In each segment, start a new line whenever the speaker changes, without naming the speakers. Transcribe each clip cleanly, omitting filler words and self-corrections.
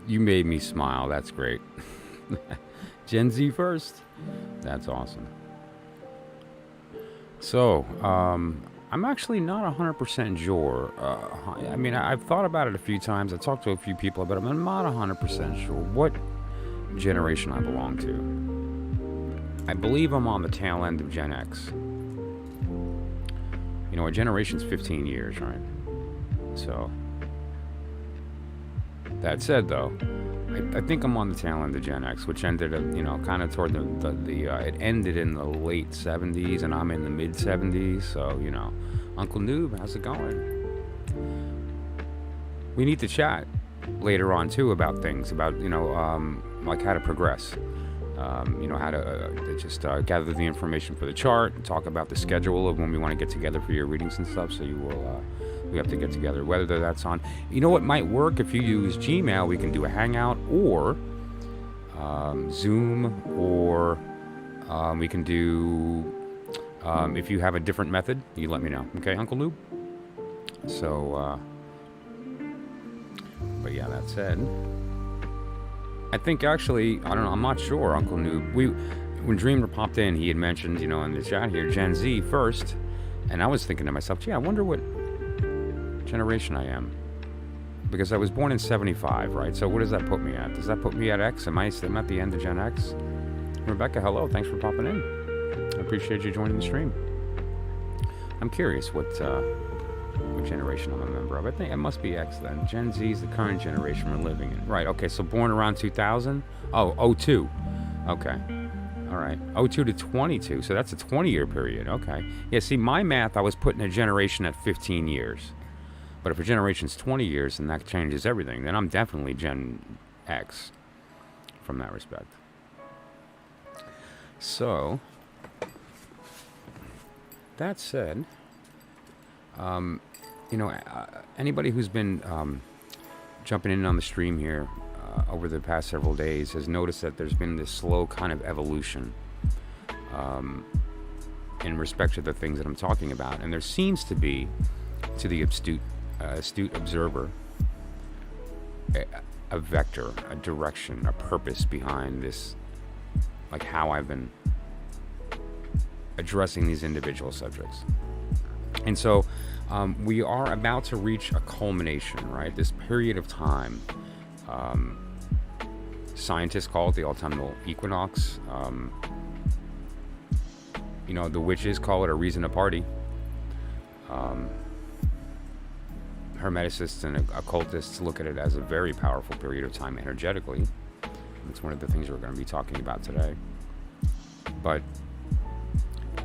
You made me smile. That's great. Gen Z first. That's awesome. So, I'm actually not 100% sure. I mean, I've thought about it a few times. I talked to a few people, but I'm not 100% sure what generation I belong to. I believe I'm on the tail end of Gen X. You know, a generation's 15 years, right? So, that said, though, I think I'm on the tail end of Gen X, which ended, kind of toward it ended in the late 70s, and I'm in the mid 70s. So, Uncle Noob, how's it going? We need to chat later on too about things, about like how to progress. How to just gather the information for the chart, and talk about the schedule of when we want to get together for your readings and stuff. So we have to get together. Whether that's on, what might work if you use Gmail, we can do a Hangout or Zoom, or we can do. If you have a different method, you let me know. Okay, Uncle Lou? So, but yeah, that said, I think actually, I don't know, I'm not sure, Uncle Noob. When Dreamer popped in, he had mentioned, in the chat here, Gen Z first. And I was thinking to myself, gee, I wonder what generation I am. Because I was born in 75, right? So what does that put me at? Does that put me at X? Am I at the end of Gen X? Rebecca, hello. Thanks for popping in. I appreciate you joining the stream. I'm curious what generation I'm a member of. I think it must be X then. Gen Z is the current generation we're living in. Right, okay, so born around 2000? Oh, 02. Okay. All right. 02 to 22. So that's a 20-year period. Okay. Yeah, see, my math, I was putting a generation at 15 years. But if a generation's 20 years, then that changes everything. Then I'm definitely Gen X from that respect. So, that said, anybody who's been jumping in on the stream here over the past several days has noticed that there's been this slow kind of evolution in respect to the things that I'm talking about. And there seems to be, to the astute observer, a vector, a direction, a purpose behind this, like how I've been addressing these individual subjects. And so we are about to reach a culmination, right? This period of time. Scientists call it the Autumnal Equinox. The witches call it a reason to party. Hermeticists and occultists look at it as a very powerful period of time energetically. It's one of the things we're going to be talking about today. But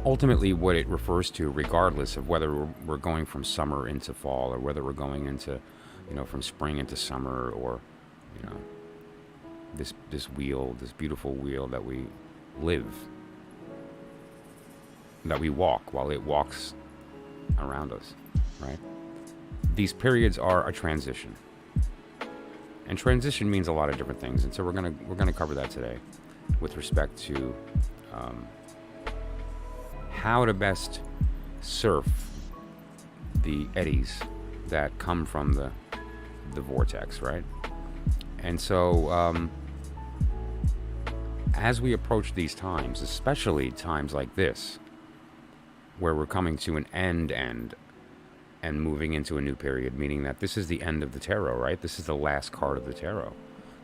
ultimately, what it refers to, regardless of whether we're going from summer into fall, or whether we're going into, from spring into summer, or, this wheel, this beautiful wheel that we live, that we walk while it walks around us, right? These periods are a transition, and transition means a lot of different things, and so we're gonna cover that today, with respect to how to best surf the eddies that come from the vortex, right? And so, as we approach these times, especially times like this, where we're coming to an end and moving into a new period, meaning that this is the end of the tarot, right? This is the last card of the tarot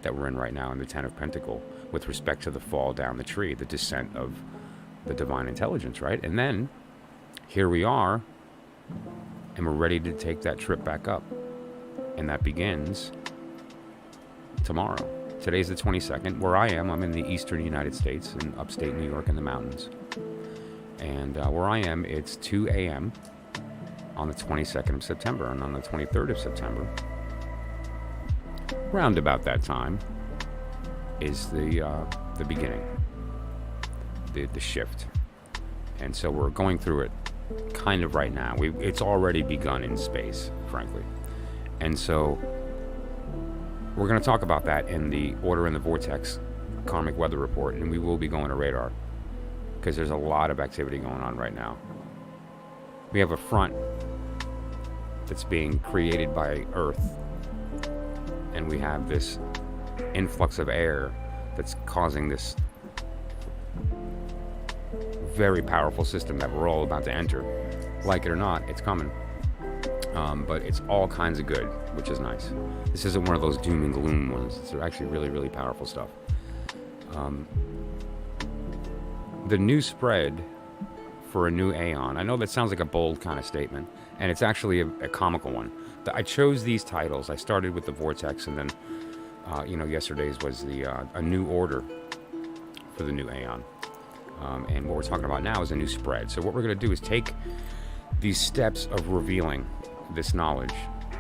that we're in right now in the Ten of Pentacle, with respect to the fall down the tree, the descent of the divine intelligence, right? And then here we are, and we're ready to take that trip back up, and that begins tomorrow. Today's the 22nd. Where I am, I'm in the eastern United States, in upstate New York in the mountains. And where I am, it's 2 a.m. on the 22nd of September. And on the 23rd of September, round about that time, is the beginning, the shift. And so we're going through it kind of right now. It's already begun in space, frankly. And so we're going to talk about that in the Order in the Vortex Karmic Weather Report, and we will be going to radar, because there's a lot of activity going on right now. We have a front that's being created by Earth, and we have this influx of air that's causing this very powerful system that we're all about to enter. Like it or not, it's coming. But it's all kinds of good, which is nice. This isn't one of those doom and gloom ones. It's actually really, really powerful stuff. The new spread for a new AEON, I know that sounds like a bold kind of statement, and it's actually a comical one. I chose these titles. I started with the Vortex, and then, yesterday's was a new order for the new AEON. And what we're talking about now is a new spread. So what we're going to do is take these steps of revealing this knowledge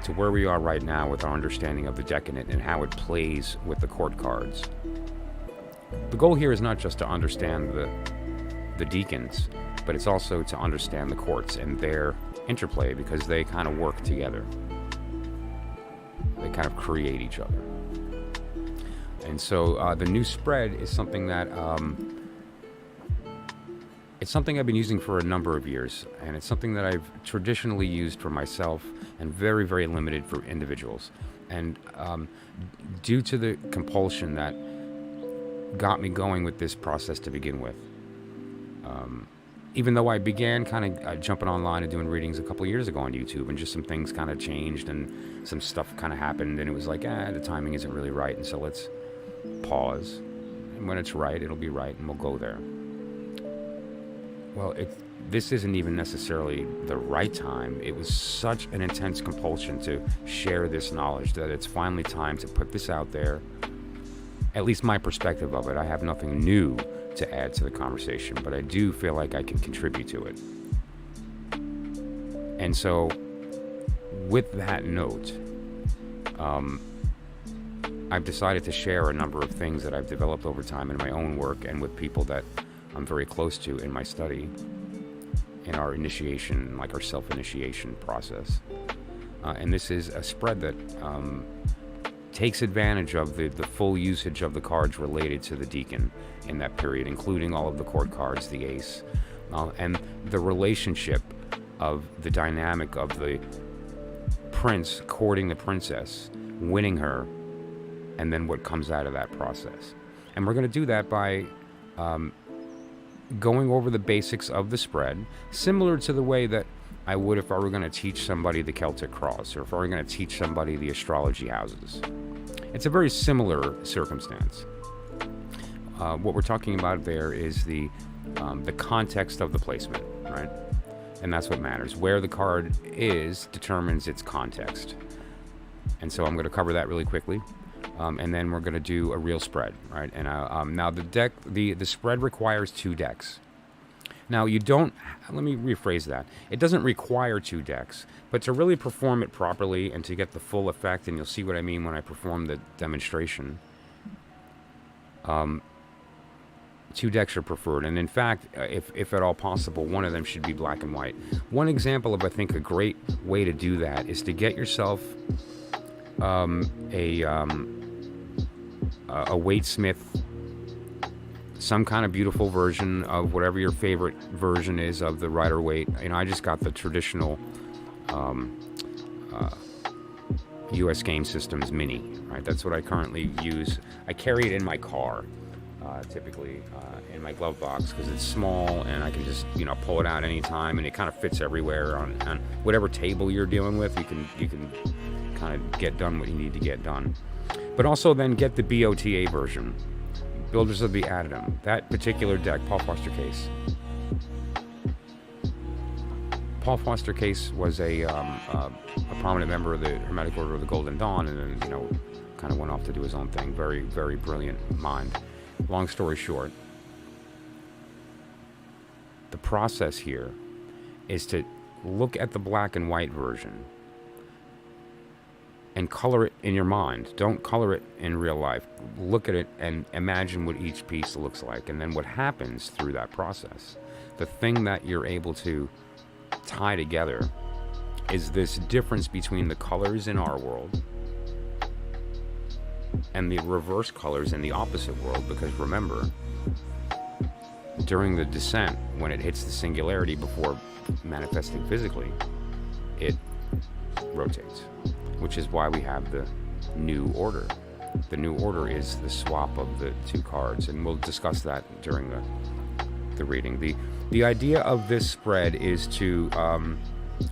to where we are right now with our understanding of the decadent and how it plays with the court cards. The goal here is not just to understand the Deacons, but it's also to understand the courts and their interplay, because they kind of work together. They kind of create each other. And so the new spread is something that it's something I've been using for a number of years, and it's something that I've traditionally used for myself and very, very limited for individuals. And due to the compulsion that got me going with this process to begin with, even though I began kind of jumping online and doing readings a couple of years ago on YouTube, and just some things kind of changed and some stuff kind of happened, and it was like, the timing isn't really right, and so let's pause. And when it's right, it'll be right, and we'll go there. Well, this isn't even necessarily the right time. It was such an intense compulsion to share this knowledge that it's finally time to put this out there. At least my perspective of it. I have nothing new to add to the conversation, but I do feel like I can contribute to it. And so, with that note, I've decided to share a number of things that I've developed over time in my own work and with people that I'm very close to in my study, in our initiation, like our self-initiation process. And this is a spread that takes advantage of the full usage of the cards related to the Deacon in that period, including all of the court cards, the ace, and the relationship of the dynamic of the prince courting the princess, winning her, and then what comes out of that process. And we're going to do that by going over the basics of the spread, similar to the way that I would if I were going to teach somebody the Celtic cross, or if I were going to teach somebody the astrology houses. It's a very similar circumstance. What we're talking about there is the context of the placement, right? And that's what matters. Where the card is determines its context. And so I'm going to cover that really quickly. And then we're going to do a real spread, right? And now the spread requires 2 decks. Now you don't, let me rephrase that. It doesn't require 2 decks, but to really perform it properly and to get the full effect, and you'll see what I mean when I perform the demonstration, 2 decks are preferred. And in fact, if at all possible, one of them should be black and white. One example of, I think, a great way to do that is to get yourself a Waite-Smith, some kind of beautiful version of whatever your favorite version is of the Rider-Waite. I just got the traditional U.S. Game Systems Mini, right? That's what I currently use. I carry it in my car, typically, in my glove box, because it's small and I can just, pull it out anytime, and it kind of fits everywhere on whatever table you're dealing with. You can kind of get done what you need to get done. But also then get the BOTA version, Builders of the Addendum. That particular deck, Paul Foster Case. Paul Foster Case was a prominent member of the Hermetic Order of the Golden Dawn, and then, kind of went off to do his own thing. Very, very brilliant mind. Long story short, the process here is to look at the black and white version and color it in your mind. Don't color it in real life. Look at it and imagine what each piece looks like. And then what happens through that process, the thing that you're able to tie together, is this difference between the colors in our world and the reverse colors in the opposite world. Because remember, during the descent, when it hits the singularity before manifesting physically, it rotates, which is why we have the new order. the new order is the swap of the 2 cards, and we'll discuss that during the reading. The idea of this spread is to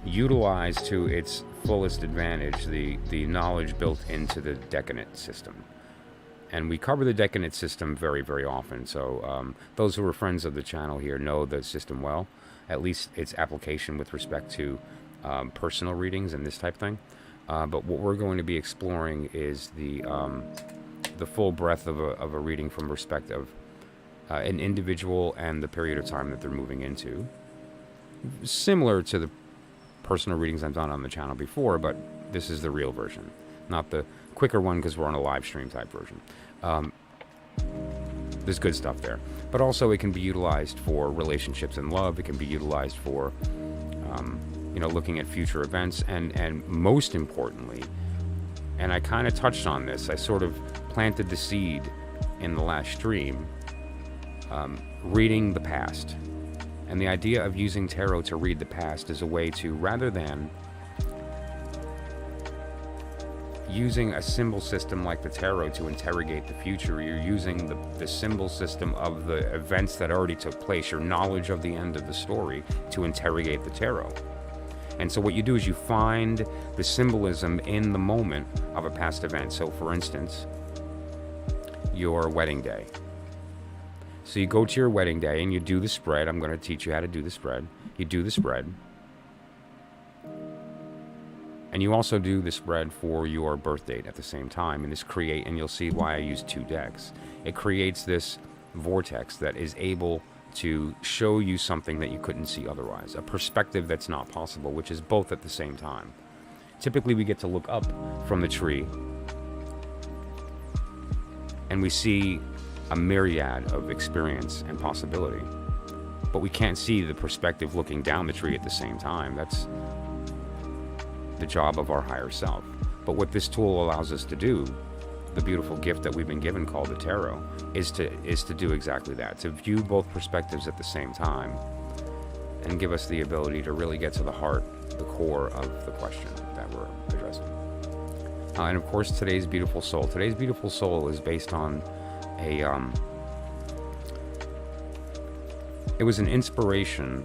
utilize to its fullest advantage the knowledge built into the Decanate system. And we cover the Decanate system very, very often. So those who are friends of the channel here know the system well, at least its application with respect to personal readings and this type of thing. But what we're going to be exploring is the full breadth of a reading from respect of an individual and the period of time that they're moving into. Similar to the personal readings I've done on the channel before, but this is the real version, not the quicker one because we're on a live stream type version. There's good stuff there, but also it can be utilized for relationships and love. It can be utilized for looking at future events, and most importantly, and I kind of touched on this, I sort of planted the seed in the last stream, reading the past. And the idea of using tarot to read the past is a way to, rather than using a symbol system like the tarot to interrogate the future, you're using the symbol system of the events that already took place, your knowledge of the end of the story, to interrogate the tarot. And so what you do is you find the symbolism in the moment of a past event. So for instance, your wedding day. So you go to your wedding day and you do the spread. I'm going to teach you how to do the spread. You do the spread. And you also do the spread for your birth date at the same time. And you'll see why I use 2 decks. It creates this vortex that is able to show you something that you couldn't see otherwise. A perspective that's not possible, which is both at the same time. Typically we get to look up from the tree and we see a myriad of experience and possibility, but we can't see the perspective looking down the tree at the same time. That's the job of our higher self. But what this tool allows us to do, the beautiful gift that we've been given called the tarot, is to do exactly that, to view both perspectives at the same time and give us the ability to really get to the heart, the core of the question that we're addressing. And of course, today's beautiful soul. Today's beautiful soul is based on it was an inspiration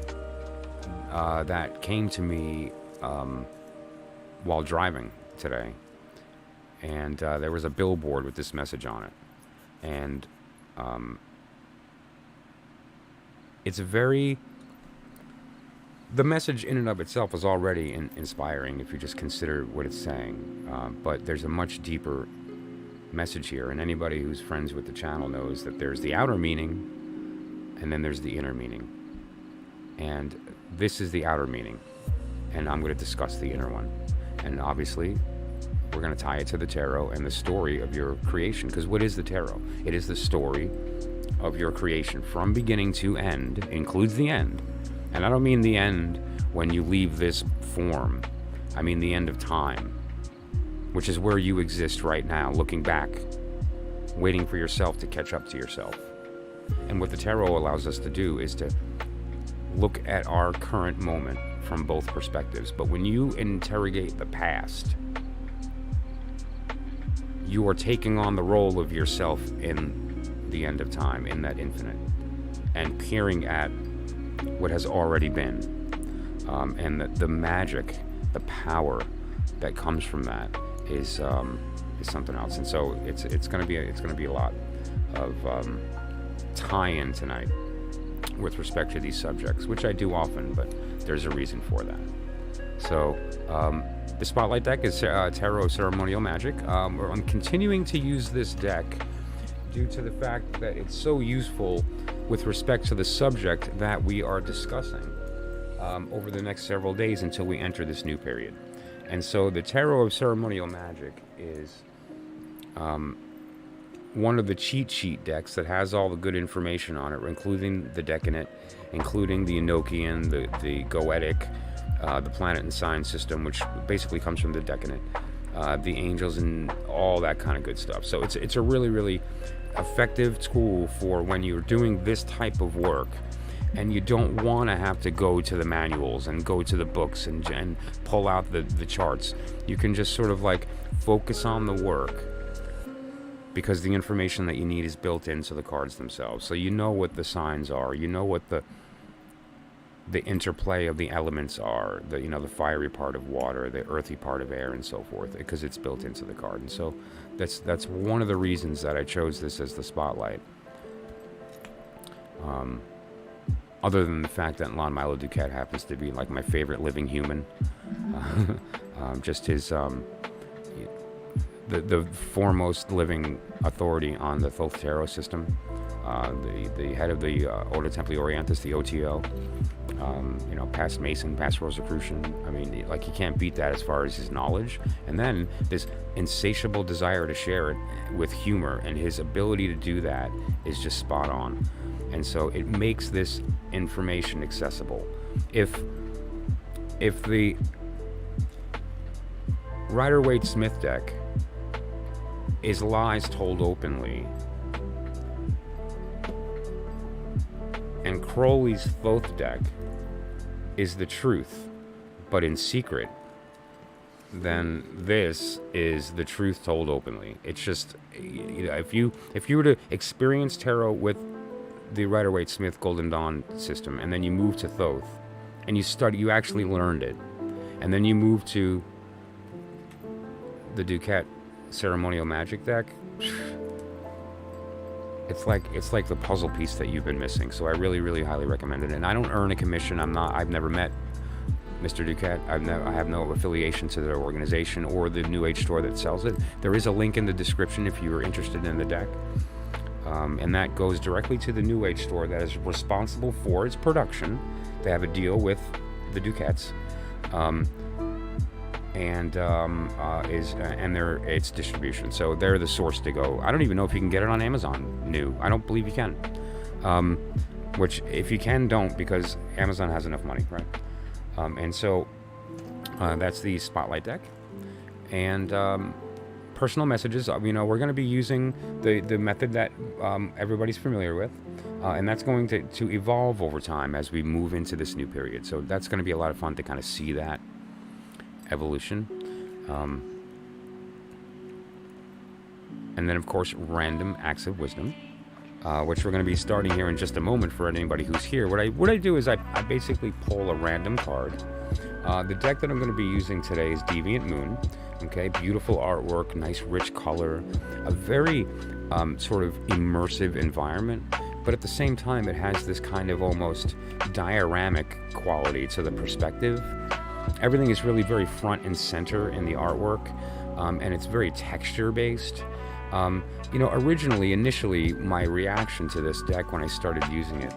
that came to me while driving today, and there was a billboard with this message on it, and it's the message in and of itself is already inspiring if you just consider what it's saying, but there's a much deeper message here, and anybody who's friends with the channel knows that there's the outer meaning and then there's the inner meaning, and this is the outer meaning, and I'm going to discuss the inner one. And obviously we're going to tie it to the tarot and the story of your creation, because what is the tarot? It is the story of your creation from beginning to end, includes the end. And I don't mean the end when you leave this form, I mean the end of time, which is where you exist right now, looking back, waiting for yourself to catch up to yourself. And what the tarot allows us to do is to look at our current moment from both perspectives. But when you interrogate the past, you are taking on the role of yourself in the end of time, in that infinite, and peering at what has already been, and the magic, the power that comes from that is something else. And so it's going to be a lot of tie-in tonight with respect to these subjects, which I do often, but there's a reason for that. So the Spotlight deck is Tarot Ceremonial Magick. I'm continuing to use this deck due to the fact that it's so useful with respect to the subject that we are discussing over the next several days until we enter this new period. And so the Tarot of Ceremonial Magick is one of the cheat sheet decks that has all the good information on it, including the Decanate, including the Enochian, the Goetic, the planet and sign system, which basically comes from the Decanate, the angels, and all that kind of good stuff. So it's a really, really effective tool for when you're doing this type of work and you don't want to have to go to the manuals and go to the books and pull out the charts. You can just sort of like focus on the work because the information that you need is built into the cards themselves. So you know what the signs are, you know what the interplay of the elements are, the fiery part of water, the earthy part of air, and so forth, because it's built into the card. And so that's one of the reasons that I chose this as the spotlight. Other than the fact that Milo DuQuette happens to be like my favorite living human, just his the foremost living authority on the Thoth Tarot system, the head of the Ordo Templi Orientis, the OTO, past Mason, past Rosicrucian. I mean, like, you can't beat that as far as his knowledge. And then this insatiable desire to share it with humor, and his ability to do that is just spot on. And so it makes this information accessible. If the Rider-Waite-Smith deck is lies told openly, and Crowley's Thoth deck is the truth, but in secret, then this is the truth told openly. It's just, if you were to experience tarot with the Rider-Waite-Smith Golden Dawn system, and then you move to Thoth, and you actually learned it, and then you move to the DuQuette Ceremonial Magick deck, it's like the puzzle piece that you've been missing. So I really, really highly recommend it. And I don't earn a commission. I've never met Mr. DuQuette. I have no affiliation to their organization or the New Age store that sells it. There is a link in the description if you are interested in the deck. And that goes directly to the New Age store that is responsible for its production. They have a deal with the DuQuettes, and its distribution. So they're the source to go. I don't even know if you can get it on Amazon new. I don't believe you can. Which, if you can, don't, because Amazon has enough money, right? And so that's the Spotlight deck. And personal messages, we're going to be using the method that everybody's familiar with, and that's going to evolve over time as we move into this new period. So that's going to be a lot of fun to kind of see that evolution. And then, of course, random acts of wisdom, which we're going to be starting here in just a moment for anybody who's here. What I do is I basically pull a random card. The deck that I'm going to be using today is Deviant Moon. Okay, beautiful artwork, nice rich color, a very sort of immersive environment, but at the same time it has this kind of almost dioramic quality to the perspective. Everything is really very front and center in the artwork, and it's very texture based. Initially, my reaction to this deck when I started using it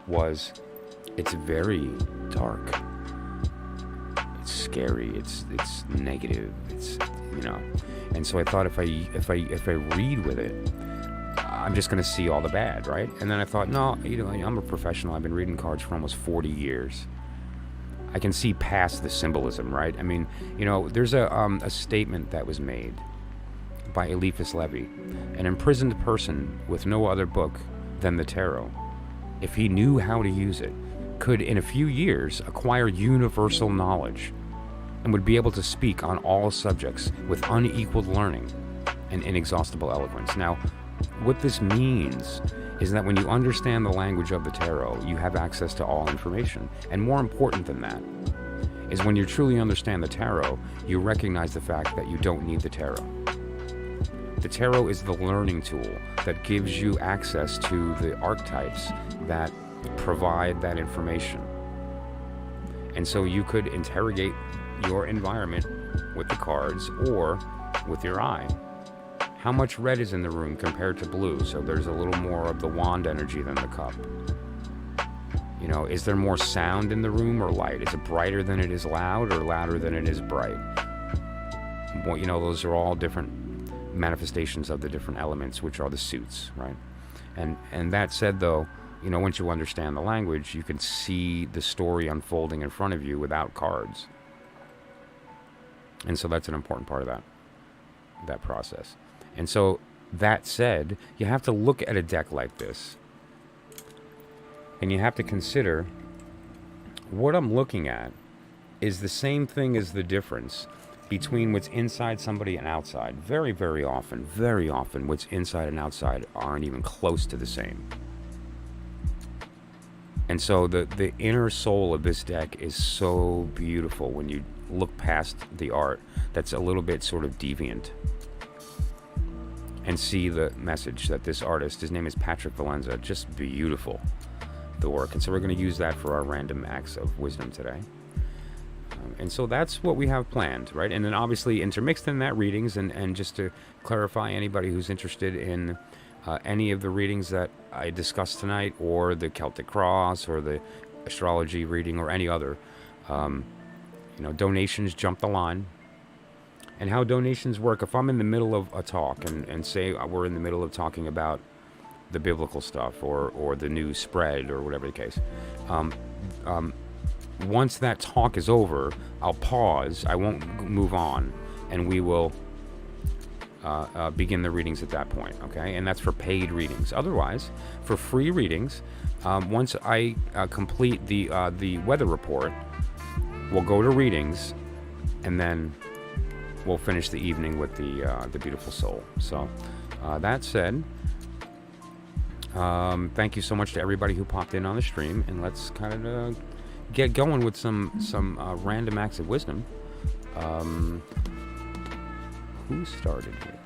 was, it's very dark. It's scary. It's negative. And so I thought if I read with it, I'm just going to see all the bad, right? And then I thought, no, I'm a professional. I've been reading cards for almost 40 years. I can see past the symbolism, right? I mean, there's a statement that was made by Eliphas Levi, an imprisoned person with no other book than the tarot, if he knew how to use it, could in a few years acquire universal knowledge and would be able to speak on all subjects with unequaled learning and inexhaustible eloquence. Now, what this means is that when you understand the language of the tarot, you have access to all information. And more important than that is when you truly understand the tarot, you recognize the fact that you don't need the tarot. The tarot is the learning tool that gives you access to the archetypes that provide that information. And so you could interrogate your environment with the cards or with your eye. How much red is in the room compared to blue? So there's a little more of the wand energy than the cup. Is there more sound in the room or light? Is it brighter than it is loud or louder than it is bright? Well, those are all different manifestations of the different elements, which are the suits, right? And that said, though, once you understand the language, you can see the story unfolding in front of you without cards. And so that's an important part of that process. And so, that said, you have to look at a deck like this, and you have to consider what I'm looking at is the same thing as the difference. between what's inside somebody and outside. Very, very often, what's inside and outside aren't even close to the same. And so the inner soul of this deck is so beautiful when you look past the art that's a little bit sort of deviant and see the message that this artist, his name is Patrick Valenza, just beautiful, the work. And so we're going to use that for our random acts of wisdom today. And so that's what we have planned, right? And then obviously intermixed in that readings, and just to clarify, anybody who's interested in any of the readings that I discussed tonight, or the Celtic Cross, or the astrology reading, or any other, donations jump the line. And how donations work, if I'm in the middle of a talk, and say we're in the middle of talking about the biblical stuff, or the new spread, or whatever the case, once that talk is over, I'll pause, I won't move on, and we will begin the readings at that point, okay? And that's for paid readings. Otherwise, for free readings, once I complete the weather report, we'll go to readings, and then we'll finish the evening with the beautiful soul. So, that said, thank you so much to everybody who popped in on the stream, and let's kind of get going with some random acts of wisdom. Who started here?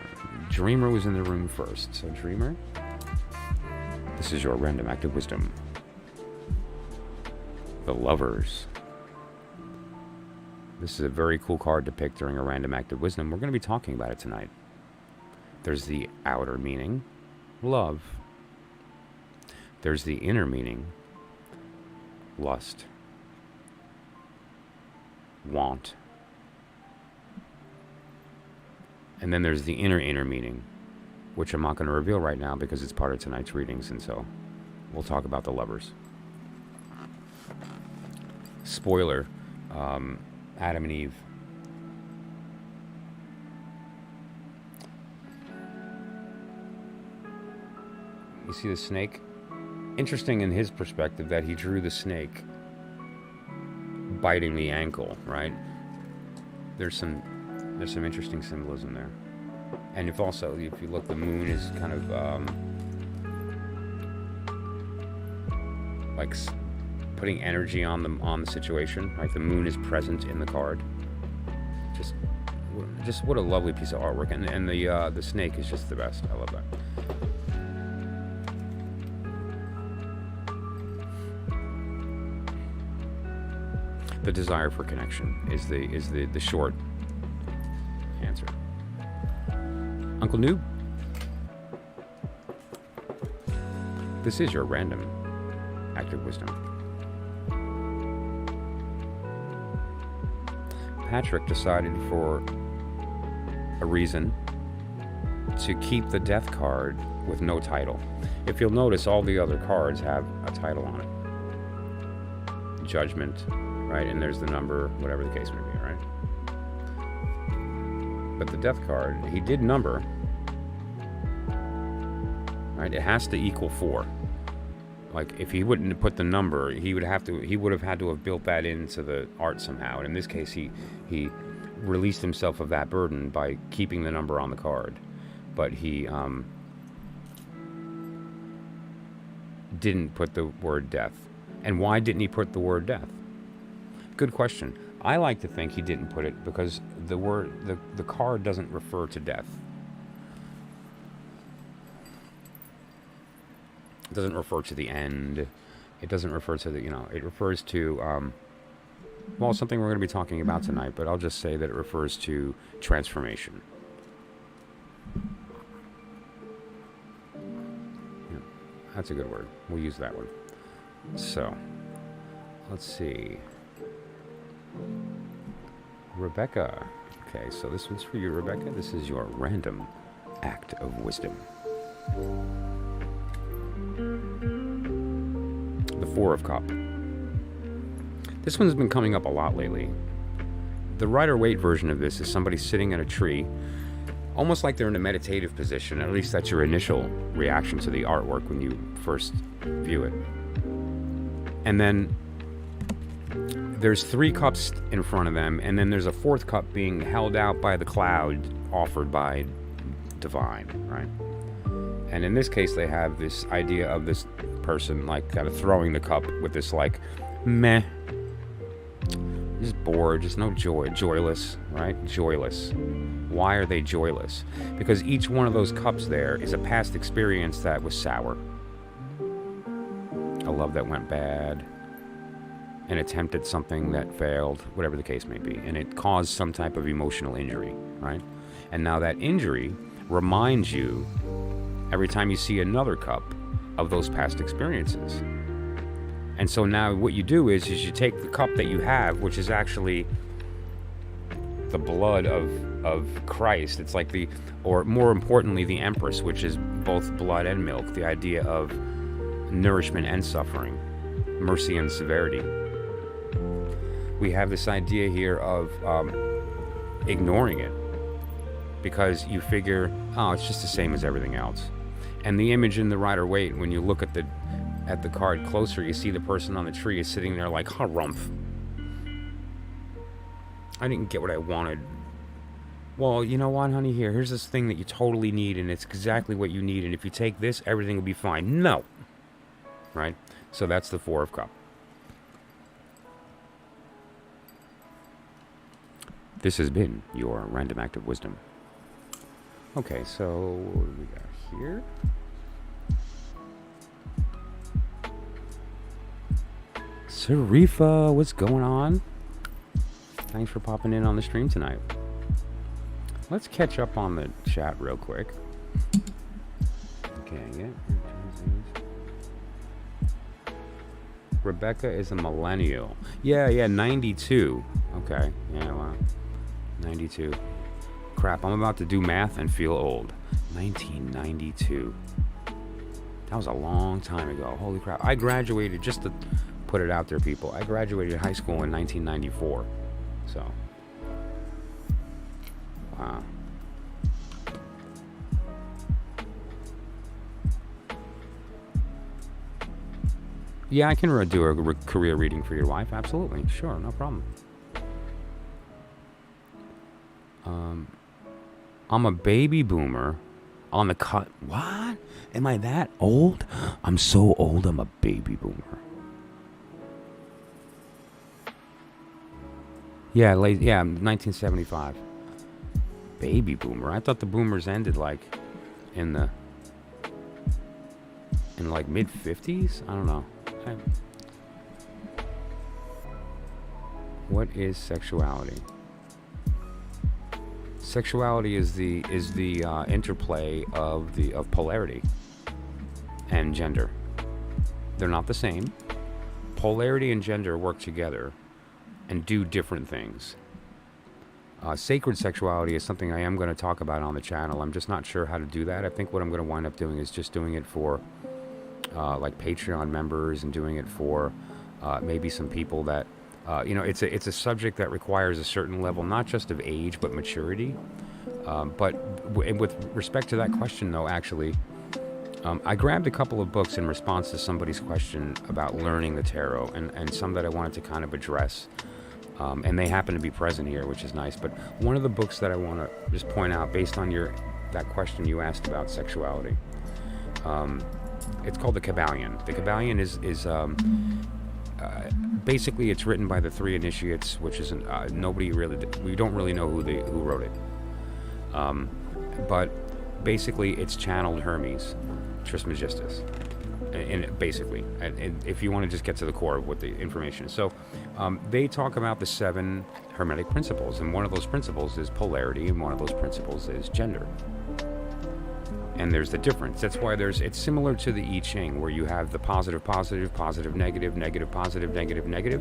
Dreamer was in the room first. So Dreamer, this is your random act of wisdom. The Lovers. This is a very cool card to pick during a random act of wisdom. We're going to be talking about it tonight. There's the outer meaning, love. There's the inner meaning, lust, want. And then there's the inner meaning, which I'm not going to reveal right now because it's part of tonight's readings, and so we'll talk about the Lovers. Spoiler, Adam and Eve. You see the snake? Interesting in his perspective that he drew the snake biting the ankle, right? There's some interesting symbolism there. And if you look, the moon is kind of like putting energy on the situation, right? The moon is present in the card. Just what a lovely piece of artwork, and the snake is just the best. I love that. The desire for connection is the short answer. Uncle Noob, this is your random act of wisdom. Patrick decided for a reason to keep the death card with no title. If you'll notice, all the other cards have a title on it. Judgment, right? And there's the number, whatever the case may be, right? But the death card, he did number, right? It has to equal 4. Like, if he wouldn't have put the number, he would have had to have built that into the art somehow. And in this case, he released himself of that burden by keeping the number on the card. But he didn't put the word death. And why didn't he put the word death? Good question. I like to think he didn't put it because the card doesn't refer to death. It doesn't refer to the end. It doesn't refer to it refers to, something we're going to be talking about tonight, but I'll just say that it refers to transformation. Yeah, that's a good word. We'll use that one. So, let's see. Rebecca. Okay, so this one's for you, Rebecca. This is your random act of wisdom. The Four of Cups. This one's been coming up a lot lately. The Rider-Waite version of this is somebody sitting in a tree, almost like they're in a meditative position. At least that's your initial reaction to the artwork when you first view it. And then there's 3 cups in front of them, and then there's a 4th cup being held out by the cloud offered by Divine, right? And in this case, they have this idea of this person like kind of throwing the cup with this like meh, just bored, just no joy, joyless, right? Joyless. Why are they joyless? Because each one of those cups there is a past experience that was sour. A love that went bad, an attempt at something that failed, whatever the case may be, and it caused some type of emotional injury, right? And now that injury reminds you every time you see another cup of those past experiences. And so now what you do is you take the cup that you have, which is actually the blood of Christ. It's like or more importantly, the Empress, which is both blood and milk, the idea of nourishment and suffering, mercy and severity. We have this idea here of ignoring it because you figure, oh, it's just the same as everything else. And the image in the Rider-Waite, when you look at the card closer, you see the person on the tree is sitting there like, harumph. I didn't get what I wanted. Well, you know what, honey? Here's this thing that you totally need, and it's exactly what you need, and if you take this, everything will be fine. No. Right? So that's the 4 of Cups. This has been your Random Act of Wisdom. Okay, so what do we got here? Sarifa, what's going on? Thanks for popping in on the stream tonight. Let's catch up on the chat real quick. Okay, yeah. Rebecca is a millennial. Yeah, 92. Okay, yeah, wow. 92. Crap, I'm about to do math and feel old. 1992. That was a long time ago. Holy crap. I graduated, just to put it out there, people, I graduated high school in 1994. So, wow. Yeah, I can do a career reading for your wife. Absolutely. Sure, no problem. I'm a baby boomer on the cut. What? Am I that old? I'm so old, I'm a baby boomer. Yeah, 1975. Baby boomer. I thought the boomers ended like in like mid 50s. I don't know. What is sexuality? Sexuality is the interplay of polarity and gender. They're not the same. Polarity and gender work together and do different things. Sacred sexuality is something I am going to talk about on the channel. I'm just not sure how to do that. I think what I'm going to wind up doing is just doing it for like Patreon members and doing it for maybe some people that it's a subject that requires a certain level, not just of age but maturity. But with respect to that question, though, actually, I grabbed a couple of books in response to somebody's question about learning the tarot, and some that I wanted to kind of address. And they happen to be present here, which is nice. But one of the books that I want to just point out, based on that question you asked about sexuality, it's called The Kabbalion. The Kabbalion is basically, it's written by the 3 initiates, which is we don't really know who wrote it. But basically, it's channeled Hermes Trismegistus. And basically, and if you want to just get to the core of what the information is. So they talk about the 7 Hermetic Principles, and one of those principles is polarity, and one of those principles is gender. And there's the difference. That's why it's similar to the I Ching, where you have the positive, positive, positive, negative, negative, positive, negative, negative.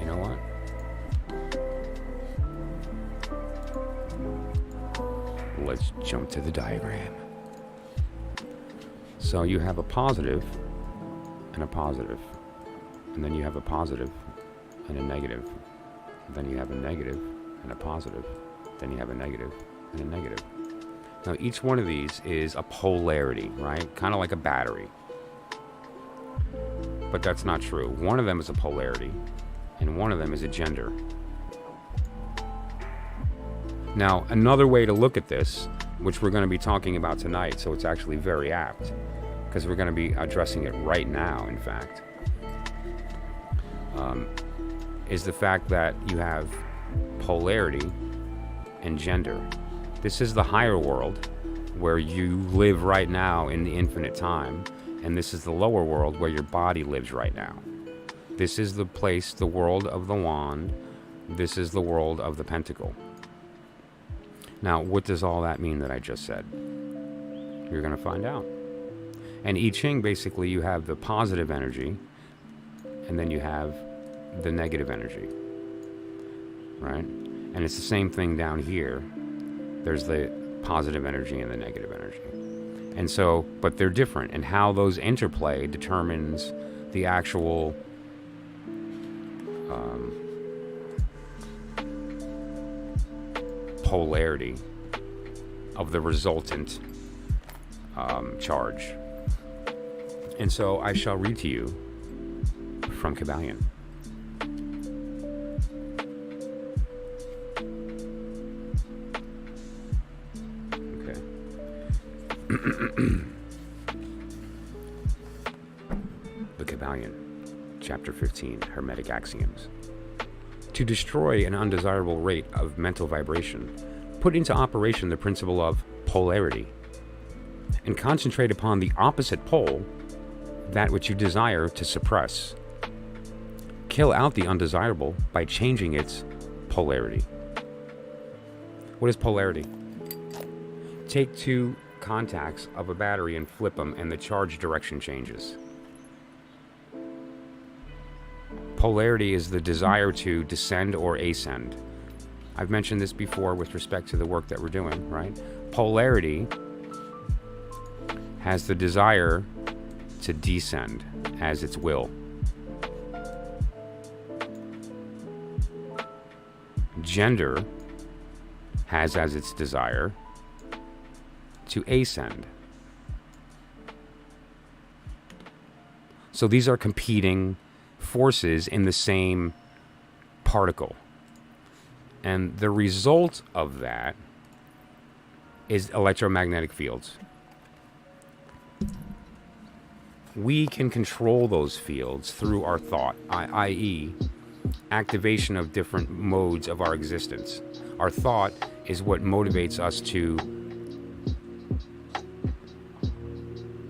You know what? Let's jump to the diagram. So you have a positive and a positive, and then you have a positive and a negative, and then you have a negative and a positive, then you have a negative and a negative. Now each one of these is a polarity, right? Kind of like a battery. but that's not true. One of them is a polarity, and one of them is a gender. Now, another way to look at this, which we're going to be talking about tonight, so it's actually very apt, because we're going to be addressing it right now, in fact, is the fact that you have polarity and gender. This is the higher world, where you live right now in the infinite time, and this is the lower world where your body lives right now. This is the place, the world of the wand. This is the world of the pentacle. Now, what does all that mean that I just said? You're going to find out. And I Ching, basically, you have the positive energy, and then you have the negative energy, right? And it's the same thing down here. There's the positive energy and the negative energy. And so, but they're different, and how those interplay determines the actual polarity of the resultant charge. And so I shall read to you from Kabbalion. Okay. The Kabbalion, Chapter 15, Hermetic Axioms. To destroy an undesirable rate of mental vibration, put into operation the principle of polarity, and concentrate upon the opposite pole, that which you desire to suppress. Kill out the undesirable by changing its polarity. What is polarity? Take two contacts of a battery and flip them, and the charge direction changes. Polarity is the desire to descend or ascend. I've mentioned this before with respect to the work that we're doing, right? Polarity has the desire to descend as its will. Gender has as its desire to ascend. So these are competing forces in the same particle. And the result of that is electromagnetic fields. We can control those fields through our thought, i.e., activation of different modes of our existence. Our thought is what motivates us to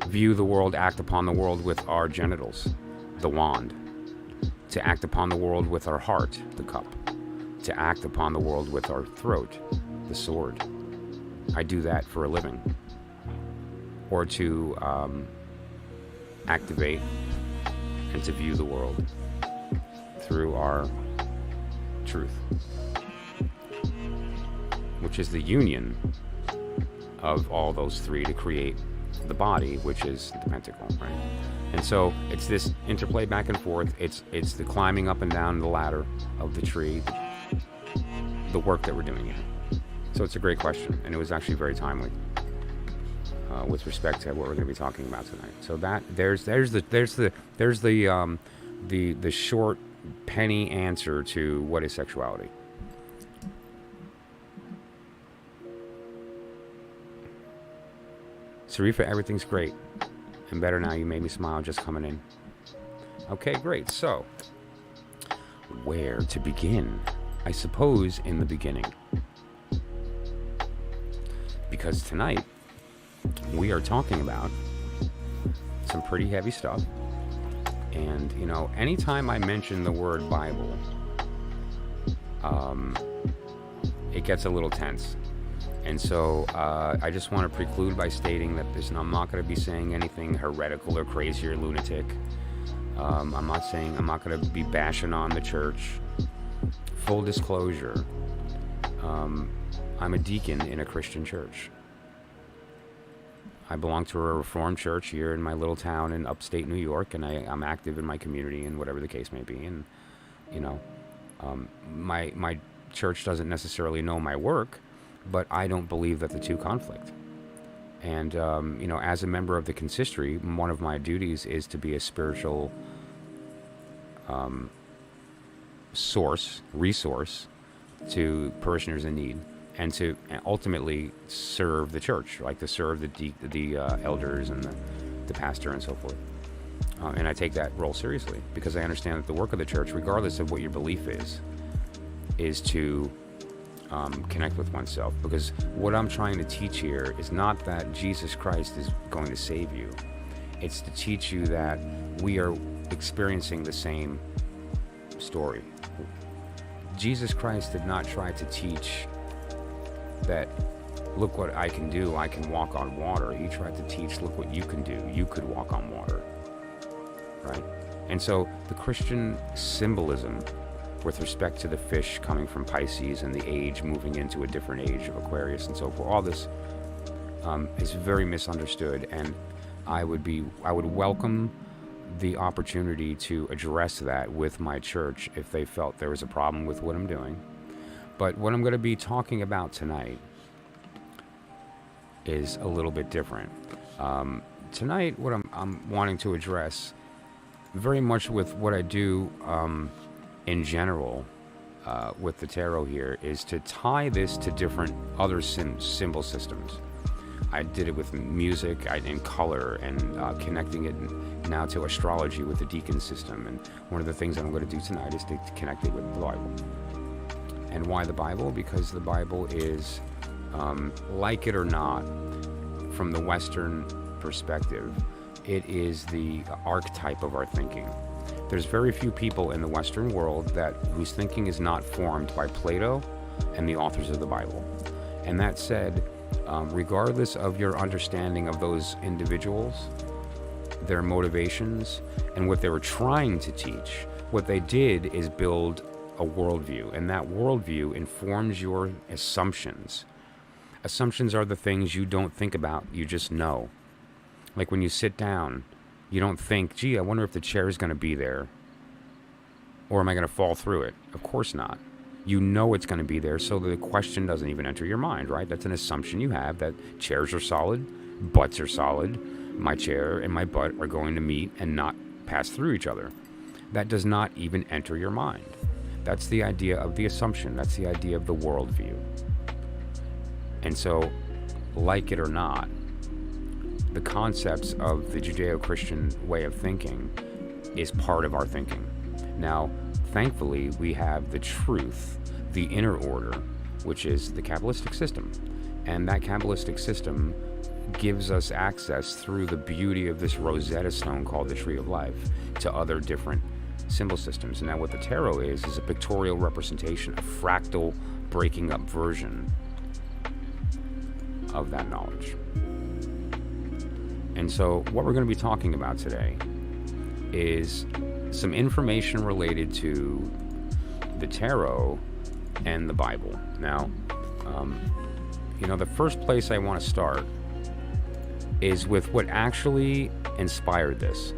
view the world, act upon the world with our genitals, the wand, to act upon the world with our heart, the cup, to act upon the world with our throat, the sword. I do that for a living. Or to activate and to view the world through our truth, which is the union of all those three to create the body, which is the pentacle, right? And so it's this interplay back and forth. It's the climbing up and down the ladder of the tree, the work that we're doing here. So it's a great question, and it was actually very timely with respect to what we're going to be talking about tonight. So that there's the short penny answer to what is sexuality. Sarifa, everything's great and better now. You made me smile just coming in. Okay, great. So, where to begin? I suppose in the beginning. Because tonight, we are talking about some pretty heavy stuff. And, you know, anytime I mention the word Bible, it gets a little tense. And so I just want to preclude by stating that I'm not going to be saying anything heretical or crazy or lunatic. I'm not going to be bashing on the church. Full disclosure, I'm a deacon in a Christian church. I belong to a Reformed church here in my little town in upstate New York, and I'm active in my community and whatever the case may be. And, you know, my church doesn't necessarily know my work, but I don't believe that the two conflict. And, you know, as a member of the consistory, one of my duties is to be a spiritual resource to parishioners in need, and to ultimately serve the church, like to serve the elders and the pastor and so forth. And I take that role seriously because I understand that the work of the church, regardless of what your belief is to connect with oneself. Because what I'm trying to teach here is not that Jesus Christ is going to save you. It's to teach you that we are experiencing the same story. Jesus Christ did not try to teach that, look what I can do, I can walk on water. He tried to teach, look what you can do, you could walk on water. Right? And so the Christian symbolism with respect to the fish coming from Pisces and the age moving into a different age of Aquarius and so forth, all this is very misunderstood, and I would welcome the opportunity to address that with my church if they felt there was a problem with what I'm doing. But what I'm going to be talking about tonight is a little bit different. Tonight, what I'm wanting to address, very much with what I do in general with the tarot here, is to tie this to different other symbol systems. I did it with music and color, and connecting it now to astrology with the Deacons system. And one of the things that I'm going to do tonight is to connect it with the Bible. And why the Bible? Because the Bible is, like it or not, from the Western perspective, it is the archetype of our thinking. There's very few people in the Western world whose thinking is not formed by Plato and the authors of the Bible. And that said, regardless of your understanding of those individuals, their motivations, and what they were trying to teach, what they did is build a worldview, and that worldview informs your assumptions. Assumptions are the things you don't think about, you just know. Like when you sit down, you don't think, gee, I wonder if the chair is going to be there, or am I going to fall through it? Of course not. You know it's going to be there, so the question doesn't even enter your mind, right? That's an assumption you have, that chairs are solid, butts are solid, my chair and my butt are going to meet and not pass through each other. That does not even enter your mind. That's the idea of the assumption. That's the idea of the worldview. And so, like it or not, the concepts of the Judeo-Christian way of thinking is part of our thinking. Now, thankfully, we have the truth, the inner order, which is the Kabbalistic system. And that Kabbalistic system gives us access through the beauty of this Rosetta Stone called the Tree of Life to other different symbol systems. And now what the tarot is a pictorial representation, a fractal breaking up version of that knowledge. And so what we're going to be talking about today is some information related to the tarot and the Bible. Now, the first place I want to start is with what actually inspired this.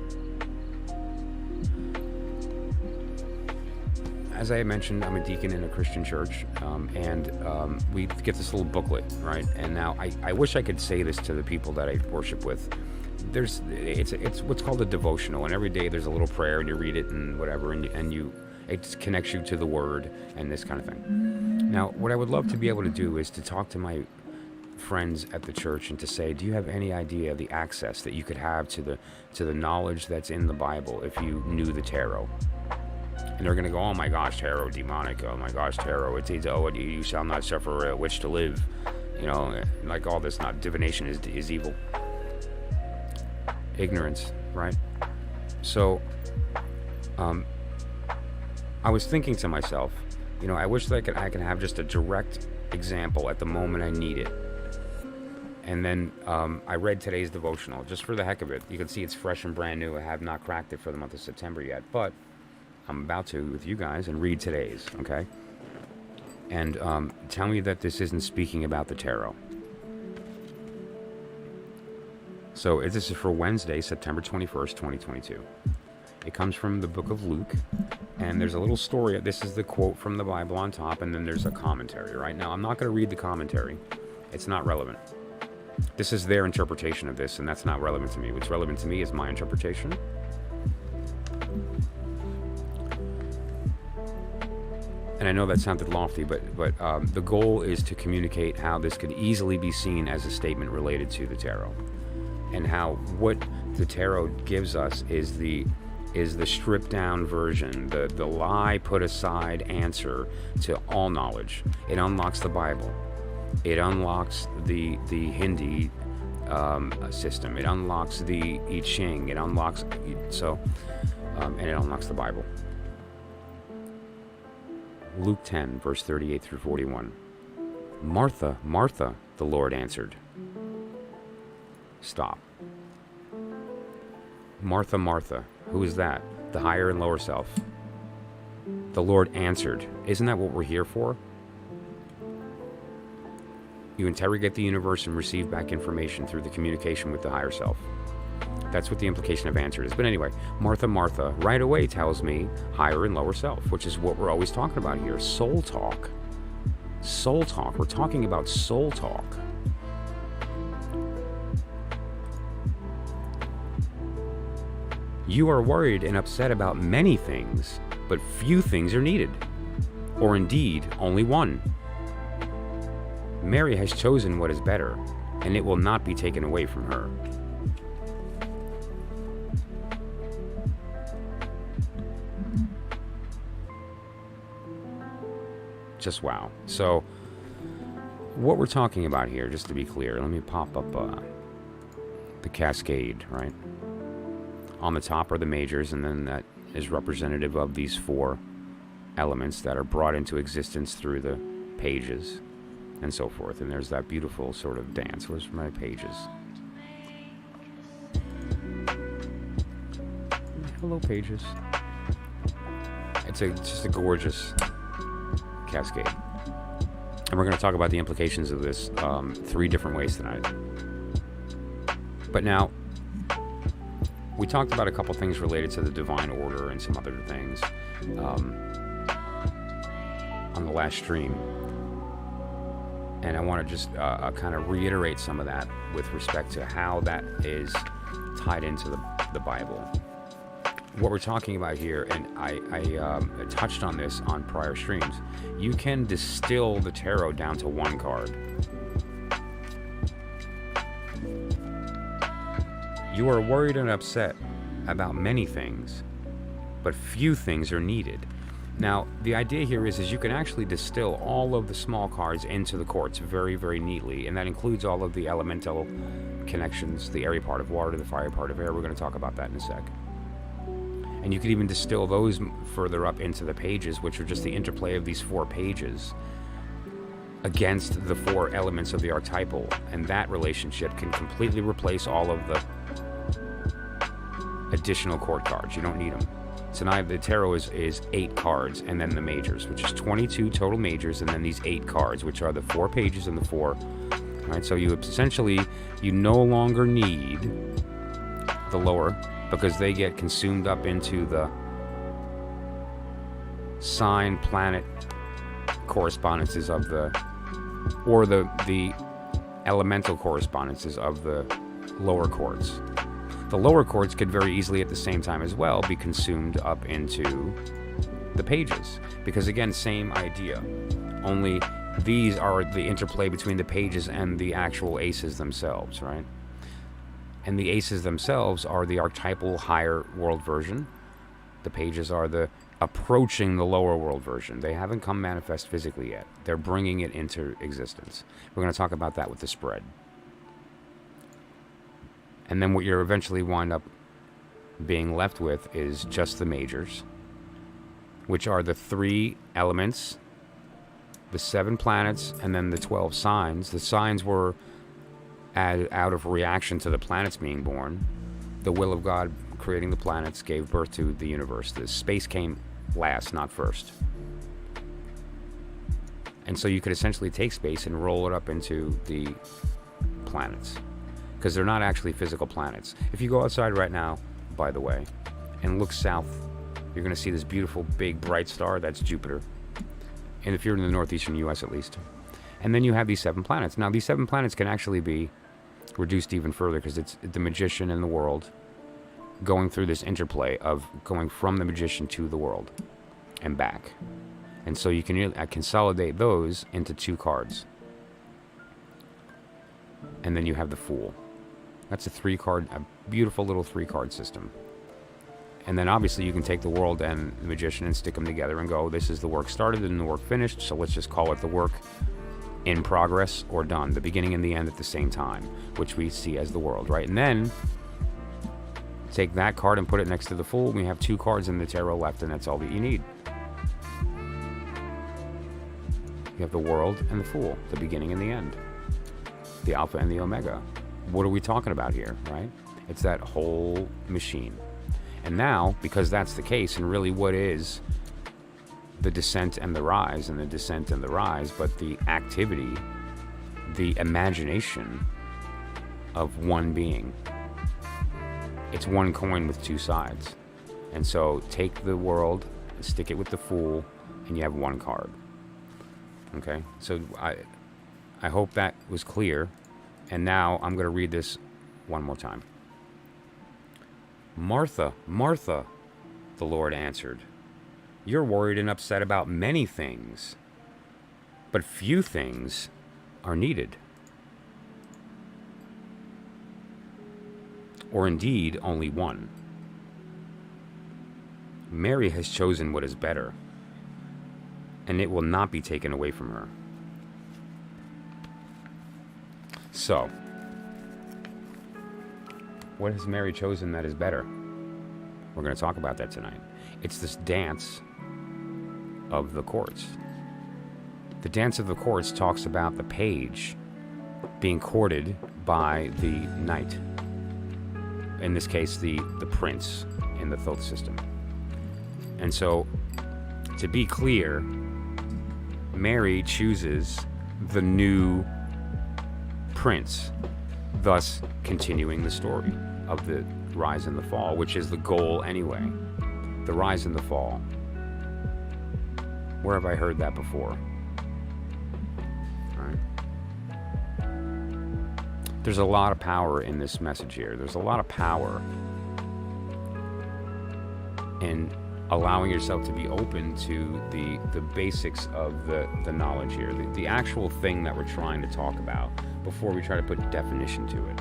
As I mentioned, I'm a deacon in a Christian church, and we get this little booklet, right? And now I wish I could say this to the people that I worship with. It's what's called a devotional, and every day there's a little prayer, and you read it and whatever, and it connects you to the Word and this kind of thing. Now, what I would love to be able to do is to talk to my friends at the church and to say, do you have any idea of the access that you could have to the knowledge that's in the Bible if you knew the tarot? And they're going to go, oh my gosh, tarot, demonic. Oh my gosh, tarot. You shall not suffer a witch to live. Like all this, not divination is evil. Ignorance, right? So, I was thinking to myself, I wish that I could have just a direct example at the moment I need it. And then I read today's devotional just for the heck of it. You can see it's fresh and brand new. I have not cracked it for the month of September yet, but I'm about to with you guys and read today's, okay? And tell me that this isn't speaking about the tarot. So this is for Wednesday, September 21st, 2022. It comes from the book of Luke, and there's a little story. This is the quote from the Bible on top, and then there's a commentary. Right now, I'm not going to read the commentary. It's not relevant. This is their interpretation of this, and that's not relevant to me. What's relevant to me is my interpretation. And I know that sounded lofty, but the goal is to communicate how this could easily be seen as a statement related to the tarot, and how what the tarot gives us is the stripped down version, the lie put aside answer to all knowledge. It unlocks the Bible. It unlocks the Hindi system. It unlocks the I Ching. It unlocks and it unlocks the Bible. Luke 10, verse 38 through 41. Martha, Martha, the Lord answered. Stop. Martha, Martha. Who is that? The higher and lower self. The Lord answered. Isn't that what we're here for? You interrogate the universe and receive back information through the communication with the higher self. That's what the implication of answered is. But anyway, Martha, Martha, right away tells me higher and lower self, which is what we're always talking about here. Soul talk. Soul talk. We're talking about soul talk. You are worried and upset about many things, but few things are needed. Or indeed, only one. Mary has chosen what is better, and it will not be taken away from her. Just wow. So, what we're talking about here, just to be clear, let me pop up the cascade, right? On the top are the majors, and then that is representative of these four elements that are brought into existence through the pages and so forth. And there's that beautiful sort of dance. Where's my pages? Hello, pages. It's just a gorgeous cascade. And we're going to talk about the implications of this 3 different ways tonight. But now, we talked about a couple things related to the divine order and some other things on the last stream. And I want to just kind of reiterate some of that with respect to how that is tied into the Bible. What we're talking about here, and I touched on this on prior streams, you can distill the tarot down to one card. You are worried and upset about many things, but few things are needed. Now, the idea here is you can actually distill all of the small cards into the quartz very, very neatly, and that includes all of the elemental connections, the airy part of water, the fire part of air. We're going to talk about that in a sec. And you could even distill those further up into the pages, which are just the interplay of these 4 pages against the 4 elements of the archetypal. And that relationship can completely replace all of the additional court cards. You don't need them. Tonight, the tarot is 8 cards, and then the majors, which is 22 total majors, and then these 8 cards, which are the 4 pages and the 4. All right, so you essentially, you no longer need the lower, because they get consumed up into the sign planet correspondences of the elemental correspondences of the lower chords. The lower chords could very easily at the same time as well be consumed up into the pages, because again, same idea, only these are the interplay between the pages and the actual aces themselves, right? And the aces themselves are the archetypal higher world version. The pages are the approaching the lower world version. They haven't come manifest physically yet. They're bringing it into existence. We're going to talk about that with the spread. And then what you're eventually wind up being left with is just the majors, which are the 3 elements, the 7 planets, and then the 12 signs. The signs were out of reaction to the planets being born. The will of God creating the planets gave birth to the universe. The space came last, not first. And so you could essentially take space and roll it up into the planets, because they're not actually physical planets. If you go outside right now, by the way, and look south, you're going to see this beautiful big bright star. That's Jupiter. And if you're in the northeastern US at least. And then you have these 7 planets. Now, these 7 planets can actually be reduced even further, because it's the magician and the world going through this interplay of going from the magician to the world and back. And so you can consolidate those into 2 cards. And then you have the Fool. That's a beautiful little 3-card system. And then obviously you can take the World and the Magician and stick them together and go, this is the work started and the work finished, so let's just call it the work in progress or done, the beginning and the end at the same time, which we see as the World, right? And then take that card and put it next to the Fool, and we have 2 cards in the tarot left, and that's all that you need. You have the World and the Fool, the beginning and the end, the Alpha and the Omega. What are we talking about here, right? It's that whole machine. And now, because that's the case, and really what is the descent and the rise, and the descent and the rise, but the activity, the imagination of one being. It's one coin with 2 sides. And so take the World and stick it with the Fool, and you have 1 card. Okay? So I hope that was clear. And now I'm going to read this one more time. Martha, Martha, the Lord answered, you're worried and upset about many things, but few things are needed. Or indeed, only one. Mary has chosen what is better, and it will not be taken away from her. So, what has Mary chosen that is better? We're going to talk about that tonight. It's this dance of the courts. The dance of the courts talks about the page being courted by the knight. In this case, the prince in the Thoth system. And so, to be clear, Mary chooses the new prince, thus continuing the story of the rise and the fall, which is the goal anyway. The rise and the fall. Where have I heard that before? All right. There's a lot of power in this message here. There's a lot of power in allowing yourself to be open to the basics of the knowledge here, the actual thing that we're trying to talk about before we try to put definition to it.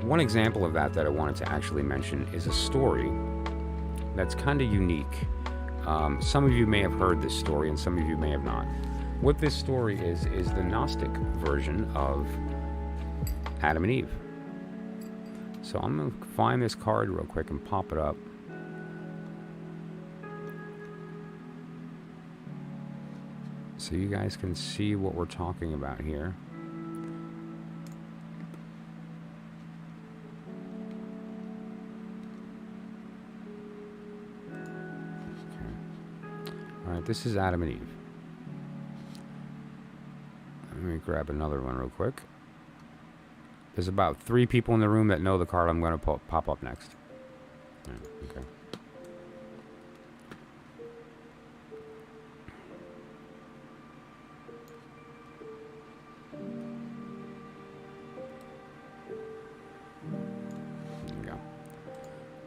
One example of that I wanted to actually mention is a story that's kind of unique. Some of you may have heard this story and some of you may have not. What this story is the Gnostic version of Adam and Eve. So I'm going to find this card real quick and pop it up. So you guys can see what we're talking about here. Okay. All right, this is Adam and Eve. Let me grab another one real quick. There's about 3 people in the room that know the card I'm going to pop up next. Yeah, okay. There you go.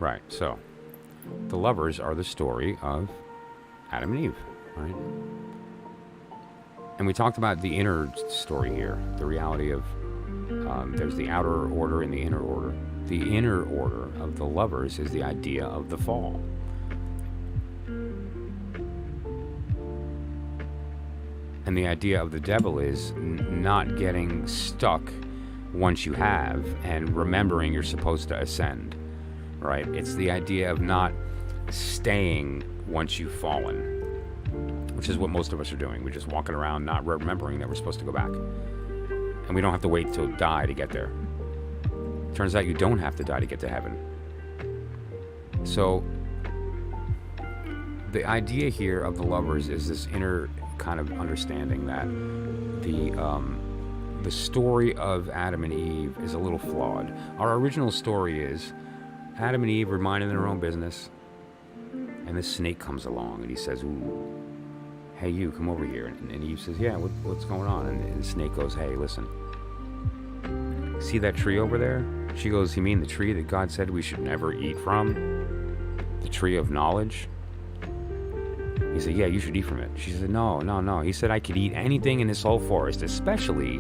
Right, so the lovers are the story of Adam and Eve, right? And we talked about the inner story here, the reality of there's the outer order and the inner order. The inner order of the lovers is the idea of the fall. And the idea of the devil is not getting stuck once you have and remembering you're supposed to ascend, right? It's the idea of not staying once you've fallen, which is what most of us are doing. We're just walking around not remembering that we're supposed to go back. And we don't have to wait till die to get there. Turns out you don't have to die to get to heaven. So the idea here of the lovers is this inner kind of understanding that the story of Adam and Eve is a little flawed. Our original story is Adam and Eve were minding their own business, and this snake comes along and he says, "Ooh, hey, you, come over here." And Eve says, "Yeah, what's going on?" And the snake goes, "Hey, listen. See that tree over there?" She goes, "You mean the tree that God said we should never eat from?" The tree of knowledge? He said, yeah, you should eat from it. She said, no. He said, I could eat anything in this whole forest, especially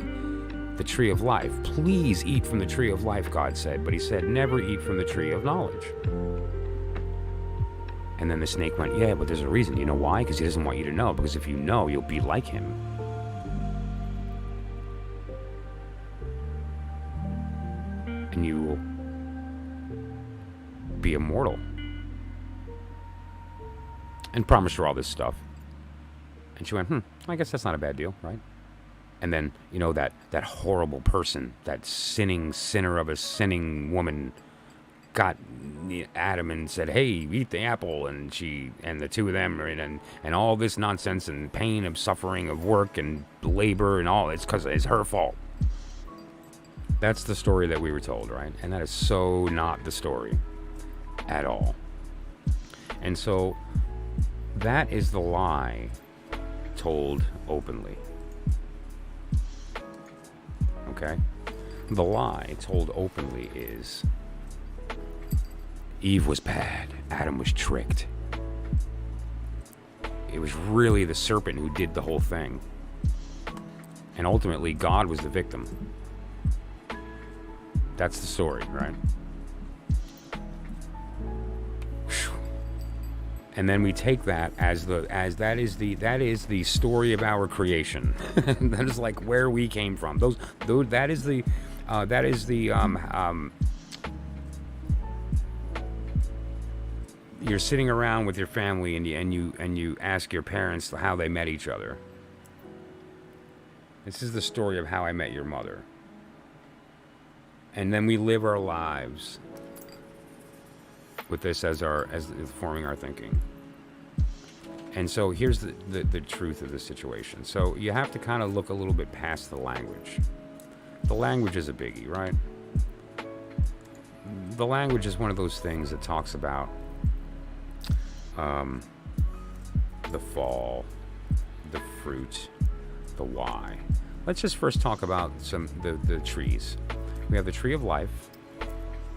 the tree of life. Please eat from the tree of life, God said. But he said, never eat from the tree of knowledge. And then the snake went, yeah, but there's a reason. You know why? Because he doesn't want you to know. Because if you know, you'll be like him. And you will be immortal. And promised her all this stuff. And she went, I guess that's not a bad deal, right? And then, that horrible person, that sinner of a sinning woman, got Adam and said, hey, eat the apple. And the two of them, and all this nonsense and pain of suffering of work and labor and all, it's because it's her fault. That's the story that we were told, right? And that is so not the story at all. And so that is the lie told openly. Okay? The lie told openly is Eve was bad, Adam was tricked. It was really the serpent who did the whole thing. And ultimately, God was the victim. That's the story, right? And then we take that as that is the story of our creation. That is like where we came from. That is the you're sitting around with your family and you ask your parents how they met each other. This is the story of how I met your mother. And then we live our lives with this as forming our thinking. And so here's the truth of the situation. So you have to kind of look a little bit past the language. The language is a biggie, right? The language is one of those things that talks about the fall, the fruit, the why. Let's just first talk about the trees. We have the tree of life,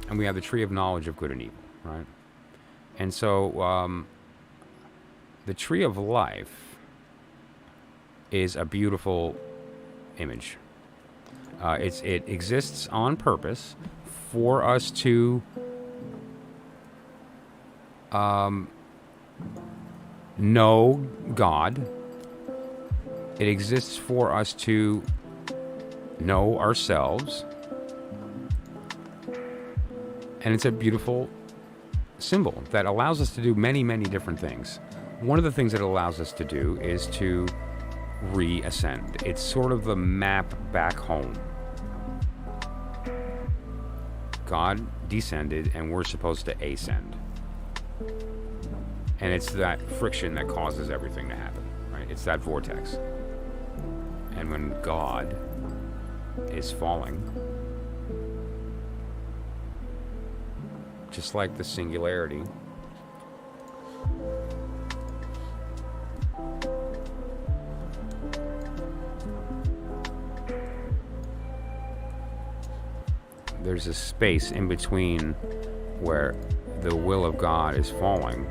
and we have the tree of knowledge of good and evil, right? And so the tree of life is a beautiful image. It exists on purpose for us to know God. It exists for us to know ourselves. And it's a beautiful symbol that allows us to do many, many different things. One of the things that it allows us to do is to reascend. It's sort of the map back home. God descended and we're supposed to ascend. And it's that friction that causes everything to happen, right? It's that vortex. And when God is falling, just like the singularity, there's a space in between where the will of God is falling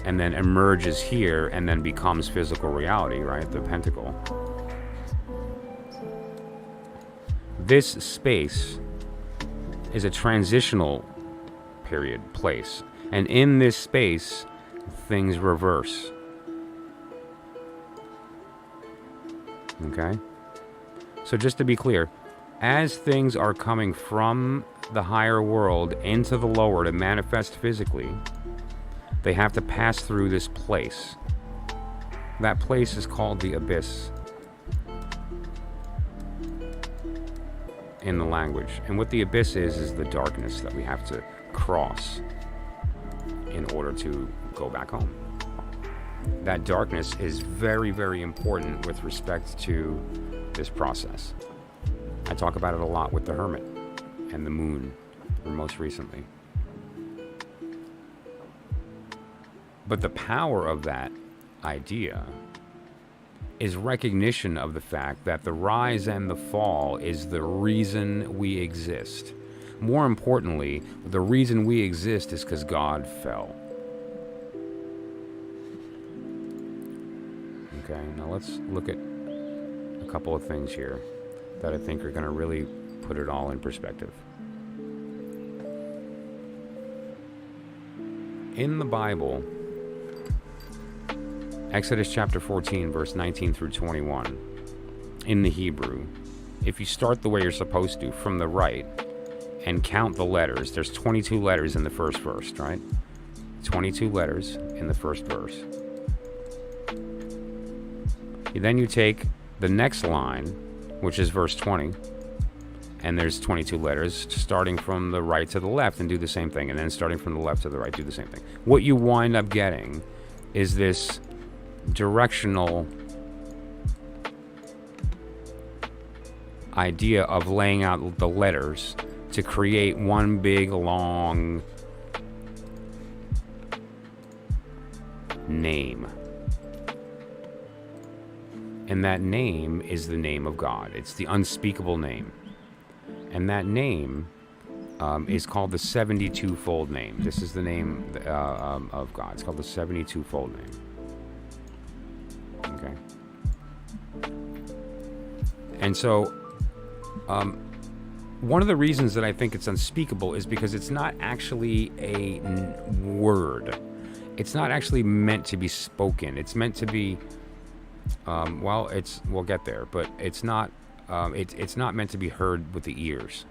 and then emerges here and then becomes physical reality, right? The Pentacle. This space is a transitional period, place. And in this space, things reverse. Okay? So just to be clear, as things are coming from the higher world into the lower to manifest physically, they have to pass through this place. That place is called the abyss in the language. And what the abyss is the darkness that we have to cross in order to go back home. That darkness is very, very important with respect to this process. I talk about it a lot with the Hermit and the Moon, most recently. But the power of that idea is recognition of the fact that the rise and the fall is the reason we exist. More importantly, the reason we exist is because God fell. Okay, now let's look at a couple of things here that I think are going to really put it all in perspective. In the Bible, Exodus chapter 14, verse 19 through 21, in the Hebrew, if you start the way you're supposed to, from the right, and count the letters, there's 22 letters in the first verse, right? 22 letters in the first verse. Then you take the next line, which is verse 20, and there's 22 letters, starting from the right to the left, and do the same thing, and then starting from the left to the right, do the same thing. What you wind up getting is this directional idea of laying out the letters to create one big long name. And that name is the name of God. It's the unspeakable name. And that name is called the 72-fold name. This is the name of God. It's called the 72-fold name. Okay. And so, one of the reasons that I think it's unspeakable is because it's not actually a word. It's not actually meant to be spoken. It's meant to be, we'll get there, but it's not meant to be heard with the ears.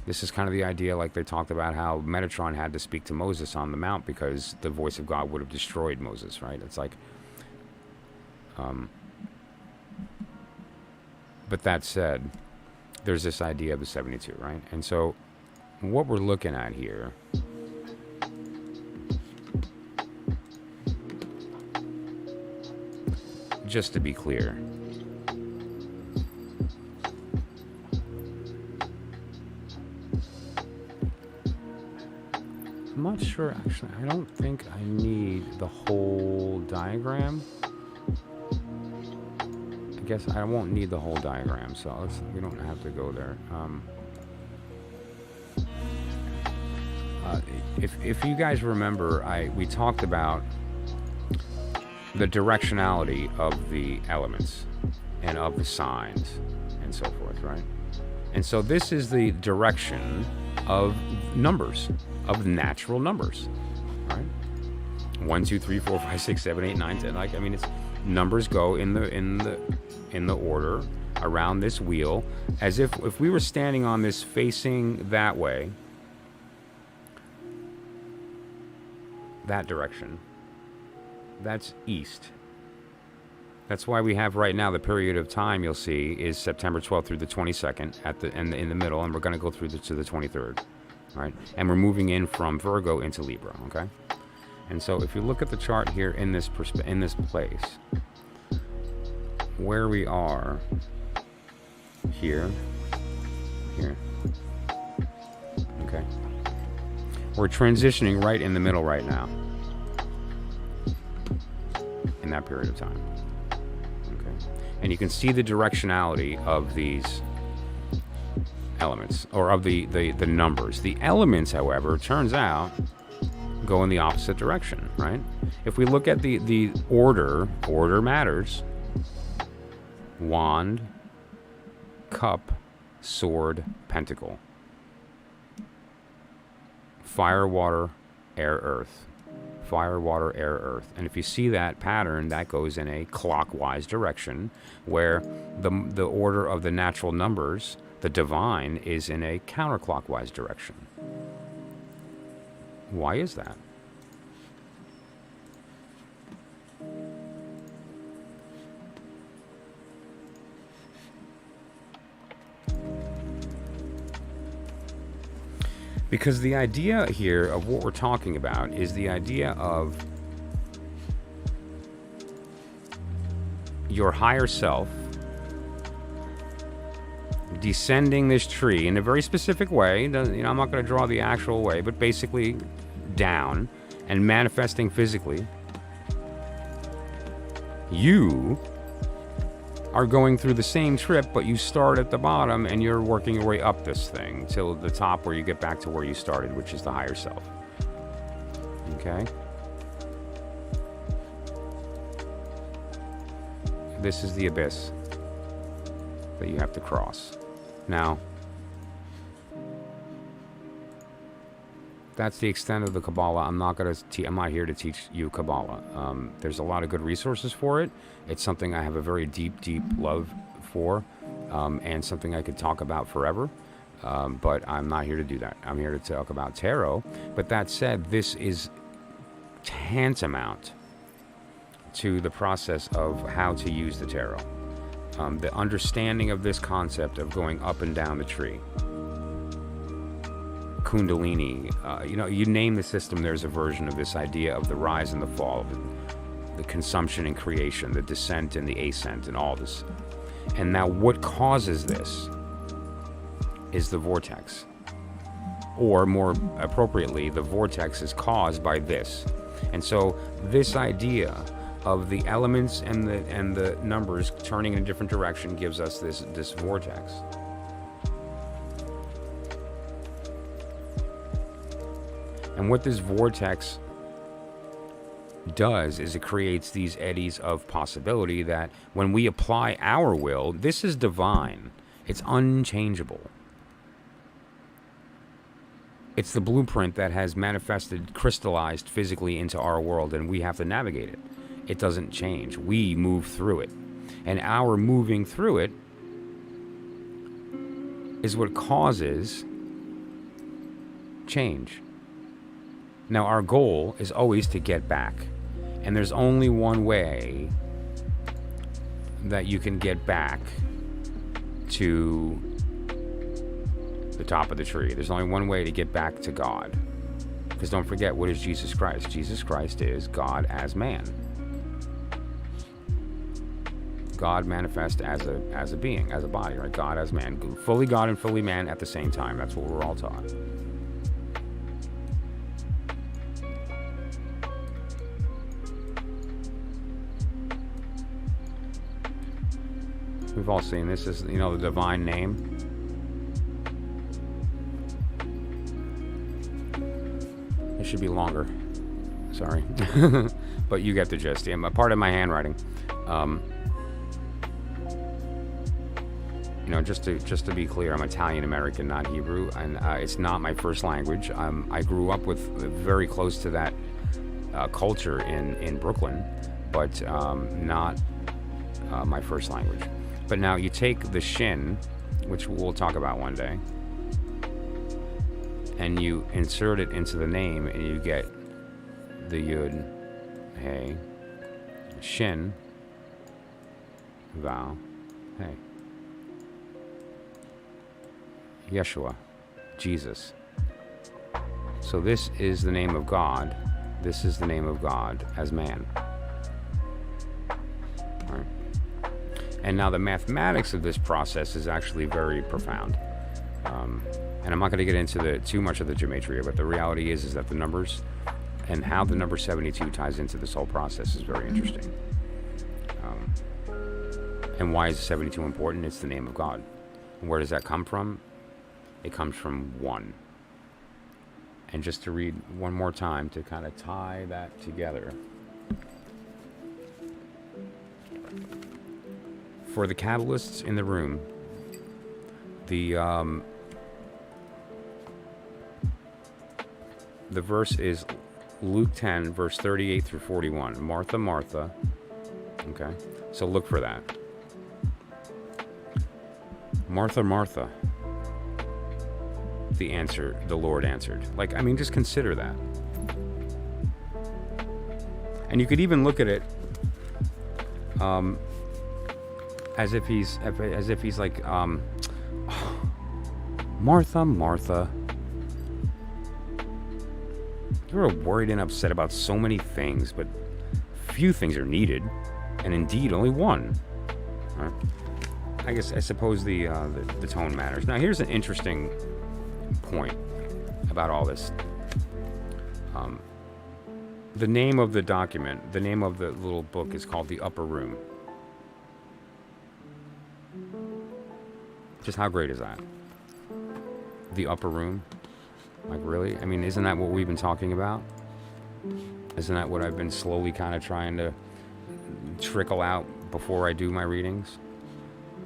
This is kind of the idea, like they talked about how Metatron had to speak to Moses on the mount because the voice of God would have destroyed Moses, right? It's like, but that said, there's this idea of the 72, right? And so what we're looking at here just to be clear, I'm not sure, actually. I don't think I need the whole diagram. I guess I won't need the whole diagram, so we don't have to go there. If you guys remember, we talked about the directionality of the elements and of the signs and so forth, right? And so this is the direction of numbers, of natural numbers, right? 1, 2, 3, 4, 5, 6, 7, 8, 9, 10. Like, I mean, it's numbers go in the order around this wheel, as if we were standing on this facing that way, that direction. That's east. That's why we have right now the period of time you'll see is September 12th through the 22nd in the middle, and we're going to go through to the 23rd, right? And we're moving in from Virgo into Libra, okay? And so if you look at the chart here in this place, where we are here, okay? We're transitioning right in the middle right now. In that period of time. Okay. And you can see the directionality of these elements, or of the numbers. The elements, however, turns out go in the opposite direction, right? If we look at the order matters. Wand, cup, sword, pentacle. Fire, water, air, earth. Fire, water, air, earth. And if you see that pattern, that goes in a clockwise direction, where the order of the natural numbers, the divine, is in a counterclockwise direction. Why is that? Because the idea here of what we're talking about is the idea of your higher self descending this tree in a very specific way. I'm not going to draw the actual way, but basically down and manifesting physically. You are going through the same trip, but you start at the bottom and you're working your way up this thing till the top, where you get back to where you started, which is the higher self. Okay? This is the abyss that you have to cross. Now, that's the extent of the Kabbalah. I'm not here to teach you Kabbalah. There's a lot of good resources for it. It's something I have a very deep, deep love for, and something I could talk about forever. But I'm not here to do that. I'm here to talk about tarot. But that said, this is tantamount to the process of how to use the tarot. The understanding of this concept of going up and down the tree. Kundalini, you name the system, there's a version of this idea of the rise and the fall, the consumption and creation, the descent and the ascent, and all this. And now what causes this is the vortex. Or more appropriately, the vortex is caused by this. And so this idea of the elements and the numbers turning in a different direction gives us this vortex. And what this vortex does is it creates these eddies of possibility that when we apply our will, this is divine. It's unchangeable. It's the blueprint that has manifested, crystallized physically into our world, and we have to navigate it. It doesn't change. We move through it. And our moving through it is what causes change. Now, our goal is always to get back. And there's only one way that you can get back to the top of the tree. There's only one way to get back to God. Because don't forget, what is Jesus Christ? Jesus Christ is God as man. God manifest as a being, as a body, right? God as man. Fully God and fully man at the same time. That's what we're all taught. We've all seen this. Is the divine name. It should be longer. Sorry. But you get the gist. Yeah, part of my handwriting. Just to be clear, I'm Italian American, not Hebrew, and it's not my first language. I grew up with very close to that culture in Brooklyn, but not my first language. But now you take the shin, which we'll talk about one day, and you insert it into the name, and you get the yud, hey, shin, vowel, hey. Yeshua, Jesus. So this is the name of God. This is the name of God as man. Right. And now the mathematics of this process is actually very profound. And I'm not going to get into too much of the gematria, but the reality is that the numbers and how the number 72 ties into this whole process is very interesting. And why is 72 important? It's the name of God. And where does that come from? It comes from one. And just to read one more time to kind of tie that together. For the Kabbalists in the room, the verse is Luke 10, verse 38 through 41. Martha, Martha. Okay, so look for that. Martha, Martha. The Lord answered. Just consider that. And you could even look at it as if he's like, Martha, Martha, you're worried and upset about so many things, but few things are needed, and indeed only one. Right? I suppose the tone matters. Now here's an interesting point about all this. The name of the document, the name of the little book is called The Upper Room. Just how great is that? The Upper Room? Really? Isn't that what we've been talking about? Isn't that what I've been slowly kind of trying to trickle out before I do my readings.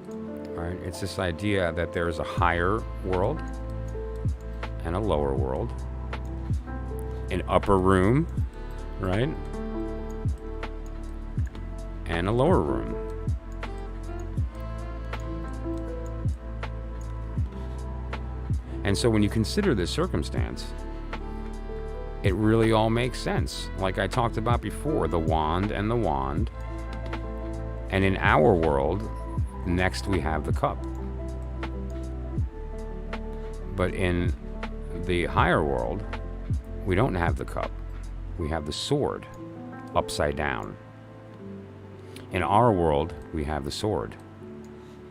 All right, it's this idea that there's a higher world and a lower world, an upper room, right, and a lower room. And so when you consider this circumstance, it really all makes sense. Like I talked about before, the wand and the wand. And in our world, next we have the cup. But in the higher world, we don't have the cup. We have the sword upside down. In our world, we have the sword.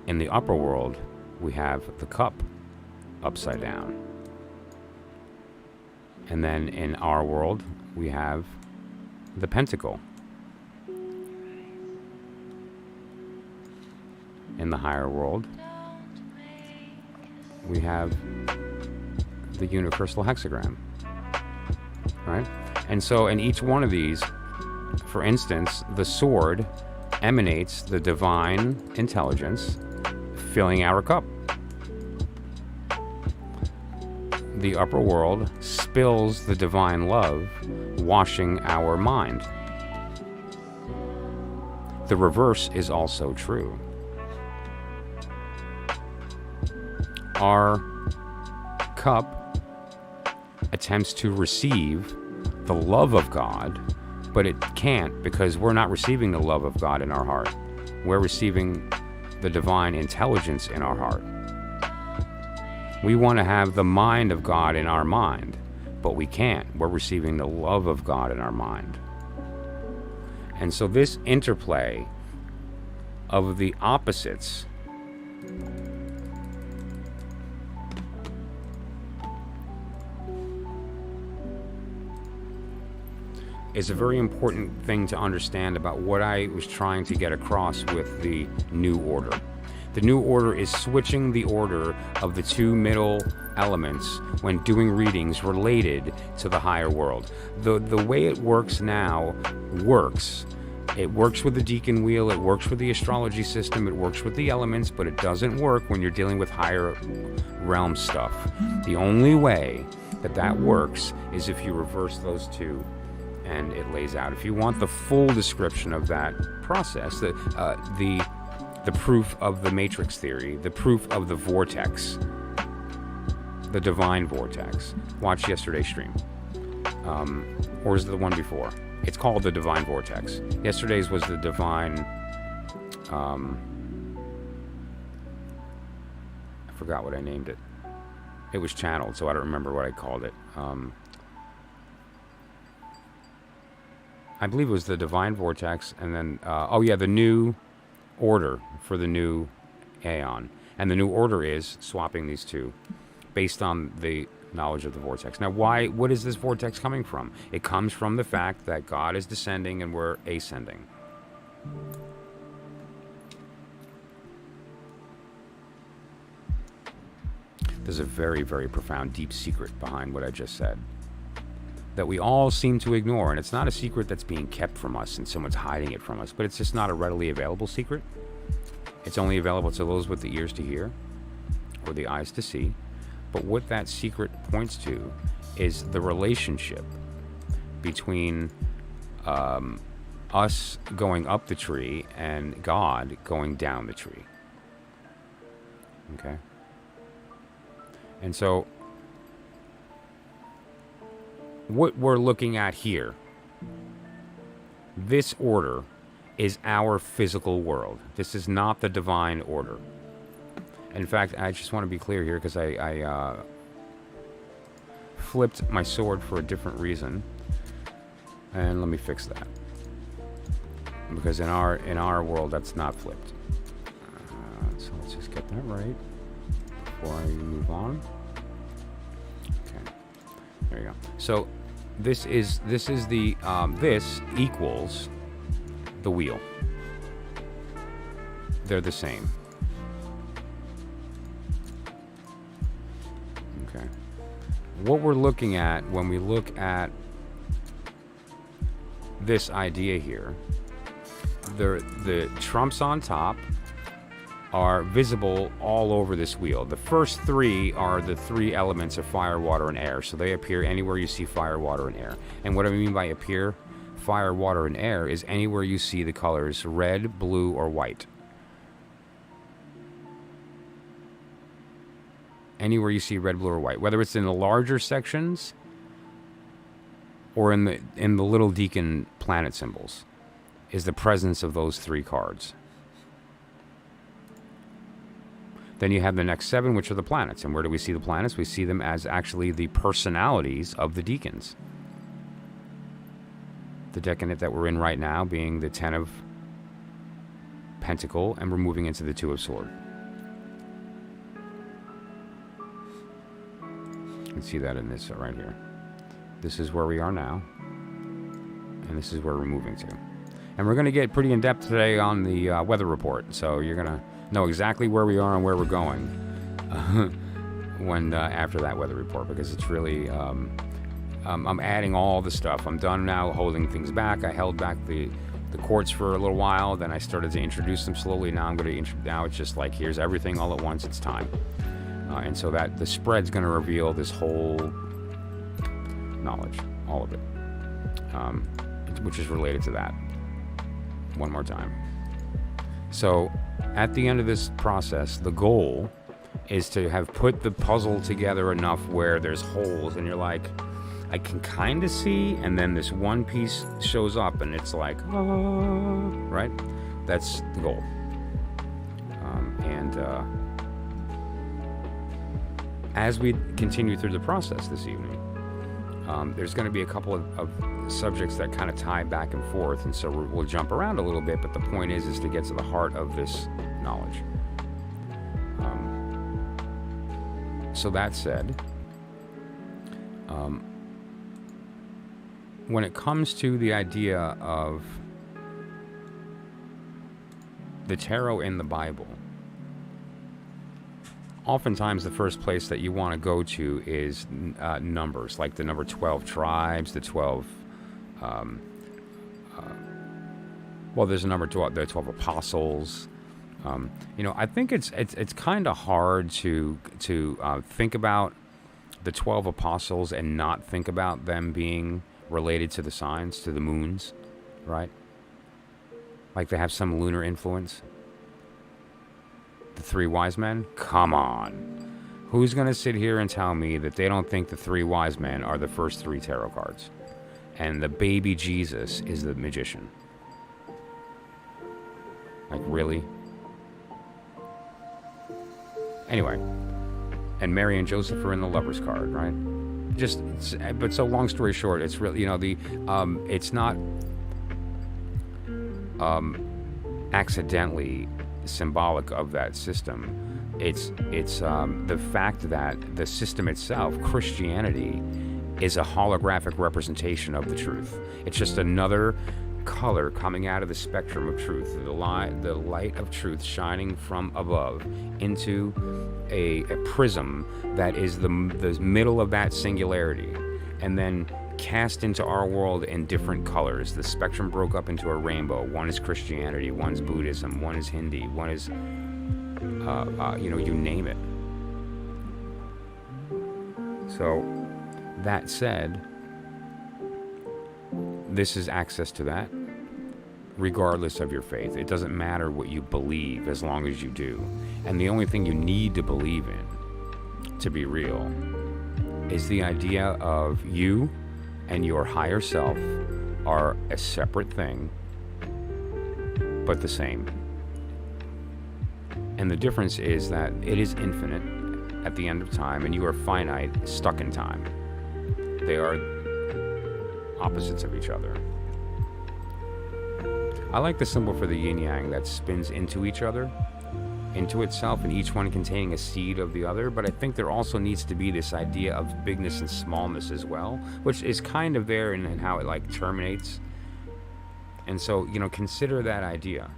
In the upper world, we have the cup upside down. And then in our world, we have the pentacle. In the higher world, we have the universal hexagram, right? And so in each one of these, for instance, the sword emanates the divine intelligence filling our cup. The upper world spills the divine love, washing our mind. The reverse is also true. Our cup attempts to receive the love of God, but it can't because we're not receiving the love of God in our heart. We're receiving the divine intelligence in our heart. We want to have the mind of God in our mind, but we can't. We're receiving the love of God in our mind. And so this interplay of the opposites is a very important thing to understand about what I was trying to get across with the New Order. The New Order is switching the order of the two middle elements when doing readings related to the higher world. The way it works now works. It works with the Deacon wheel, it works with the astrology system, it works with the elements, but it doesn't work when you're dealing with higher realm stuff. The only way that works is if you reverse those two and it lays out. If you want the full description of that process, the proof of the matrix theory, the proof of the vortex, the divine vortex, watch yesterday's stream. Or is it the one before? It's called the Divine Vortex. Yesterday's was the divine, I forgot what I named it. It was channeled, so I don't remember what I called it. I believe it was the Divine Vortex, and then, the New Order for the new AEON. And the New Order is swapping these two based on the knowledge of the vortex. Now, what is this vortex coming from? It comes from the fact that God is descending and we're ascending. There's a very, very profound, deep secret behind what I just said that we all seem to ignore, and it's not a secret that's being kept from us and someone's hiding it from us, but it's just not a readily available secret. It's only available to those with the ears to hear or the eyes to see. But what that secret points to is the relationship between us going up the tree and God going down the tree. Okay? And so what we're looking at here, this order is our physical world. This is not the divine order. In fact, I just want to be clear here because I flipped my sword for a different reason. And let me fix that. Because in our world, that's not flipped. So let's just get that right before I move on. Okay, there you go. So this is the this equals the wheel. They're the same. Okay. What we're looking at when we look at this idea here the trumps on top are visible all over this wheel. The first three are the three elements of fire, water, and air. So they appear anywhere you see fire, water, and air. And what I mean by appear, fire, water, and air is anywhere you see the colors red, blue, or white. Anywhere you see red, blue, or white, whether it's in the larger sections or in the little deacon planet symbols, is the presence of those three cards. Then you have the next 7, which are the planets. And where do we see the planets? We see them as actually the personalities of the deacons. The decadent that we're in right now being the 10 of Pentacle, and we're moving into the 2 of Sword. You can see that in this right here. This is where we are now, and this is where we're moving to. And we're going to get pretty in-depth today on the weather report, so you're going to know exactly where we are and where we're going when after that weather report, because it's really I'm adding all the stuff. I'm done now holding things back. I held back the quartz for a little while, then I started to introduce them slowly. Now I'm going to now it's just like, here's everything all at once. It's time. And so that the spread's going to reveal this whole knowledge, all of it, which is related to that. One more time. So at the end of this process, the goal is to have put the puzzle together enough where there's holes and you're like, I can kind of see, and then this one piece shows up and it's like, oh, right? That's the goal. As we continue through the process this evening, there's going to be a couple of subjects that kind of tie back and forth, and so we'll jump around a little bit, but the point is to get to the heart of this knowledge. So that said, when it comes to the idea of the tarot in the Bible, oftentimes the first place that you want to go to is numbers, like the number 12 tribes, the 12, well, there's a number 12, the 12 apostles. I think it's kind of hard to think about the 12 apostles and not think about them being related to the signs, to the moons, right? Like they have some lunar influence. The 3 wise men? Come on. Who's going to sit here and tell me that they don't think the 3 wise men are the first 3 tarot cards? And the baby Jesus is the magician? Like, really? Anyway. And Mary and Joseph are in the lover's card, right? But so long story short, it's really, it's not accidentally symbolic of that system. It's the fact that the system itself, Christianity, is a holographic representation of the truth. It's just another color coming out of the spectrum of truth, the light of truth shining from above into a prism that is the middle of that singularity, and then cast into our world in different colors. The spectrum broke up into a rainbow. One is Christianity, one's Buddhism, one is Hindi, one is, you name it. So, that said, this is access to that, regardless of your faith. It doesn't matter what you believe as long as you do. And the only thing you need to believe in to be real is the idea of you and your higher self are a separate thing, but the same. And the difference is that it is infinite at the end of time, and you are finite, stuck in time. They are opposites of each other. I like the symbol for the yin-yang that spins into each other, into itself, and each one containing a seed of the other, but I think there also needs to be this idea of bigness and smallness as well, which is kind of there in how it like terminates. And so, consider that idea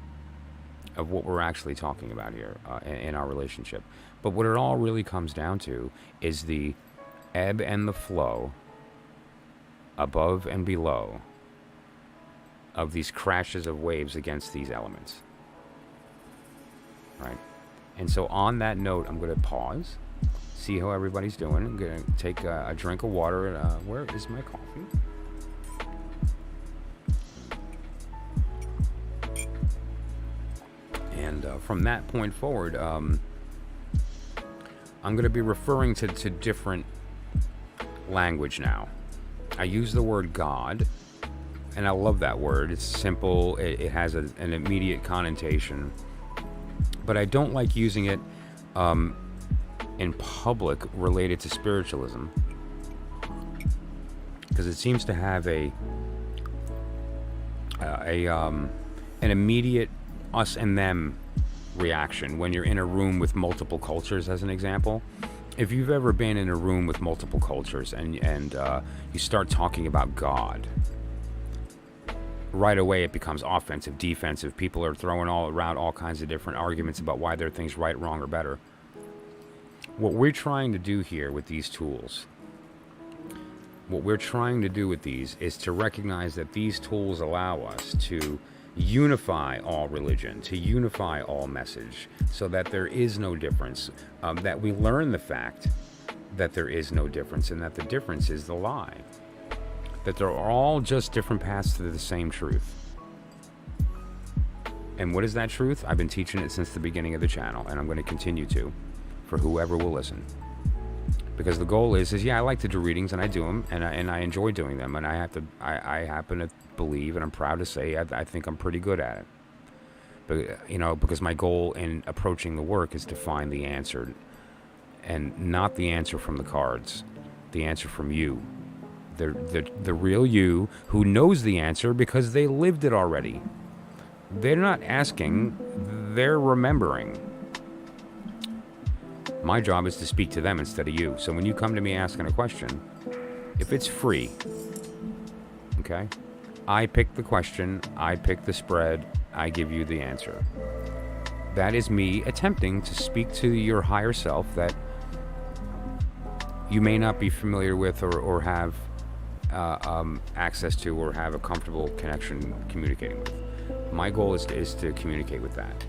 of what we're actually talking about here in our relationship. But what it all really comes down to is the ebb and the flow, above and below, of these crashes of waves against these elements. Right? And so on that note, I'm going to pause, see how everybody's doing. I'm going to take a drink of water. Where is my coffee? And from that point forward, I'm going to be referring to different language now. I use the word God, and I love that word. It's simple. It has an immediate connotation. But I don't like using it in public related to spiritualism, because it seems to have an immediate us and them reaction when you're in a room with multiple cultures, as an example. If you've ever been in a room with multiple cultures and you start talking about God, right away it becomes offensive, defensive. People are throwing all around all kinds of different arguments about why their thing's right, wrong, or better. What we're trying to do here with these tools, is to recognize that these tools allow us to unify all religion, to unify all message, so that there is no difference, that we learn the fact that there is no difference, and that the difference is the lie, that they're all just different paths to the same truth. And what is that truth? I've been teaching it since the beginning of the channel, and I'm going to continue to, for whoever will listen. Because the goal is yeah, I like to do readings, and I do them, and I enjoy doing them, and I happen to believe, and I'm proud to say, I think I'm pretty good at it. But because my goal in approaching the work is to find the answer, and not the answer from the cards, the answer from you, the real you, who knows the answer because they lived it already. They're not asking, they're remembering. My job is to speak to them instead of you. So when you come to me asking a question, if it's free, okay, I pick the question, I pick the spread, I give you the answer. That is me attempting to speak to your higher self that you may not be familiar with or have access to, or have a comfortable connection communicating with. My goal is to communicate with that.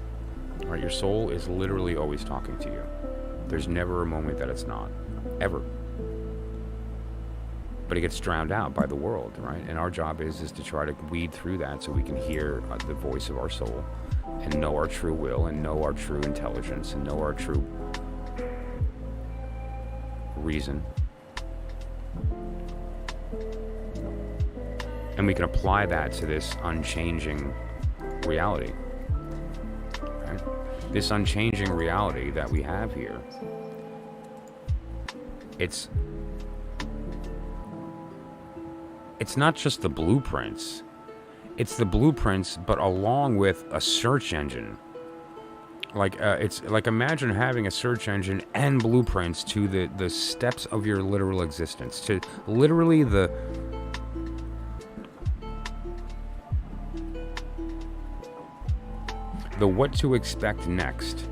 All right, your soul is literally always talking to you. There's never a moment that it's not, ever. But it gets drowned out by the world, right? And our job is to try to weed through that so we can hear the voice of our soul, and know our true will, and know our true intelligence, and know our true reason. And we can apply that to this unchanging reality. Right? This unchanging reality that we have here, it's not just the blueprints. It's the blueprints, but along with a search engine. It's like, imagine having a search engine and blueprints to the steps of your literal existence, to literally the what to expect next.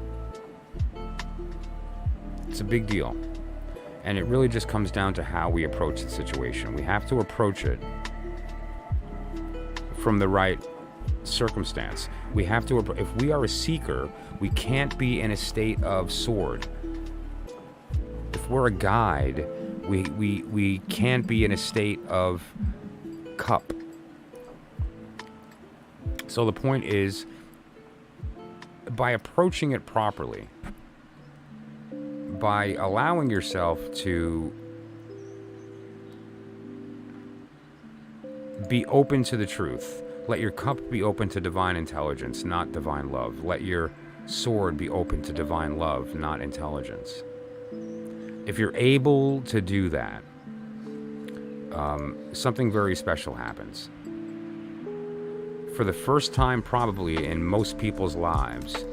It's a big deal. And it really just comes down to how we approach the situation. We have to approach it from the right circumstance. We have to, if we are a seeker, we can't be in a state of sword. If we're a guide, we can't be in a state of cup. So the point is, by approaching it properly, by allowing yourself to be open to the truth, let your cup be open to divine intelligence, not divine love. Let your sword be open to divine love, not intelligence. If you're able to do that, something very special happens. For the first time probably in most people's lives,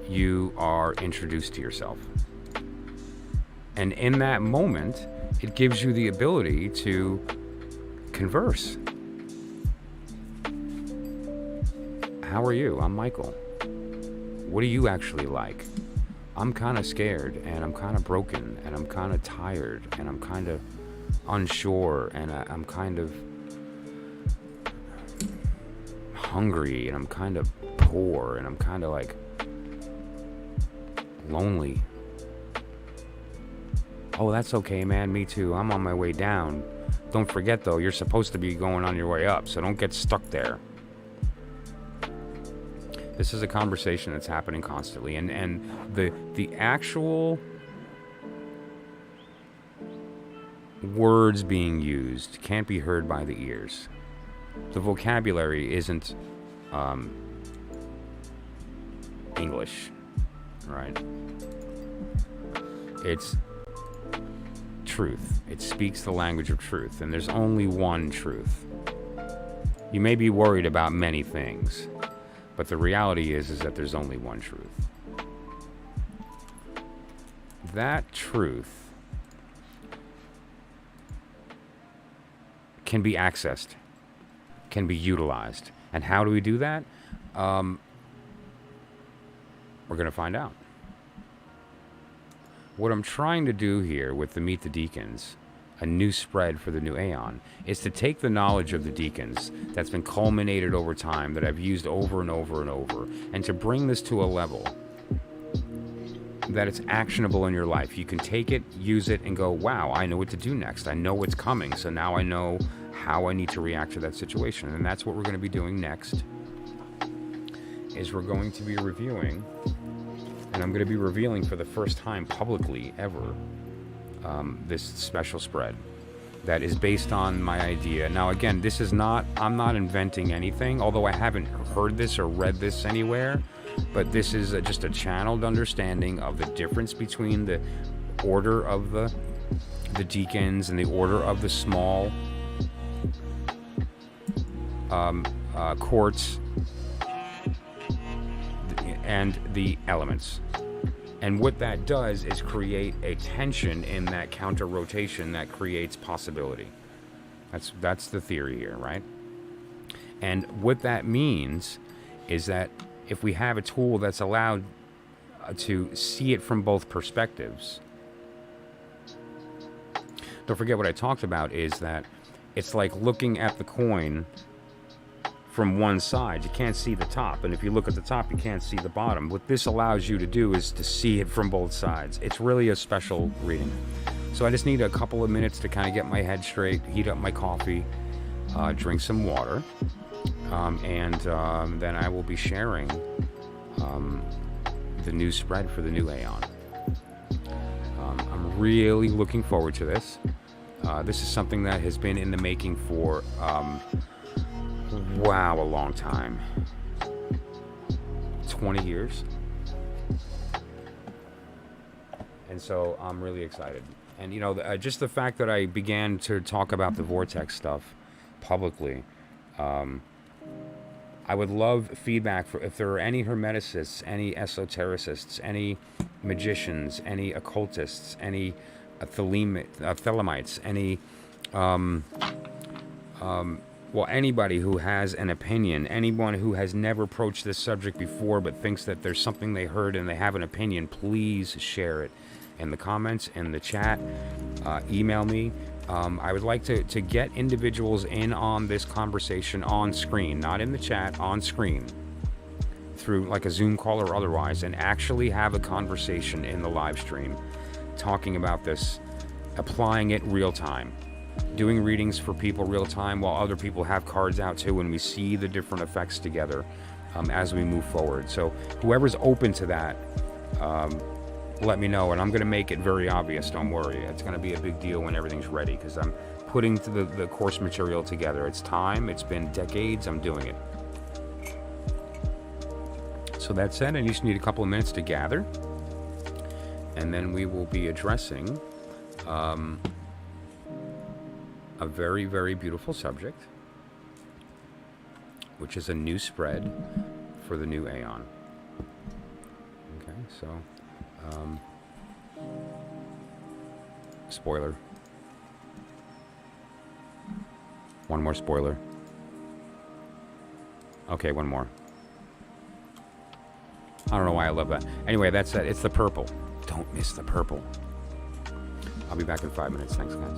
you are introduced to yourself. And in that moment, it gives you the ability to converse. How are you? I'm Michael. What do you actually like? I'm kind of scared, and I'm kind of broken, and I'm kind of tired, and I'm kind of unsure, and I'm kind of hungry, and I'm kind of poor, and I'm kind of like lonely. Oh, that's okay, man. Me too. I'm on my way down. Don't forget, though, you're supposed to be going on your way up, so don't get stuck there. This is a conversation that's happening constantly, and the actual words being used can't be heard by the ears. The vocabulary isn't English, right? It's truth. It speaks the language of truth, and there's only one truth. You may be worried about many things, but the reality is that there's only one truth. That truth can be accessed, can be utilized. And how do we do that? We're going to find out. What I'm trying to do here with the Meet the Deacons, a new spread for the new Aeon, is to take the knowledge of the Deacons that's been culminated over time, that I've used over and over and over, and to bring this to a level that it's actionable in your life. You can take it, use it, and go, wow, I know what to do next. I know what's coming, so now I know how I need to react to that situation. And that's what we're going to be doing next, is we're going to be reviewing, and I'm going to be revealing for the first time publicly ever, this special spread that is based on my idea. Now, again, this is not, I'm not inventing anything, although I haven't heard this or read this anywhere, but this is just a channeled understanding of the difference between the order of the Deacons and the order of the small courts and the elements. And what that does is create a tension in that counter rotation that creates possibility. That's the theory here, right? And what that means is that if we have a tool that's allowed to see it from both perspectives, don't forget what I talked about is that it's like looking at the coin from one side. You can't see the top, and if you look at the top, you can't see the bottom. What this allows you to do is to see it from both sides. It's really a special reading. So I just need a couple of minutes to kind of get my head straight, heat up my coffee, drink some water, and then I will be sharing the new spread for the new Aeon. I'm really looking forward to this. This is something that has been in the making for wow, a long time. 20 years. And so I'm really excited. And you know, just the fact that I began to talk about the vortex stuff publicly, I would love feedback for if there are any hermeticists, any esotericists, any magicians, any occultists, any Thelemites, any well, anybody who has an opinion, anyone who has never approached this subject before but thinks that there's something they heard and they have an opinion, please share it in the comments, in the chat, email me. I would like to get individuals in on this conversation on screen, not in the chat, on screen, through like a Zoom call or otherwise, and actually have a conversation in the live stream, talking about this, applying it real time. Doing readings for people real time while other people have cards out too, and we see the different effects together as we move forward. So whoever's open to that, let me know, and I'm going to make it very obvious. Don't worry, it's going to be a big deal when everything's ready, because I'm putting the course material together. It's time. It's been decades. I'm doing it. So that said, I just need a couple of minutes to gather, and then we will be addressing a very, very beautiful subject, which is a new spread for the new Aeon. Okay, so, spoiler. One more spoiler. Okay, one more. I don't know why I love that. Anyway, that's it. It's the purple. Don't miss the purple. I'll be back in 5 minutes. Thanks, guys.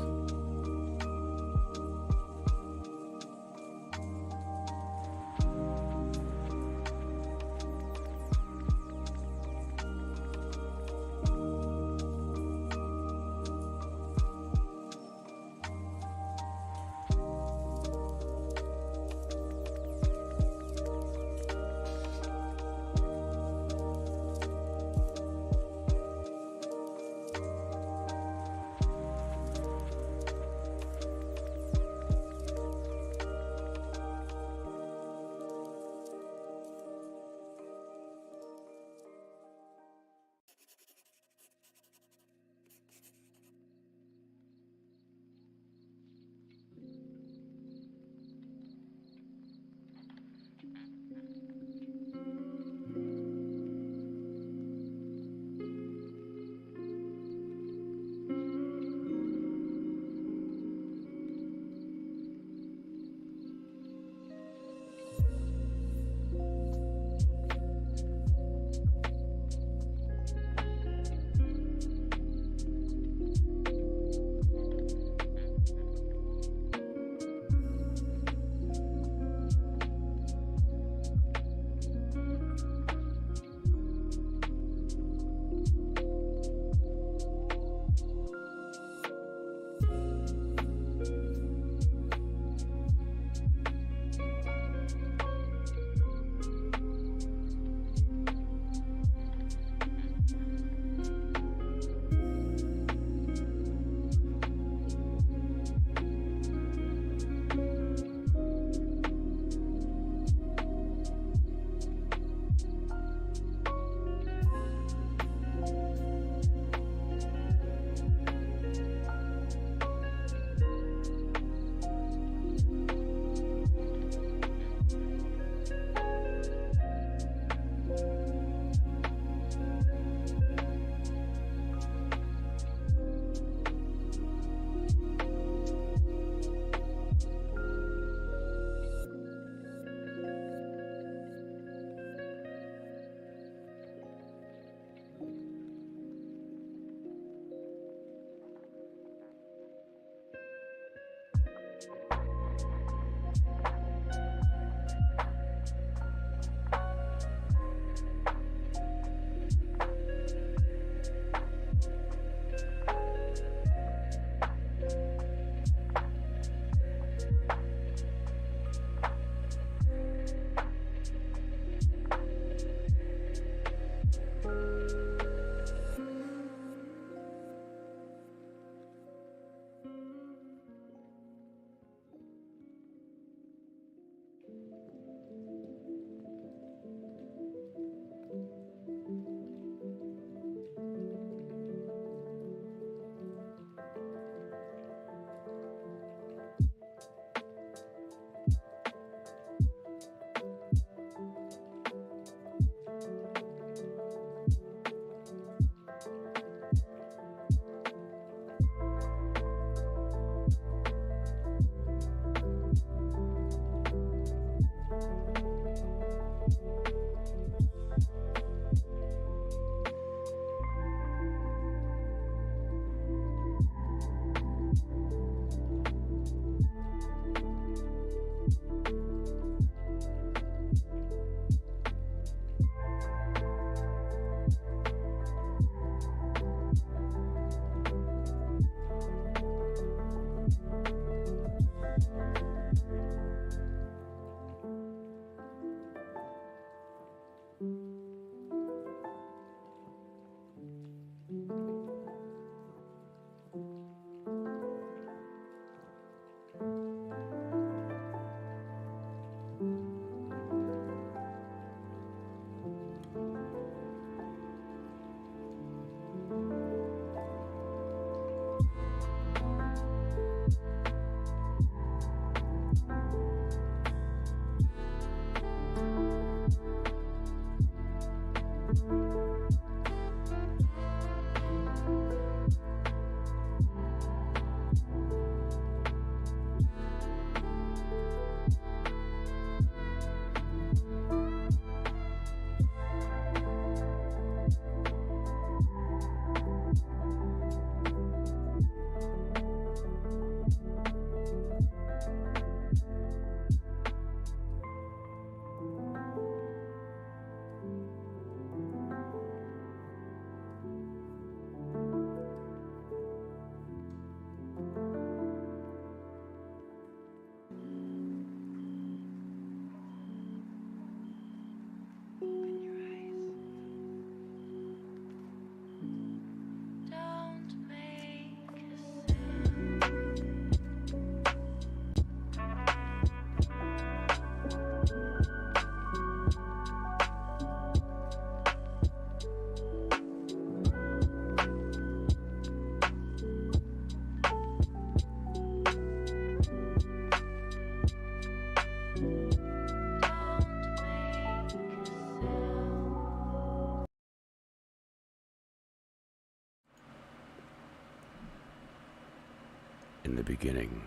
In the beginning,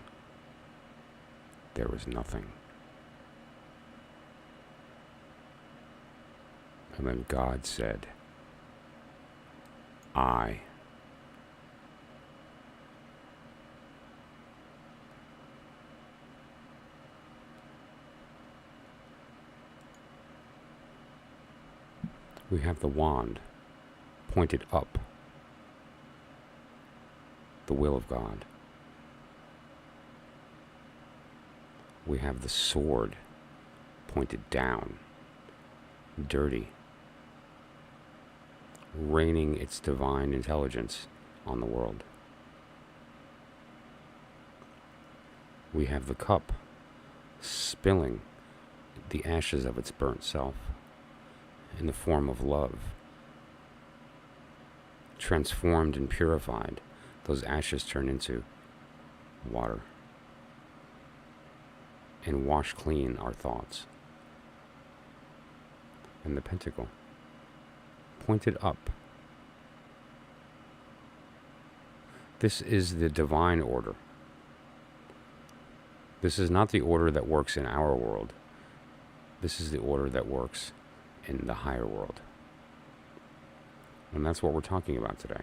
there was nothing. And then God said, I. We have the wand pointed up, the will of God. We have the sword pointed down, dirty, raining its divine intelligence on the world. We have the cup spilling the ashes of its burnt self in the form of love. Transformed and purified, those ashes turn into water and wash clean our thoughts. And the pentacle, pointed up. This is the divine order. This is not the order that works in our world. This is the order that works in the higher world. And that's what we're talking about today.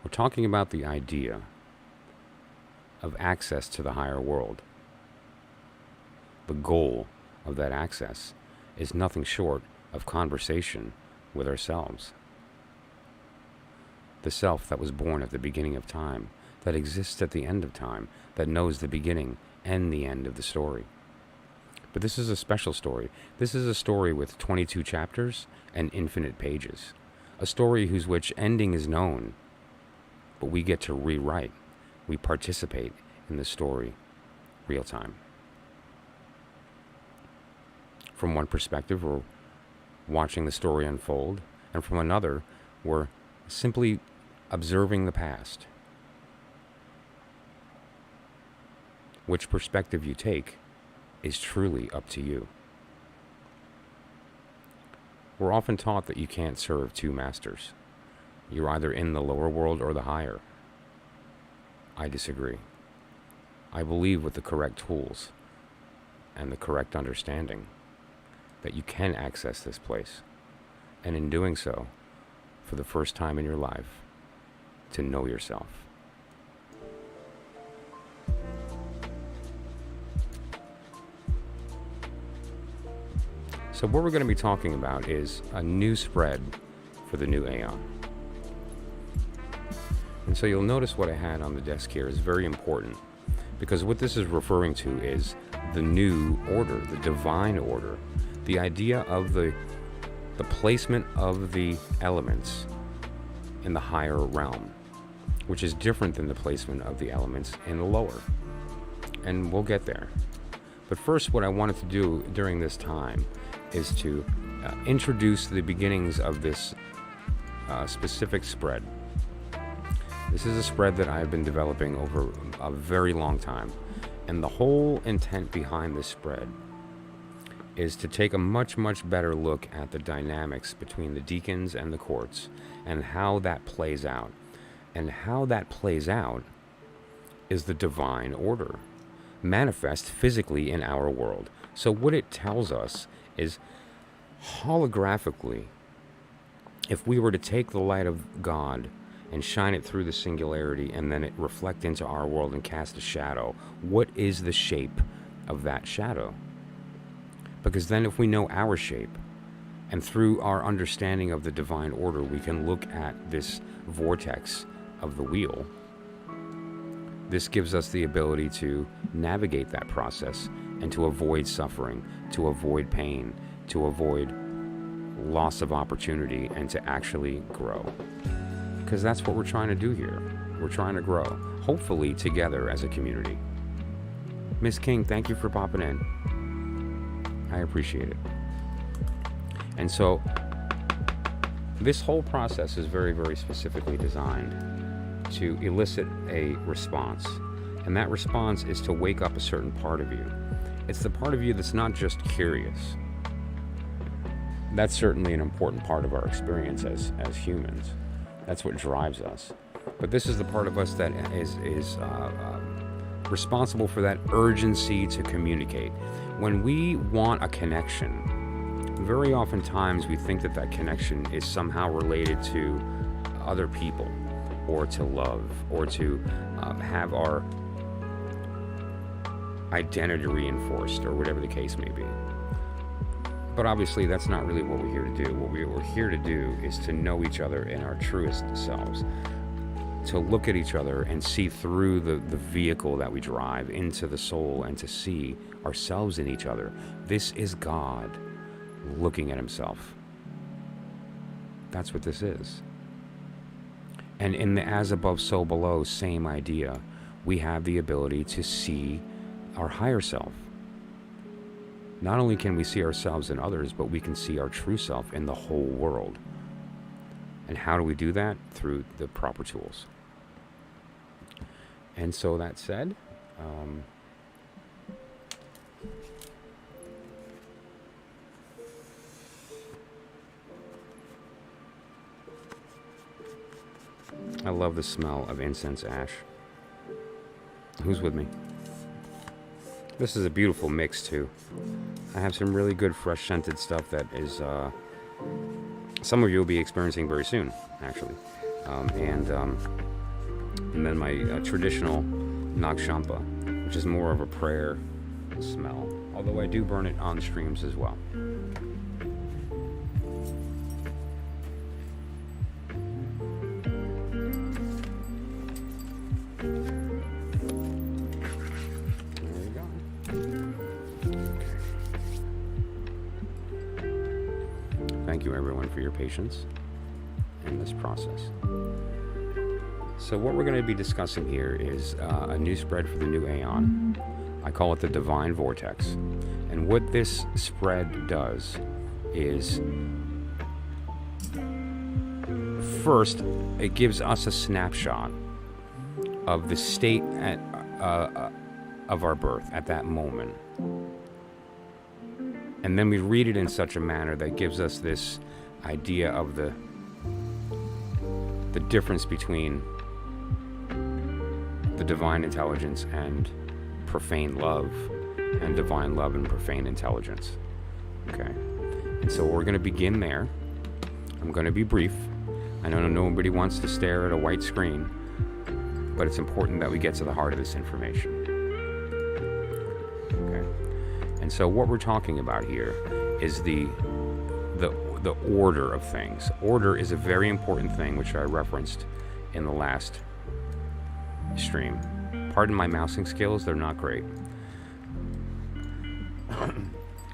We're talking about the idea of access to the higher world. The goal of that access is nothing short of conversation with ourselves. The self that was born at the beginning of time, that exists at the end of time, that knows the beginning and the end of the story. But this is a special story. This is a story with 22 chapters and infinite pages. A story whose which ending is known, but we get to rewrite. We participate in the story real time. From one perspective, we're watching the story unfold, and from another, we're simply observing the past. Which perspective you take is truly up to you. We're often taught that you can't serve two masters. You're either in the lower world or the higher. I disagree. I believe with the correct tools and the correct understanding that you can access this place, and in doing so, for the first time in your life, to know yourself. So what we're going to be talking about is a new spread for the new AEON. And so you'll notice what I had on the desk here is very important, because what this is referring to is the new order, the divine order, the idea of the placement of the elements in the higher realm, which is different than the placement of the elements in the lower. And we'll get there. But first, what I wanted to do during this time is to introduce the beginnings of this specific spread. This is a spread that I've been developing over a very long time. And the whole intent behind this spread is to take a much, much better look at the dynamics between the deacons and the courts and how that plays out. And how that plays out is the divine order manifest physically in our world. So what it tells us is holographically, if we were to take the light of God and shine it through the singularity and then it reflect into our world and cast a shadow, what is the shape of that shadow? Because then if we know our shape, and through our understanding of the divine order, we can look at this vortex of the wheel. This gives us the ability to navigate that process and to avoid suffering, to avoid pain, to avoid loss of opportunity, and to actually grow. Because that's what we're trying to do here. We're trying to grow, hopefully together as a community. Miss King, thank you for popping in. I appreciate it. And so this whole process is very, very specifically designed to elicit a response. And that response is to wake up a certain part of you. It's the part of you that's not just curious. That's certainly an important part of our experience as humans. That's what drives us. But this is the part of us that is responsible for that urgency to communicate. When we want a connection, very oftentimes we think that that connection is somehow related to other people, or to love, or to have our identity reinforced, or whatever the case may be. But obviously that's not really what we're here to do. What we're here to do is to know each other in our truest selves, to look at each other and see through the vehicle that we drive into the soul, and to see ourselves in each other. This is God looking at himself. That's what this is. And in the as above, so below, same idea. We have the ability to see our higher self. Not only can we see ourselves in others, but we can see our true self in the whole world. And how do we do that? Through the proper tools. And so that said, I love the smell of incense ash. Who's with me? This is a beautiful mix too. I have some really good fresh scented stuff that is some of you will be experiencing very soon, actually. And then my traditional Nagshampa, which is more of a prayer smell, although I do burn it on streams as well. Thank you everyone for your patience in this process. So what we're going to be discussing here is a new spread for the new AEON. I call it the Divine Vortex. And what this spread does is, first, it gives us a snapshot of the state of our birth at that moment. And then we read it in such a manner that gives us this idea of the difference between the divine intelligence and profane love, and divine love and profane intelligence. Okay. And so we're going to begin there. I'm going to be brief. I know nobody wants to stare at a white screen, but it's important that we get to the heart of this information. Okay. And so what we're talking about here is the order of things. Order is a very important thing, which I referenced in the last stream. Pardon my mousing skills, they're not great.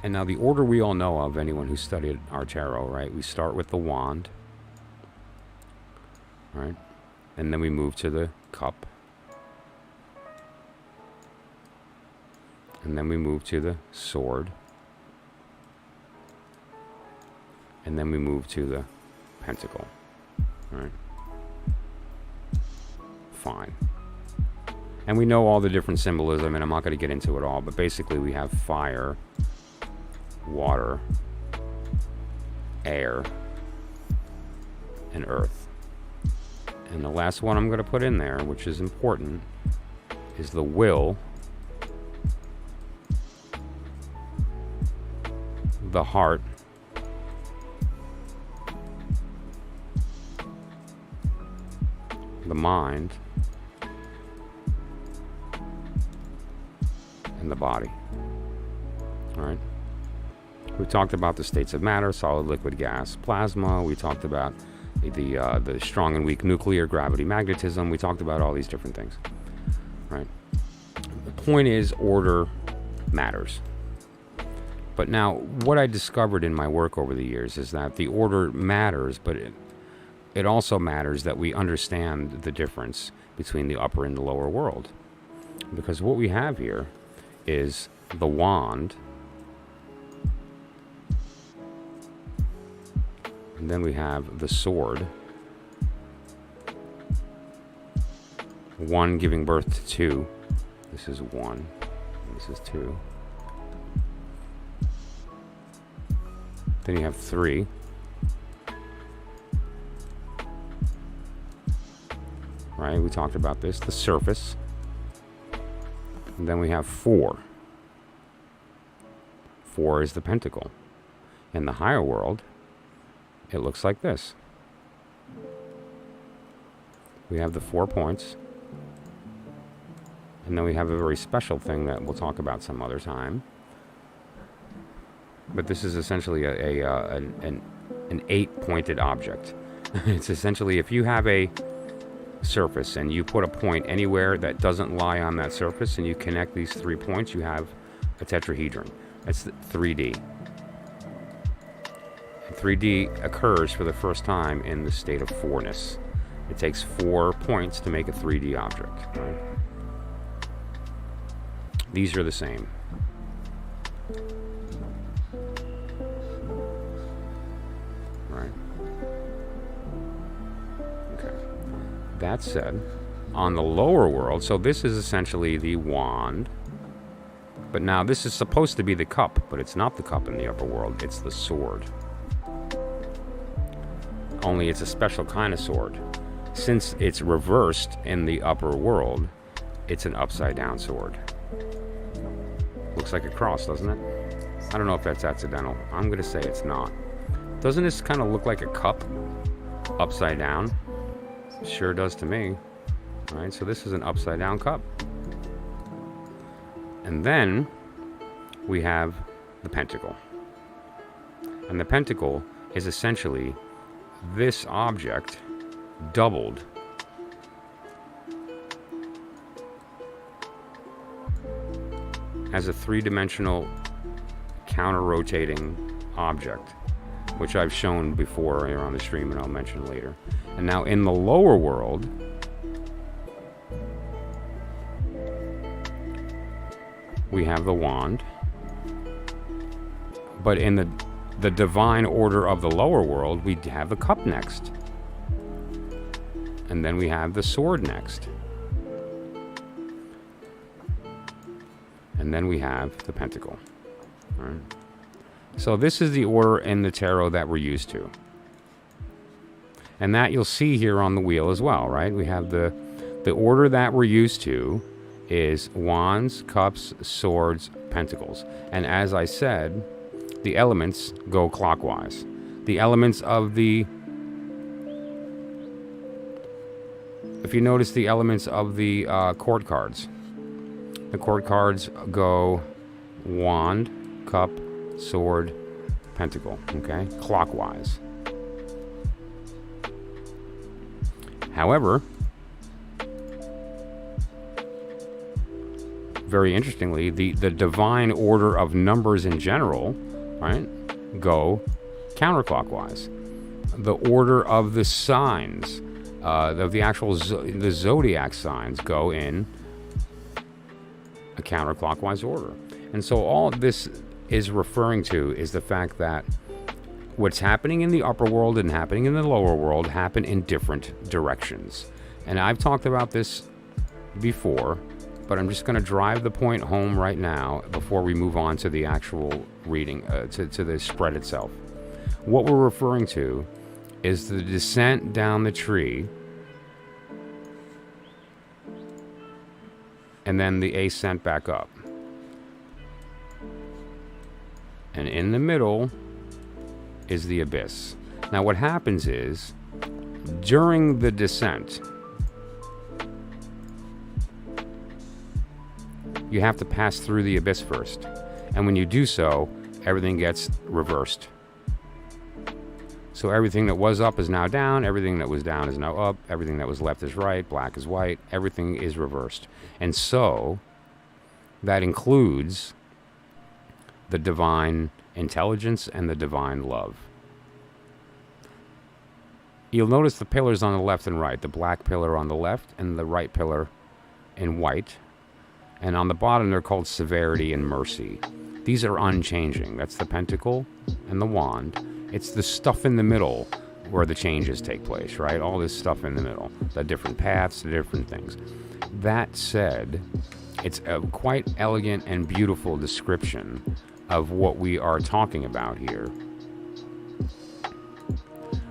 And now the order we all know of, anyone who studied our tarot, right? We start with the wand, right? And then we move to the cup. And then we move to the sword. And then we move to the pentacle. Right? Fine. And we know all the different symbolism, and I'm not going to get into it all, but basically we have fire, water, air, and earth. And the last one I'm going to put in there, which is important, is the will, the heart, the mind, and the body. All right. We talked about the states of matter: solid, liquid, gas, plasma. We talked about the strong and weak nuclear, gravity, magnetism. We talked about all these different things. Right. The point is, order matters. But now, what I discovered in my work over the years is that the order matters, but it also matters that we understand the difference between the upper and the lower world. Because what we have here is the wand, and then we have the sword, one giving birth to two. This is one, this is two. Then you have three. Right, we talked about this, the surface. And then we have four. Four is the pentacle. In the higher world, it looks like this. We have the 4 points. And then we have a very special thing that we'll talk about some other time. But this is essentially an 8-pointed object. It's essentially, if you have a surface and you put a point anywhere that doesn't lie on that surface and you connect these 3 points, you have a tetrahedron. That's 3D. And 3D occurs for the first time in the state of fourness. It takes 4 points to make a 3D object. Right? These are the same. Right. Okay. That said, on the lower world, so this is essentially the wand, but now this is supposed to be the cup, but it's not the cup in the upper world, it's the sword. Only it's a special kind of sword. Since it's reversed in the upper world, it's an upside down sword. Looks like a cross, doesn't it? I don't know if that's accidental. I'm going to say it's not. Doesn't this kind of look like a cup upside down? Sure does to me. All right, so this is an upside down cup. And then we have the pentacle. And the pentacle is essentially this object doubled. As a 3-dimensional counter-rotating object, which I've shown before here on the stream and I'll mention later. And now in the lower world, we have the wand, but in the divine order of the lower world, we have the cup next. And then we have the sword next. And then we have the pentacle. All right. So this is the order in the tarot that we're used to. And that you'll see here on the wheel as well, right? We have the order that we're used to is wands, cups, swords, pentacles. And as I said, the elements go clockwise. The elements of the... If you notice the elements of the court cards, the court cards go wand, cup, sword, pentacle, okay? Clockwise. However, very interestingly, the divine order of numbers in general, right, go counterclockwise. The order of the signs, of the actual the zodiac signs go in a counterclockwise order. And so all this is referring to is the fact that what's happening in the upper world and happening in the lower world happen in different directions. And I've talked about this before, but I'm just going to drive the point home right now before we move on to the actual reading, to the spread itself. What we're referring to is the descent down the tree and then the ascent back up. And in the middle is the abyss. Now what happens is, during the descent, you have to pass through the abyss first. And when you do so, everything gets reversed. So everything that was up is now down, everything that was down is now up, everything that was left is right, black is white, everything is reversed. And so, that includes the divine intelligence and the divine love. You'll notice the pillars on the left and right, the black pillar on the left and the right pillar in white. And on the bottom, they're called severity and mercy. These are unchanging. That's the pentacle and the wand. It's the stuff in the middle where the changes take place, right? All this stuff in the middle, the different paths, the different things. That said, it's a quite elegant and beautiful description of what we are talking about here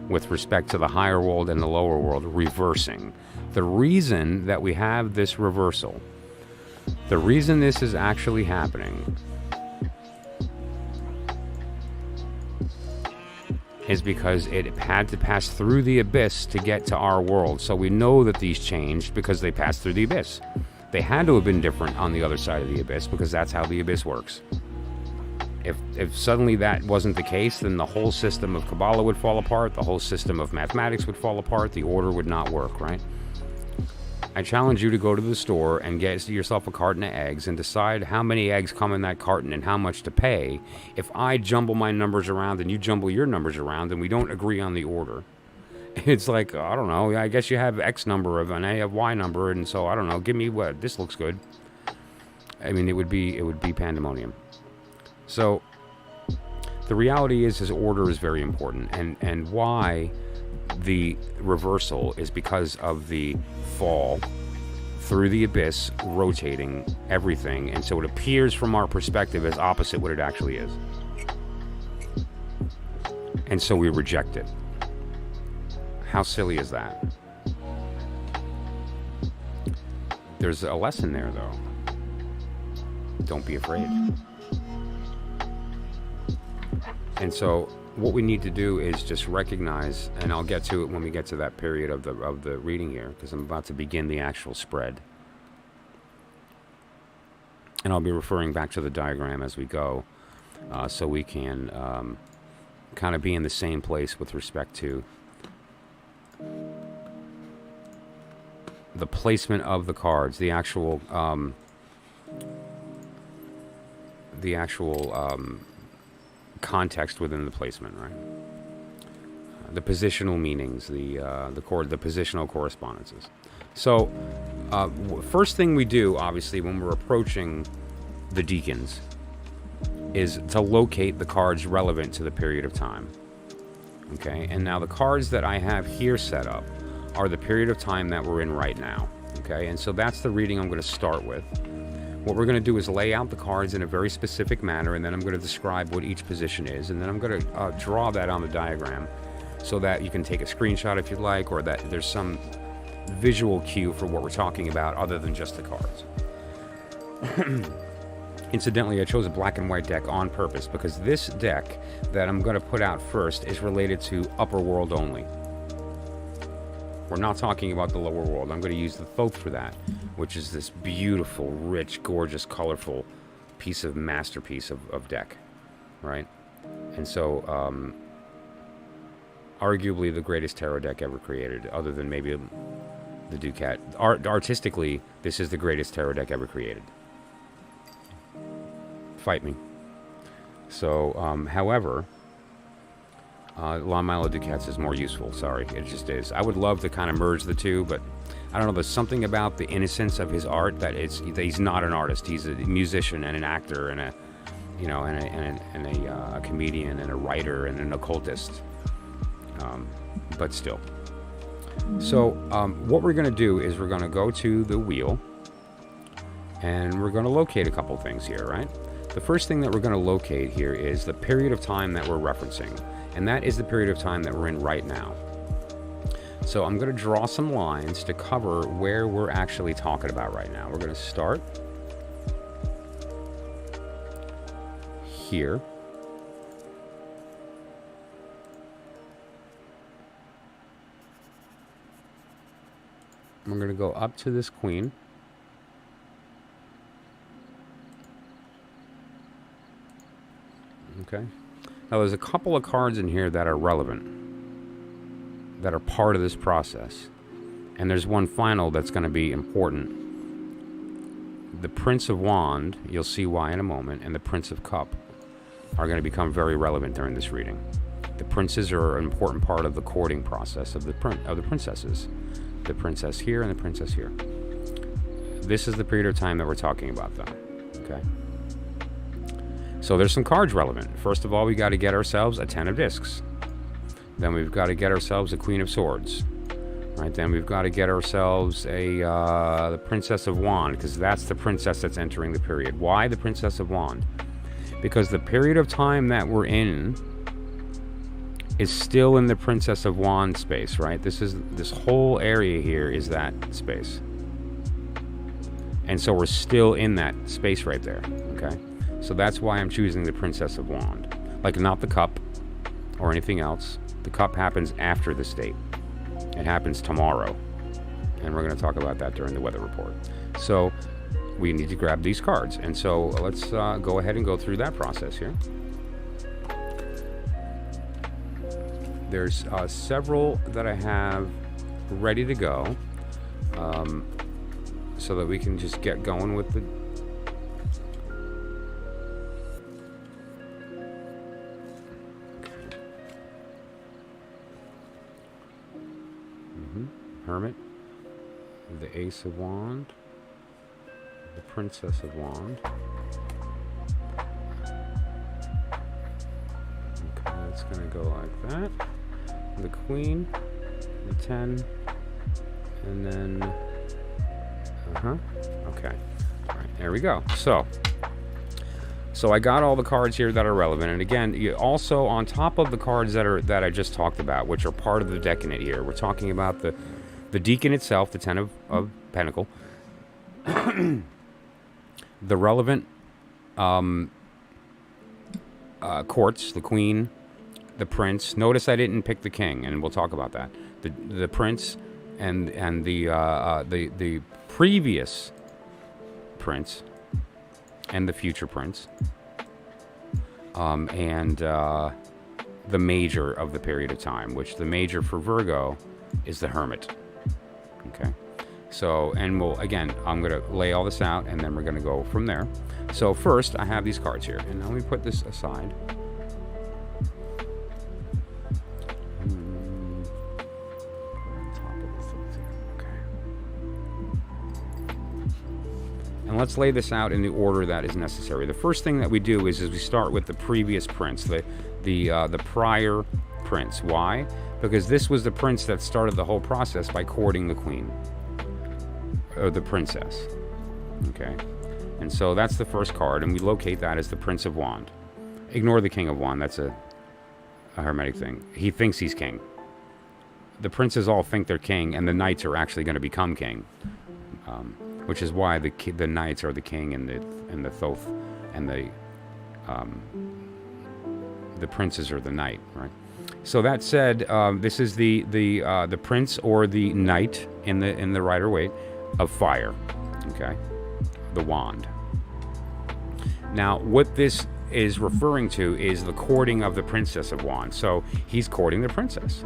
with respect to the higher world and the lower world reversing. The reason that we have this reversal, the reason this is actually happening, is because it had to pass through the abyss to get to our world. So we know that these changed because they passed through the abyss. They had to have been different on the other side of the abyss because that's how the abyss works. If suddenly that wasn't the case, then the whole system of Kabbalah would fall apart, the whole system of mathematics would fall apart, the order would not work, right? I challenge you to go to the store and get yourself a carton of eggs and decide how many eggs come in that carton and how much to pay. If I jumble my numbers around and you jumble your numbers around and we don't agree on the order, it's like, I don't know, I guess you have X number of and I have Y number, and so I don't know, give me what, this looks good. I mean, it would be pandemonium. So the reality is order is very important, and why the reversal is because of the fall through the abyss, rotating everything, and so it appears from our perspective as opposite what it actually is. And so we reject it. How silly is that? There's a lesson there, though. Don't be afraid. And so what we need to do is just recognize, and I'll get to it when we get to that period of the reading here, because I'm about to begin the actual spread. And I'll be referring back to the diagram as we go, so we can kind of be in the same place with respect to the placement of the cards, the actual context within the placement, right? The positional meanings, the positional correspondences. So, first thing we do, obviously, when we're approaching the Deacons, is to locate the cards relevant to the period of time. Okay, and now the cards that I have here set up are the period of time that we're in right now. Okay, and so that's the reading I'm going to start with. What we're going to do is lay out the cards in a very specific manner, and then I'm going to describe what each position is, and then I'm going to draw that on the diagram so that you can take a screenshot if you'd like, or that there's some visual cue for what we're talking about other than just the cards. Incidentally, I chose a black and white deck on purpose because this deck that I'm going to put out first is related to upper world only. We're not talking about the lower world. I'm going to use the Thoth for that, which is this beautiful, rich, gorgeous, colorful piece of masterpiece of deck, right? And so, arguably the greatest tarot deck ever created, other than maybe the DuQuette. Artistically, this is the greatest tarot deck ever created. Fight me. So, however, Milo DuQuette's is more useful. Sorry, it just is. I would love to kind of merge the two, but I don't know. There's something about the innocence of his art that he's not an artist. He's a musician and an actor and a comedian and a writer and an occultist. But still. So what we're going to do is we're going to go to the wheel and we're going to locate a couple things here, right? the first thing that we're going to locate here is the period of time that we're referencing. And that is the period of time that we're in right now. So I'm going to draw some lines to cover where we're actually talking about right now. We're going to start here. We're going to go up to this queen. Okay. Now there's a couple of cards in here that are relevant, that are part of this process. And there's one final that's going to be important. The Prince of Wand, you'll see why in a moment, and the Prince of Cup are going to become very relevant during this reading. The princes are an important part of the courting process of the princesses. The princess here and the princess here. This is the period of time that we're talking about, though. Okay. So there's some cards relevant. First of all, we got to get ourselves a 10 of discs. Then we've got to get ourselves a Queen of Swords. Right. Then we've got to get ourselves the Princess of Wand, because that's the princess that's entering the period. Why the Princess of Wand? Because the period of time that we're in is still in the Princess of Wand space, right? This whole area here is that space. And so we're still in that space right there, okay? So that's why I'm choosing the Princess of Wand. Like, not the cup or anything else. The cup happens after the state. It happens tomorrow. And we're going to talk about that during the weather report. So we need to grab these cards. And so let's go ahead and go through that process here. There's several that I have ready to go, so that we can just get going with the... Hermit, the Ace of Wand, the Princess of Wand. Okay, that's going to go like that. The Queen, the 10, and then, okay. All right, there we go. So I got all the cards here that are relevant, and again, you also, on top of the cards that I just talked about, which are part of the decade here, we're talking about the Deacon itself, the 10 of Pentacle, the relevant courts, the Queen, the Prince. Notice I didn't pick the King, and we'll talk about that. The Prince and the previous Prince and the future Prince, and the Major of the period of time, which the Major for Virgo is the Hermit. Okay, so, and again, I'm going to lay all this out, and then we're going to go from there. So first, I have these cards here, and let me put this aside. And let's lay this out in the order that is necessary. The first thing that we do is we start with the previous prince, the prior prince. Why? Because this was the prince that started the whole process by courting the queen, or the princess. Okay, and so that's the first card, and we locate that as the Prince of Wand. Ignore the King of Wand. That's a Hermetic thing. He thinks he's king. The princes all think they're king, and the knights are actually going to become king. Which is why the knights are the king, and the Thoth, and the princes are the knight, right? So that said, this is the prince or the knight in the Rider-Waite of fire, okay, the wand. Now, what this is referring to is the courting of the Princess of Wands. So he's courting the princess.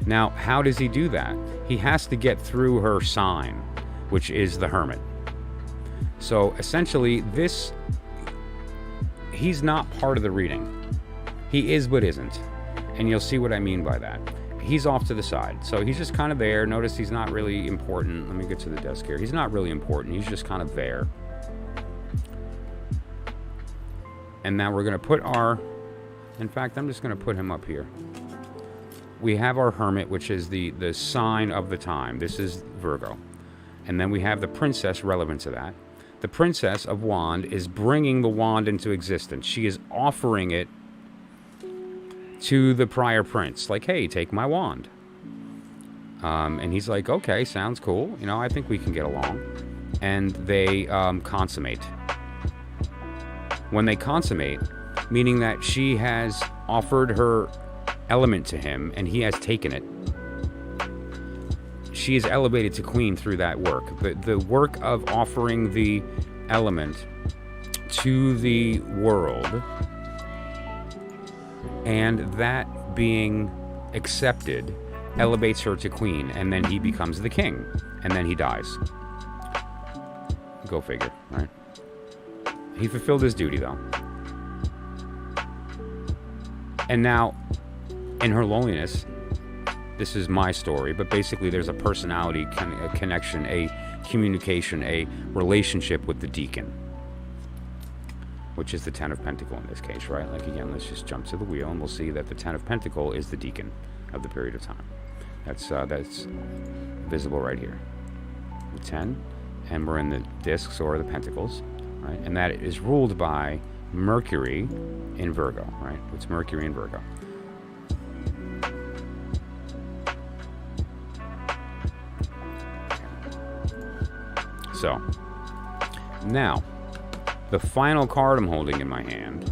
Now, how does he do that? He has to get through her sign, which is the Hermit. So essentially, he's not part of the reading. He is but isn't. And you'll see what I mean by that. He's off to the side. So he's just kind of there. Notice he's not really important. Let me get to the desk here. He's not really important. He's just kind of there. And now we're going to put in fact, I'm just going to put him up here. We have our Hermit, which is the sign of the time. This is Virgo. And then we have the princess relevant to that. The Princess of Wand is bringing the wand into existence. She is offering it to the prior prince. Like, hey, take my wand. And he's like, okay, sounds cool. You know, I think we can get along. And they consummate. When they consummate, meaning that she has offered her element to him and he has taken it. She is elevated to queen through that work. The work of offering the element to the world and that being accepted elevates her to queen, and then he becomes the king, and then he dies. Go figure, right? He fulfilled his duty, though. And now, in her loneliness, this is my story, but basically there's a personality a connection, a communication, a relationship with the Deacon, which is the Ten of Pentacle in this case, right? Like, again, let's just jump to the wheel, and we'll see that the Ten of Pentacle is the Deacon of the period of time. That's visible right here. The 10, and we're in the discs or the pentacles, right? And that is ruled by Mercury in Virgo, right? It's Mercury in Virgo. So, now, the final card I'm holding in my hand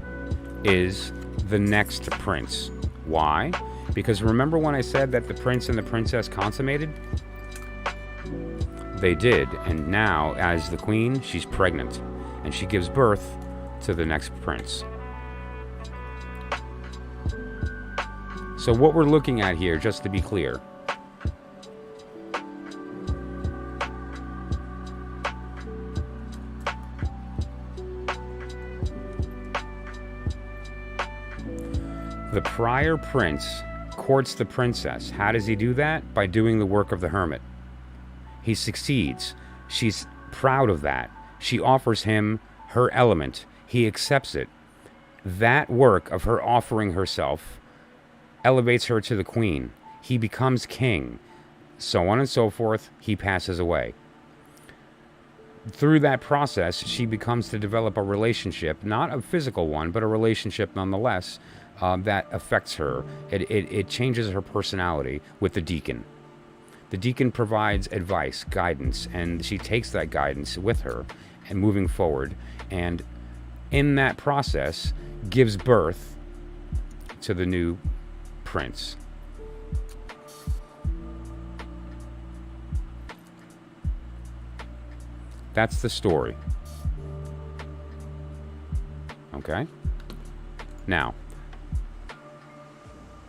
is the next prince. Why? Because remember when I said that the prince and the princess consummated? They did, and now, as the queen, she's pregnant, and she gives birth to the next prince. So what we're looking at here, just to be clear, the prior prince courts the princess. How does he do that? By doing the work of the hermit. He succeeds. She's proud of that. She offers him her element. He accepts it. That work of her offering herself elevates her to the queen. He becomes king. So on and so forth. He passes away. Through that process, she becomes to develop a relationship, not a physical one, but a relationship nonetheless, that affects her. It changes her personality with the Deacon. The Deacon provides advice, guidance, and she takes that guidance with her and moving forward, and in that process gives birth to the new prince. That's the story. Okay? Now,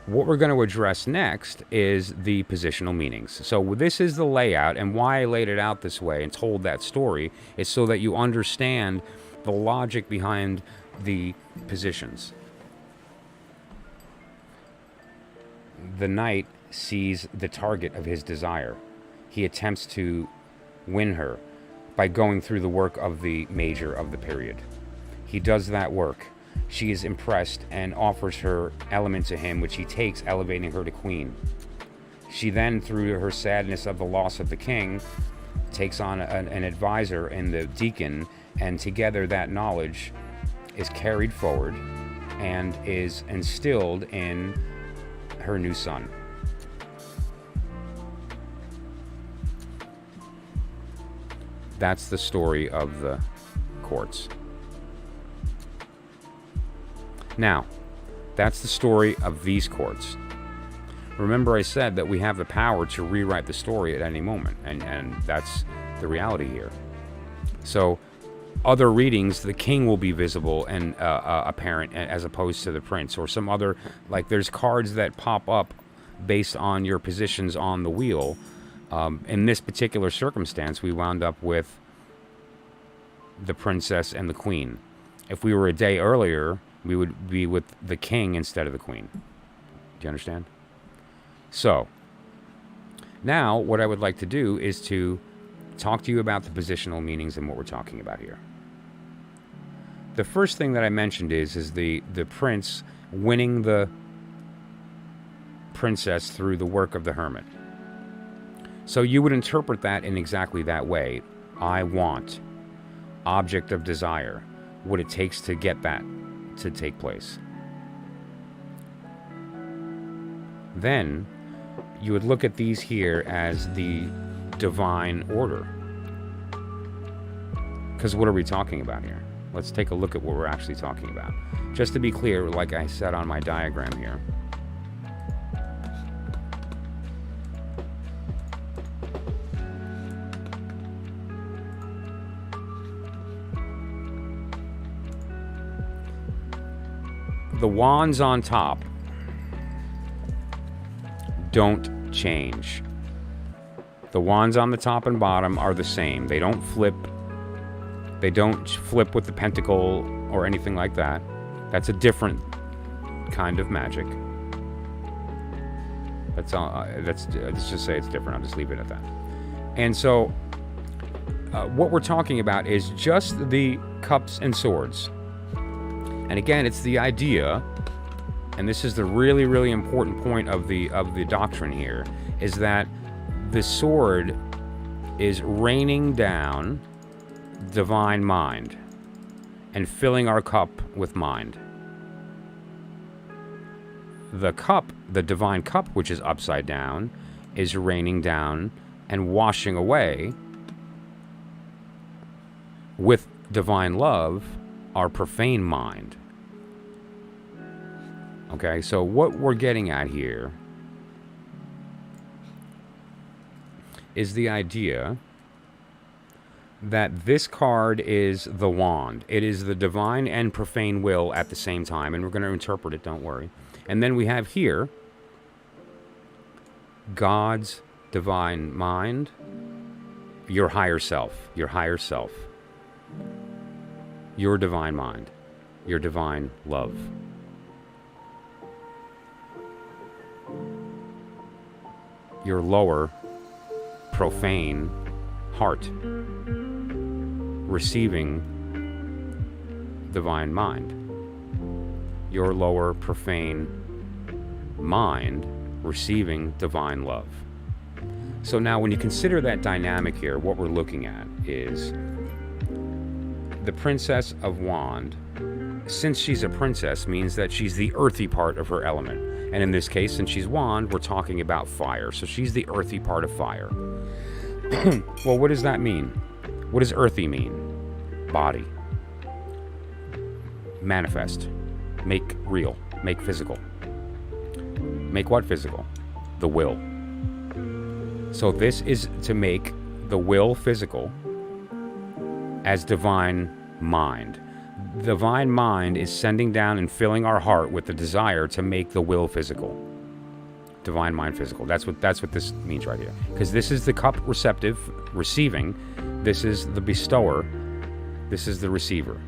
what we're going to address next is the positional meanings. So this is the layout, and why I laid it out this way and told that story is so that you understand the logic behind the positions. The knight sees the target of his desire. He attempts to win her by going through the work of the major of the period. He does that work. She is impressed and offers her element to him, which he takes, elevating her to queen. She then, through her sadness of the loss of the king, takes on an advisor in the Deacon, and together that knowledge is carried forward and is instilled in her new son. That's the story of the courts. Now, that's the story of these courts. Remember I said that we have the power to rewrite the story at any moment, and that's the reality here. So, other readings, the king will be visible and apparent as opposed to the prince, or some other, like there's cards that pop up based on your positions on the wheel. In this particular circumstance, we wound up with the princess and the queen. If we were a day earlier, we would be with the king instead of the queen. Do you understand? So, now what I would like to do is to talk to you about the positional meanings and what we're talking about here. The first thing that I mentioned is the prince winning the princess through the work of the hermit. So you would interpret that in exactly that way. I want. object of desire, what it takes to get that to take place. Then you would look at these here as the divine order. Because what are we talking about here? Let's take a look at what we're actually talking about. Just to be clear, like I said on my diagram here, the wands on top don't change. The wands on the top and bottom are the same. They don't flip. They don't flip with the pentacle or anything like that. That's a different kind of magic. That's all. Let's just say it's different. I'll just leave it at that. And so, what we're talking about is just the cups and swords. And again, it's the idea, and this is the really, really important point of the doctrine here, is that the sword is raining down divine mind and filling our cup with mind. The cup, the divine cup, which is upside down, is raining down and washing away with divine love our profane mind. Okay, so what we're getting at here is the idea that this card is the wand. It is the divine and profane will at the same time, and we're going to interpret it, don't worry. And then we have here God's divine mind, your higher self, your divine mind, your divine love. Your lower profane heart receiving divine mind. Your lower profane mind receiving divine love. So now when you consider that dynamic here, what we're looking at is the Princess of Wand. Since she's a princess, means that she's the earthy part of her element. And in this case, since she's wand, we're talking about fire. So she's the earthy part of fire. Well, what does that mean? What does earthy mean? Body. Manifest. Make real. Make physical. Make what physical? The will. So this is to make the will physical as divine mind. Divine mind is sending down and filling our heart with the desire to make the will physical. Divine mind physical. That's what this means right here. Because this is the cup receptive, receiving. This is the bestower. This is the receiver.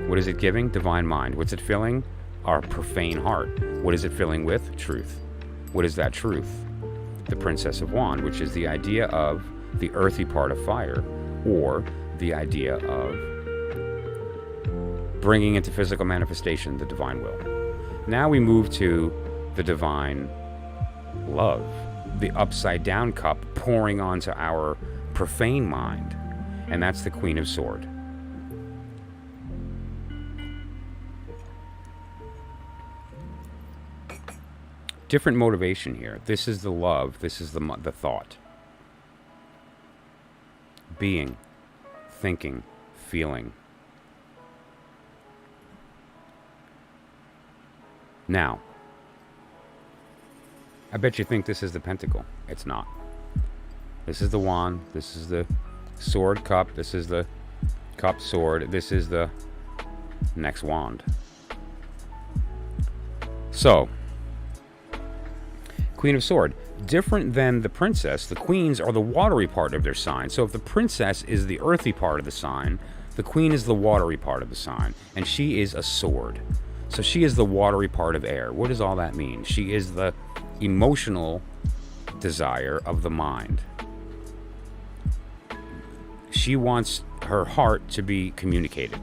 What is it giving? Divine mind. What's it filling? Our profane heart. What is it filling with? Truth. What is that truth? The Princess of Wand, which is the idea of the earthy part of fire, or the idea of bringing into physical manifestation the divine will. Now we move to the divine love, the upside down cup pouring onto our profane mind, and that's the Queen of Swords. Different motivation here. This is the love, this is the thought. Being, thinking, feeling. Now, I bet you think this is the Pentacle. It's not. This is the wand. This is the sword cup. This is the cup sword. This is the next wand. So, Queen of Swords. Different than the princess, the queens are the watery part of their sign. So if the princess is the earthy part of the sign, the queen is the watery part of the sign. And she is a sword. So she is the watery part of air. What does all that mean? She is the emotional desire of the mind. She wants her heart to be communicated.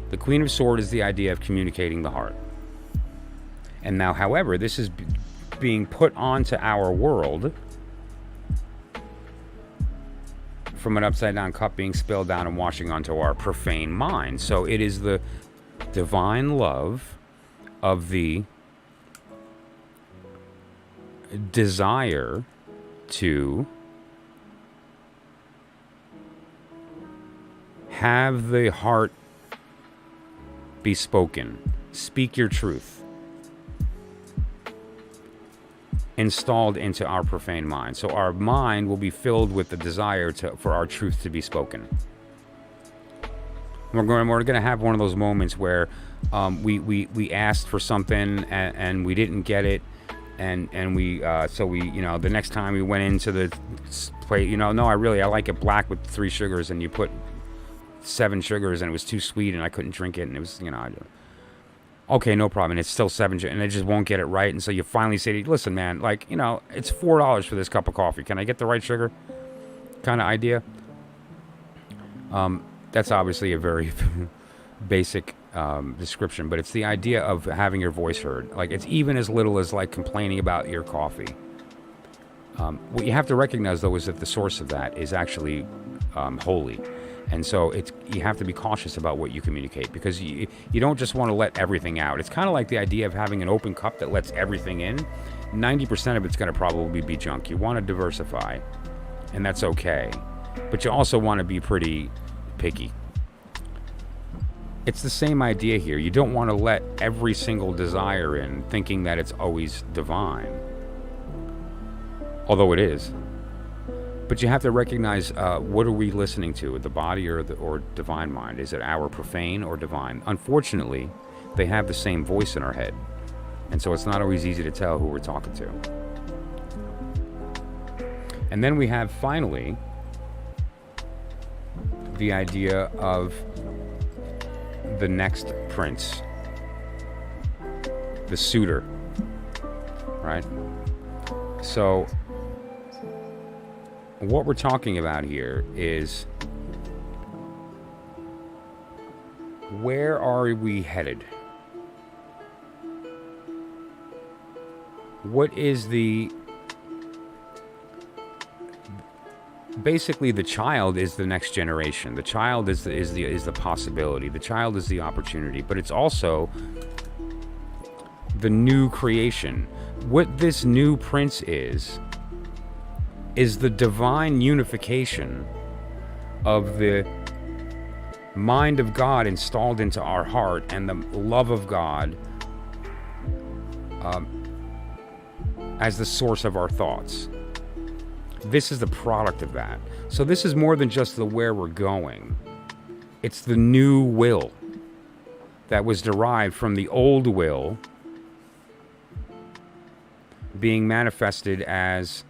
The Queen of Swords is the idea of communicating the heart. And now, however, this is being put onto our world from an upside-down cup being spilled down and washing onto our profane mind. So it is the divine love of the desire to have the heart be spoken. Speak your truth. Installed into our profane mind. So our mind will be filled with the desire for our truth to be spoken. We're going to have one of those moments where we asked for something and we didn't get it, and we the next time we went into the plate, no, I like it black with 3 sugars, and you put 7 sugars and it was too sweet and I couldn't drink it, and it was okay, no problem, and it's still 7 and they just won't get it right, and so you finally say, listen man, it's $4 for this cup of coffee, can I get the right sugar kind of idea? That's obviously a very basic description, but it's the idea of having your voice heard. It's even as little as complaining about your coffee. What you have to recognize though is that the source of that is actually holy. And so you have to be cautious about what you communicate, because you don't just want to let everything out. It's kind of like the idea of having an open cup that lets everything in. 90% of it's going to probably be junk. You want to diversify, and that's okay. But you also want to be pretty picky. It's the same idea here. You don't want to let every single desire in, thinking that it's always divine. Although it is. But you have to recognize, what are we listening to, the body or divine mind? Is it our profane or divine? Unfortunately, they have the same voice in our head. And so it's not always easy to tell who we're talking to. And then we have, finally, the idea of the next prince. The suitor. Right? So what we're talking about here is, where are we headed? What is basically the child is the next generation. The child is the possibility. The child is the opportunity, but it's also the new creation. What this new prince is the divine unification of the mind of God installed into our heart, and the love of God as the source of our thoughts. This is the product of that. So this is more than just the where we're going. It's the new will that was derived from the old will being manifested as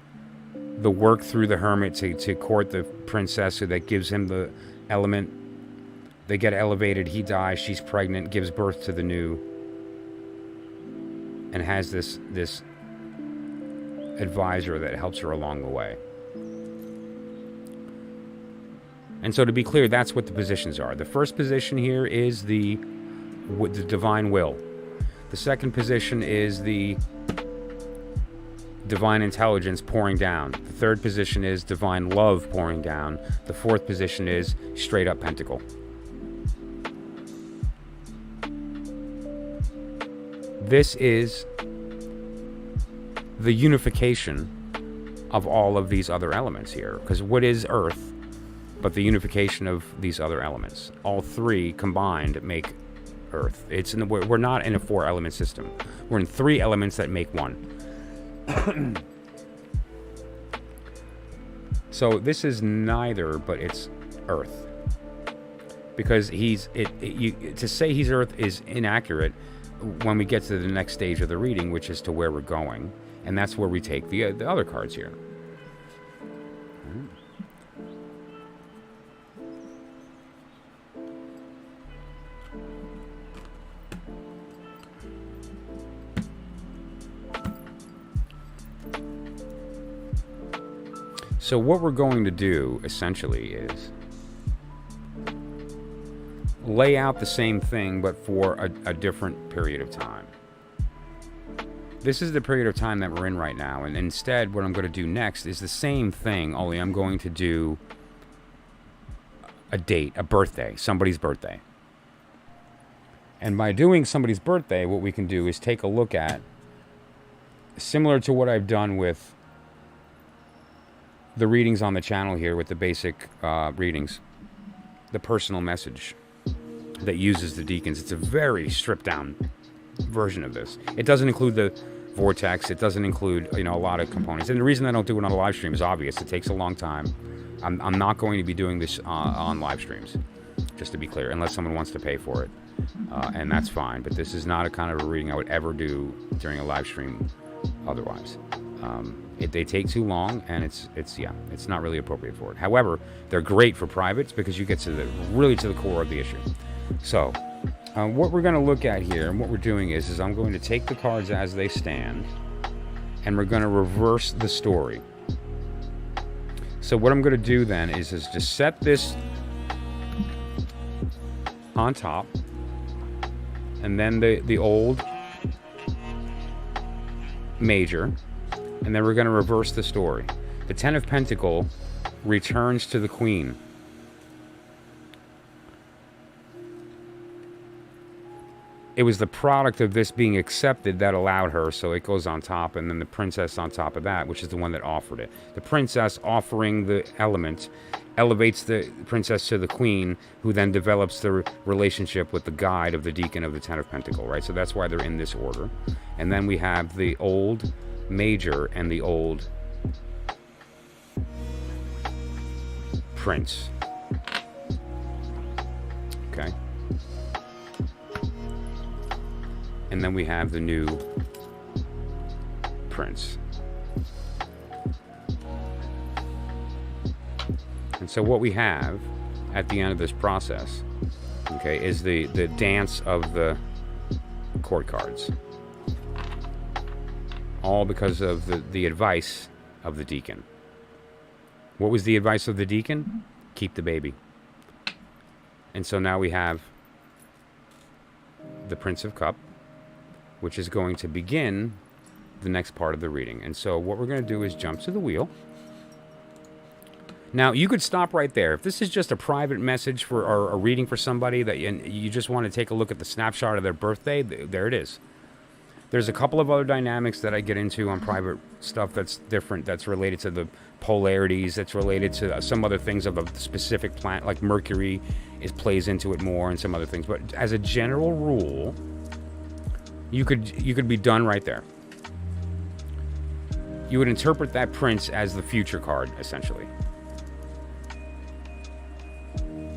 the work through the hermit to court the princess, that gives him the element. They get elevated, he dies, she's pregnant, gives birth to the new, and has this advisor that helps her along the way. And so, to be clear, that's what the positions are. The first position here is the divine will. The second position is the divine intelligence pouring down. The third position is divine love pouring down. The fourth position is straight up Pentacle. This is the unification of all of these other elements here. Because what is Earth but the unification of these other elements? All three combined make Earth. We're not in a 4-element system. We're in 3 elements that make one. So this is neither, but it's Earth. Because to say he's Earth is inaccurate when we get to the next stage of the reading, which is to where we're going. And that's where we take the other cards here. So what we're going to do, essentially, is lay out the same thing, but for a different period of time. This is the period of time that we're in right now, and instead what I'm going to do next is the same thing, only I'm going to do a date, a birthday, somebody's birthday. And by doing somebody's birthday, what we can do is take a look at, similar to what I've done with the readings on the channel here with the basic readings, the personal message that uses the Deacons. It's a very stripped down version of this. It doesn't include the vortex. It doesn't include, a lot of components. And the reason I don't do it on a live stream is obvious. It takes a long time. I'm not going to be doing this on live streams, just to be clear, unless someone wants to pay for it. And that's fine. But this is not a kind of a reading I would ever do during a live stream otherwise. They take too long, and it's not really appropriate for it. However, they're great for privates because you get to the core of the issue. So, what we're going to look at here, and what we're doing is I'm going to take the cards as they stand, and we're going to reverse the story. So what I'm going to do then is just set this on top, and then the old major, and then we're going to reverse the story. The Ten of Pentacle returns to the Queen. It was the product of this being accepted that allowed her, so it goes on top, and then the princess on top of that, which is the one that offered it. The princess offering the element elevates the princess to the queen, who then develops the relationship with the guide of the deacon of the Ten of Pentacle, right? So that's why they're in this order. And then we have the old major and the old prince. Okay. And then we have the new prince. And so what we have at the end of this process, okay, is the dance of the court cards. All because of the advice of the deacon. What was the advice of the deacon? Keep the baby. And so now we have the Prince of Cups, which is going to begin the next part of the reading. And so what we're going to do is jump to the wheel. Now, you could stop right there. If this is just a private message for or a reading for somebody that you just want to take a look at the snapshot of their birthday, there it is. There's a couple of other dynamics that I get into on private stuff that's different, that's related to the polarities, that's related to some other things of a specific planet, like Mercury plays into it more, and some other things. But as a general rule, you could be done right there. You would interpret that prince as the future card, essentially.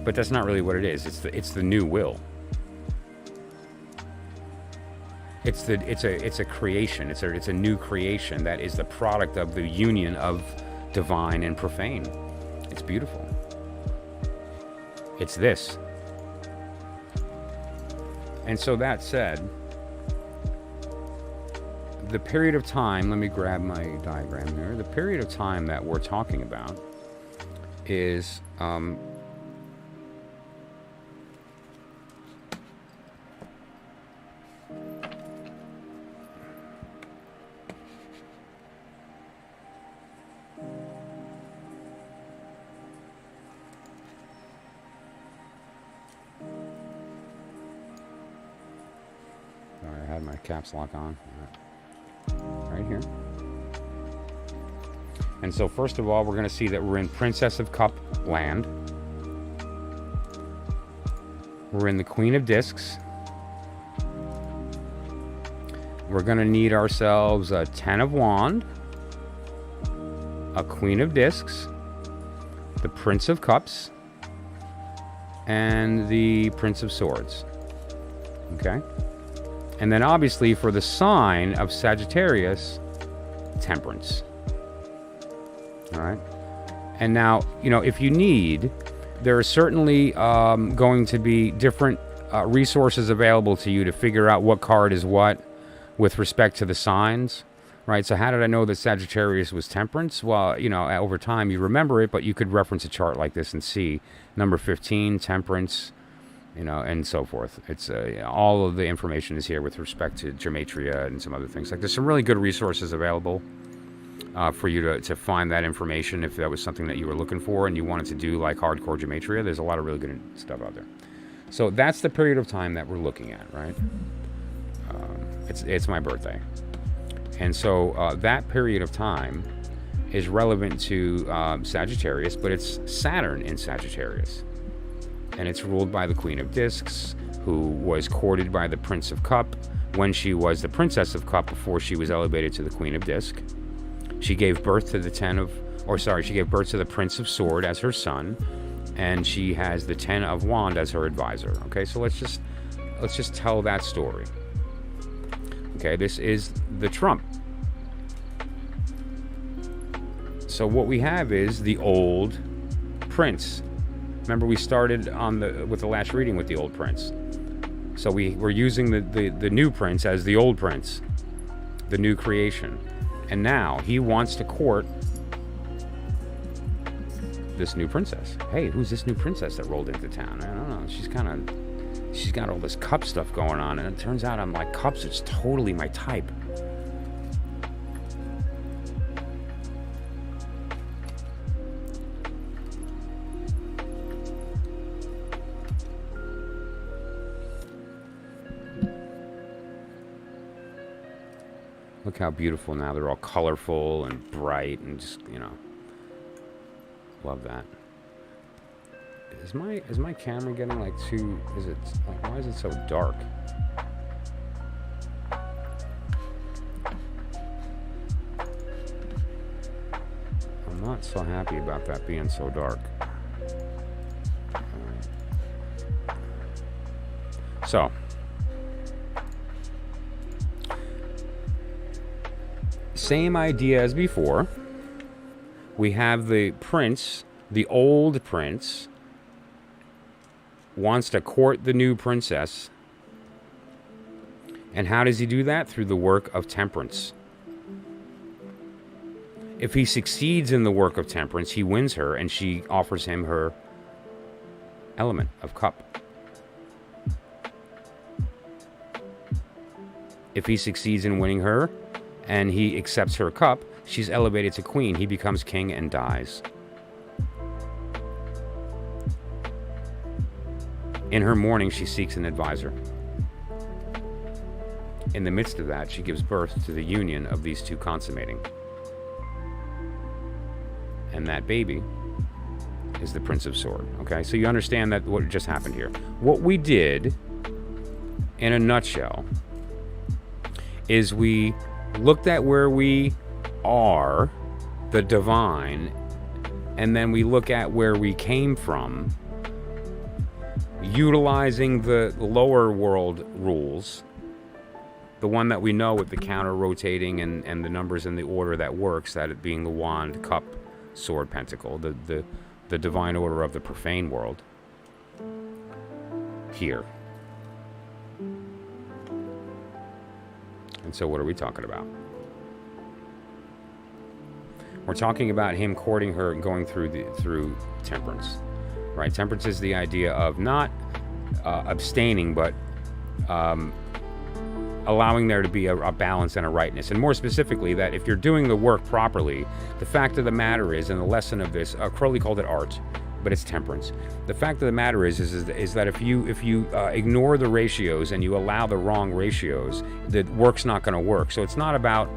But that's not really what it is. It's the new will. It's a creation. It's a new creation that is the product of the union of divine and profane. It's beautiful. It's this. And so that said, the period of time, let me grab my diagram here. The period of time that we're talking about is sorry, I had my caps lock on. Right here. And so first of all, we're going to see that we're in Princess of Cup land. We're in the Queen of Discs. We're going to need ourselves a Ten of Wand, a Queen of Discs, the Prince of Cups, and the Prince of Swords. Okay? And then obviously for the sign of Sagittarius, Temperance. All right. And now, if you need, there are certainly going to be different resources available to you to figure out what card is what with respect to the signs, right? So how did I know that Sagittarius was Temperance? Well, over time you remember it, but you could reference a chart like this and see number 15, Temperance, and so forth. It's all of the information is here with respect to gematria and some other things. Like, there's some really good resources available. for you to find that information if that was something that you were looking for and you wanted to do like hardcore gematria. There's a lot of really good stuff out there. So that's the period of time that we're looking at, right? It's my birthday. And so that period of time is relevant to Sagittarius, but it's Saturn in Sagittarius. And it's ruled by the Queen of Discs, who was courted by the Prince of Cup when she was the Princess of Cup before she was elevated to the Queen of Disc. She gave birth to she gave birth to the Prince of Sword as her son, and she has the Ten of Wand as her advisor. Okay, so let's just tell that story. Okay, this is the Trump. So what we have is the old prince. Remember, we started with the last reading with the old prince. So we're using the new prince as the old prince, the new creation. And now he wants to court this new princess. Hey, who's this new princess that rolled into town? I don't know. She's got all this cup stuff going on, and it turns out I'm like, cups, it's totally my type. Look how beautiful now. They're all colorful and bright and just, love that. Is my camera getting like too, why is it so dark? I'm not so happy about that being so dark. So, same idea as before. We have the prince, the old prince, wants to court the new princess. And how does he do that? Through the work of temperance. If he succeeds in the work of temperance, he wins her, and she offers him her element of cup. If he succeeds in winning her, and he accepts her cup, she's elevated to queen. He becomes king and dies. In her mourning, she seeks an advisor. In the midst of that, she gives birth to the union of these two consummating. And that baby is the Prince of Sword. Okay, so you understand that what just happened here. What we did, in a nutshell, is we looked at where we are, the divine, and then we look at where we came from, utilizing the lower world rules, the one that we know with the counter rotating and the numbers in the order that works, that it being the wand, cup, sword, pentacle, the divine order of the profane world here. And so what are we talking about? We're talking about him courting her and going through temperance, right? Temperance is the idea of not abstaining, but allowing there to be a balance and a rightness. And more specifically, that if you're doing the work properly, the fact of the matter is, and the lesson of this, Crowley called it art, but it's temperance. The fact of the matter is that if you ignore the ratios and you allow the wrong ratios, the work's not going to work. So it's not about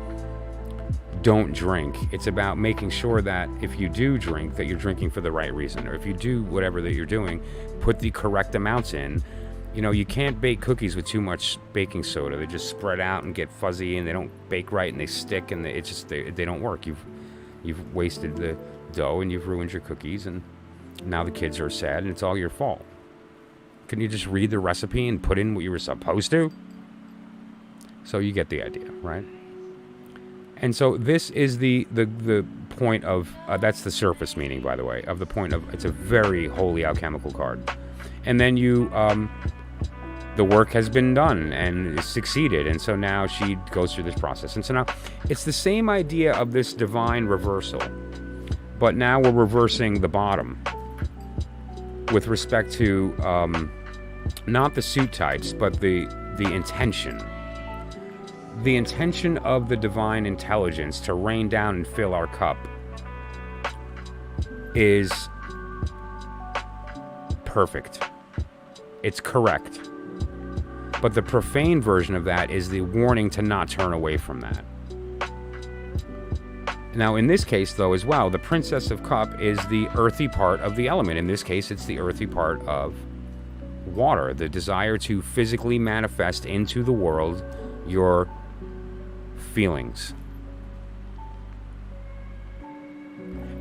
don't drink. It's about making sure that if you do drink, that you're drinking for the right reason. Or if you do whatever that you're doing, put the correct amounts in. You can't bake cookies with too much baking soda. They just spread out and get fuzzy, and they don't bake right, and they stick, and they don't work. You've wasted the dough, and you've ruined your cookies, and now the kids are sad, and it's all your fault. Couldn't you just read the recipe and put in what you were supposed to? So you get the idea, right? And so this is the point of, that's the surface meaning, by the way, of the point of, it's a very holy alchemical card. And then the work has been done and succeeded, and so now she goes through this process. And so now it's the same idea of this divine reversal, but now we're reversing the bottom with respect to not the suit types, but the intention. the intention of the divine intelligence to rain down and fill our cup is perfect. It's correct. But the profane version of that is the warning to not turn away from that. Now, in this case, though, as well, the Princess of Cup is the earthy part of the element. In this case, it's the earthy part of water, the desire to physically manifest into the world your feelings.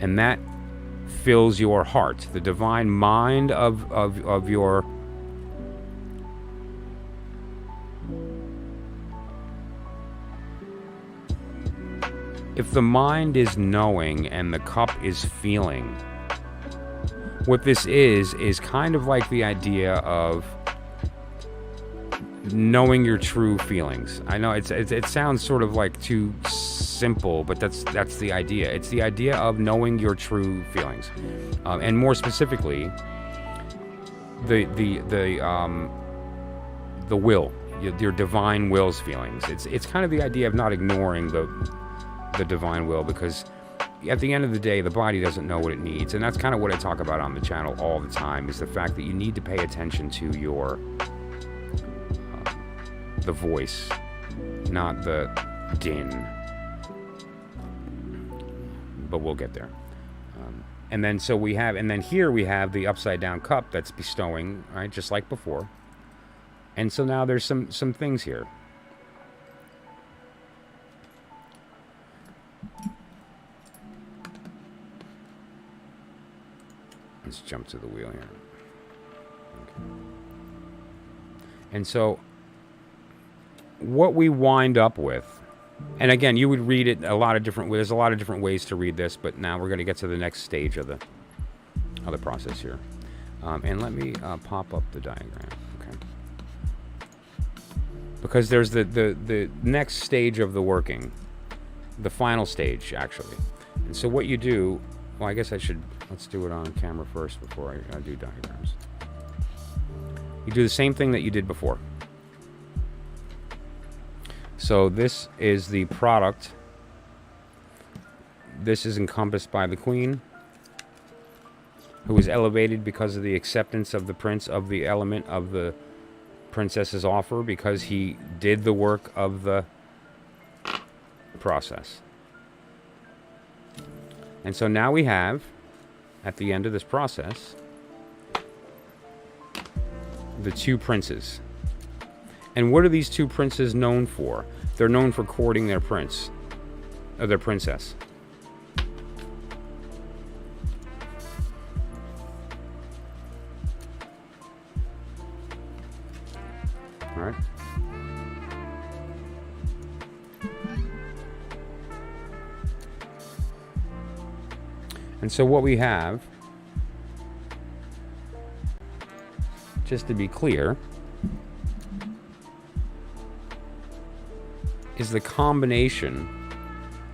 And that fills your heart, the divine mind of your if the mind is knowing and the cup is feeling, what this is kind of like the idea of knowing your true feelings. I know it sounds sort of like too simple, but that's the idea. It's the idea of knowing your true feelings, and more specifically, the will, your divine will's feelings. It's kind of the idea of not ignoring the divine will, because at the end of the day, the body doesn't know what it needs, and that's kind of what I talk about on the channel all the time, is the fact that you need to pay attention to your the voice, not the din. But we'll get there. And then here we have the upside down cup that's bestowing, right, just like before. And so now there's some things here. Let's jump to the wheel here. Okay. And so what we wind up with, and again, you would read it a lot of different ways. There's a lot of different ways to read this, but now we're going to get to the next stage of the process here. And let me pop up the diagram, okay? Because there's the next stage of the working, the final stage, actually. And so what you do, well, I guess let's do it on camera first before I do diagrams. You do the same thing that you did before. So this is the product. This is encompassed by the Queen, who is elevated because of the acceptance of the Prince of the element of the Princess's offer, because he did the work of the process. And so now we have, at the end of this process, the two princes. And what are these two princes known for? They're known for courting their prince, or their princess. All right. And so what we have, just to be clear, is the combination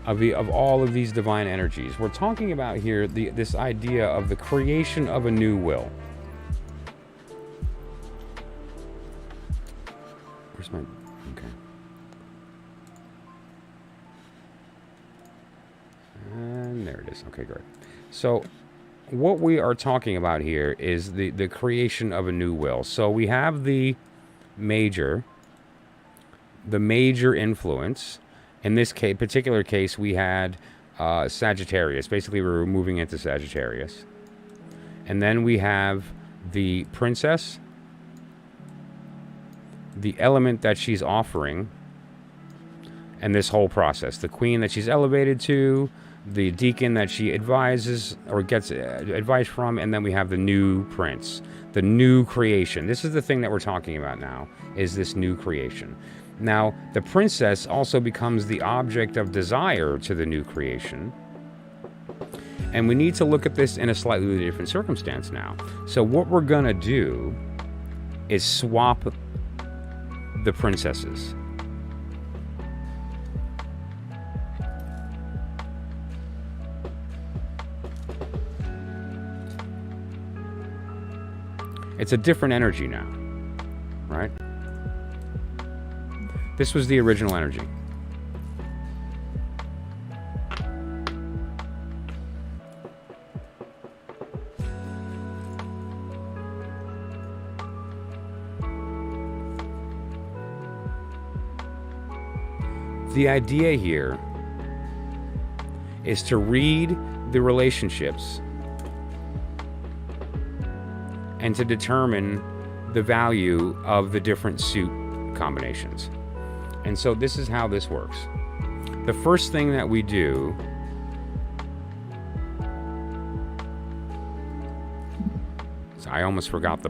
of all of these divine energies. We're talking about here this idea of the creation of a new will. Where's my... Okay. And there it is. Okay, great. So what we are talking about here is the creation of a new will. So we have the major influence. In this particular case, we had Sagittarius. Basically, we're moving into Sagittarius. And then we have the princess, the element that she's offering, and this whole process. The queen that she's elevated to, the deacon that she advises or gets advice from, and then we have the new prince, the new creation. This is the thing that we're talking about now, is this new creation. Now, the princess also becomes the object of desire to the new creation. And we need to look at this in a slightly different circumstance now. So what we're going to do is swap the princesses. It's a different energy now, right? This was the original energy. The idea here is to read the relationships and to determine the value of the different suit combinations. And so this is how this works. The first thing that we do so I almost forgot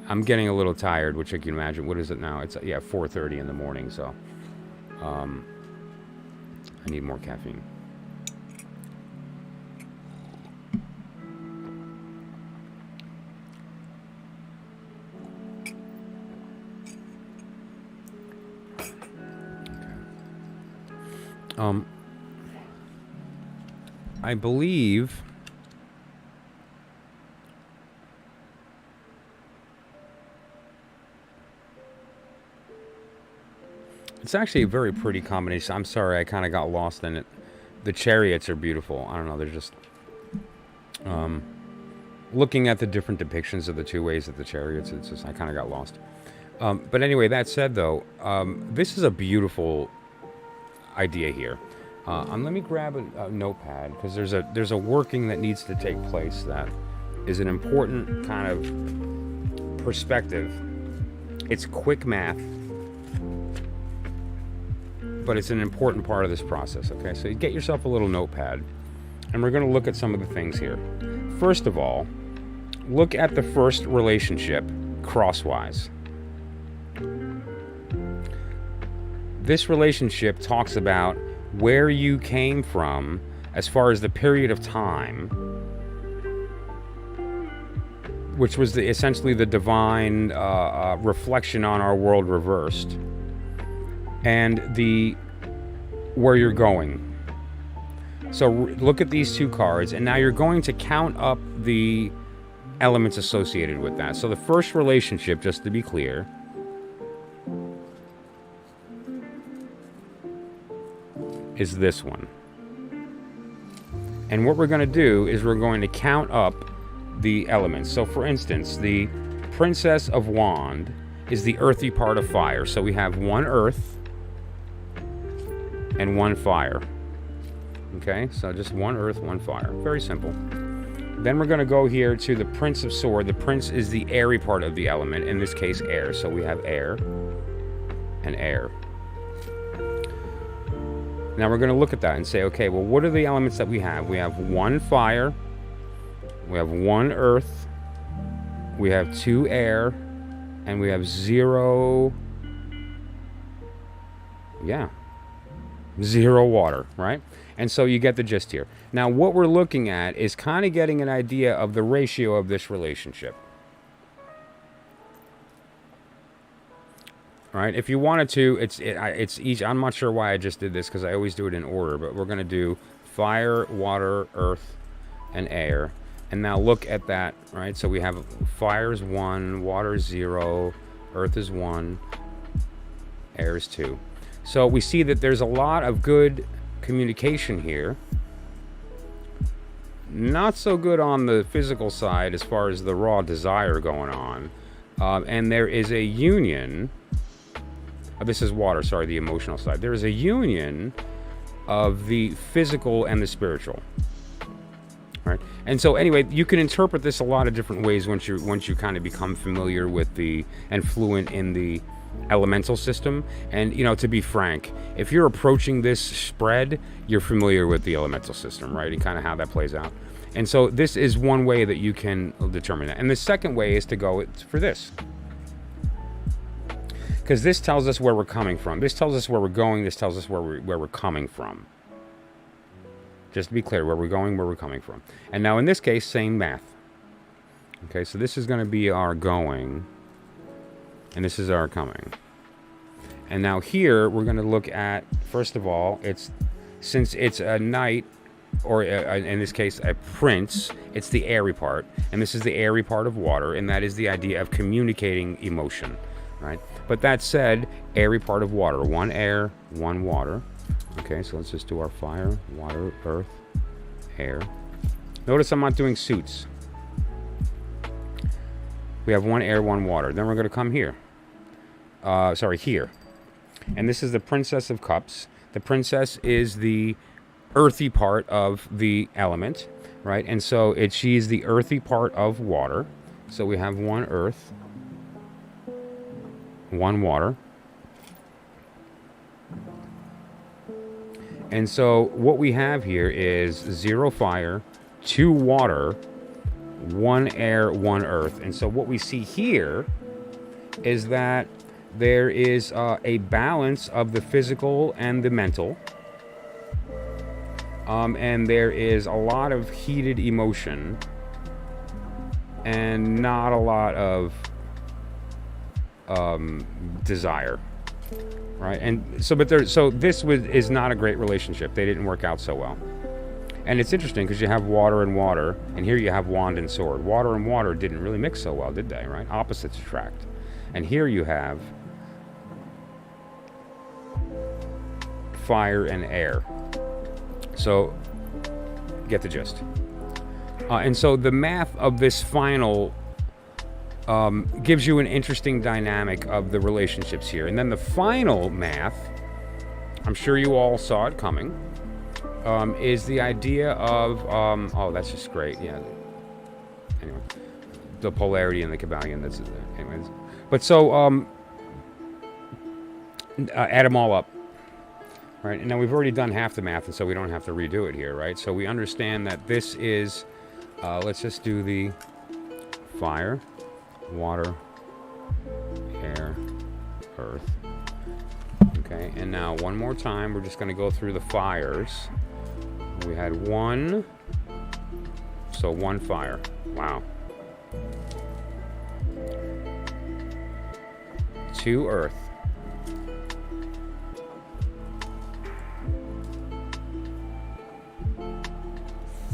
I'm getting a little tired, which I can imagine. What is it now? It's 4:30 in the morning, so I need more caffeine. I believe it's actually a very pretty combination. I'm sorry, I kind of got lost in it. The chariots are beautiful. I don't know, they're just looking at the different depictions of the two ways of the chariots, it's just, I kind of got lost. But anyway, that said though, this is a beautiful idea here. Let me grab a notepad, because there's a working that needs to take place that is an important kind of perspective. It's quick math, but it's an important part of this process, okay? So you get yourself a little notepad, and we're going to look at some of the things here. First of all, look at the first relationship crosswise. This relationship talks about where you came from as far as the period of time, which was essentially the divine reflection on our world reversed, and where you're going. So look at these two cards, and now you're going to count up the elements associated with that. So the first relationship, just to be clear, is this one. And what we're going to do is we're going to count up the elements. So for instance, the Princess of Wand is the earthy part of fire. So we have one earth and one fire. Okay, so just one earth, one fire. Very simple. Then we're going to go here to the Prince of Sword. The Prince is the airy part of the element, in this case air. So we have air and air. Now we're going to look at that and say, okay, well, what are the elements that we have? We have one fire, we have one earth, we have two air, and we have zero water, right? And so you get the gist here. Now what we're looking at is kind of getting an idea of the ratio of this relationship. Right? If you wanted to, it's each. I'm not sure why I just did this, because I always do it in order. But we're going to do fire, water, earth, and air. And now look at that, right? So we have fire is 1, water is 0, earth is 1, air is 2. So we see that there's a lot of good communication here. Not so good on the physical side as far as the raw desire going on. And there is a union. This is water, sorry, the emotional side. There is a union of the physical and the spiritual. Right? And so anyway, you can interpret this a lot of different ways once you kind of become familiar with and fluent in the elemental system. And to be frank, if you're approaching this spread, you're familiar with the elemental system, right? And kind of how that plays out. And so this is one way that you can determine that. And the second way is to go for this. Because this tells us where we're coming from. This tells us where we're going. This tells us where we're coming from. Just to be clear, where we're going, where we're coming from. And now in this case, same math. Okay, so this is going to be our going. And this is our coming. And now here, we're going to look at, first of all, since it's a knight, or in this case, a prince, it's the airy part. And this is the airy part of water. And that is the idea of communicating emotion. Right? But that said, airy part of water. 1 air, 1 water. Okay, so let's just do our fire, water, earth, air. Notice I'm not doing suits. We have 1 air, 1 water. Then we're going to come here. Here. And this is the Princess of Cups. The princess is the earthy part of the element, right? And so she's the earthy part of water. So we have 1 earth, 1 water. And so what we have here is 0 fire, 2 water, 1 air, 1 earth. And so what we see here is that there is a balance of the physical and the mental. And there is a lot of heated emotion and not a lot of desire. Right, and so, this is not a great relationship. They didn't work out so well. And it's interesting because you have water and water, and here you have wand and sword. Water and water didn't really mix so well, did they? Right, opposites attract. And here you have fire and air. So, get the gist. And so the math of this final gives you an interesting dynamic of the relationships here. And then the final math, I'm sure you all saw it coming, is the idea of, oh, that's just great. Yeah. Anyway, the polarity and the Kabbalion. That's anyways. But so, add them all up. Right. And now we've already done half the math, and so we don't have to redo it here, right? So we understand that this is, let's just do the fire, water, air, earth. Okay, and now one more time, we're just going to go through the fires. We had 1, so 1 fire. Wow. 2 earth.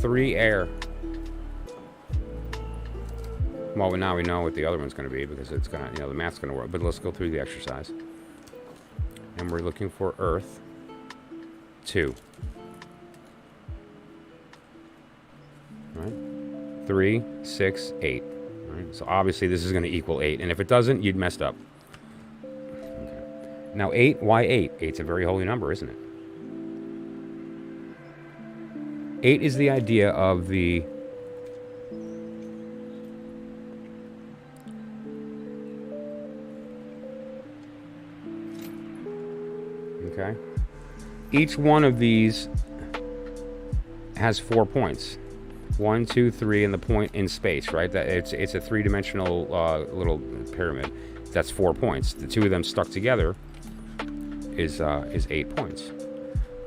3 air. Well, now we know what the other one's going to be because it's going to, the math's going to work. But let's go through the exercise. And we're looking for earth. 2. Right? 3, 6, 8. Right? So obviously this is going to equal 8. And if it doesn't, you'd messed up. Okay. Now 8, why 8? 8's a very holy number, isn't it? 8 is the idea of the okay. Each one of these has 4 points. 1, 2, 3, and the point in space, right? That it's a 3-dimensional little pyramid. That's 4 points. The 2 of them stuck together is 8 points.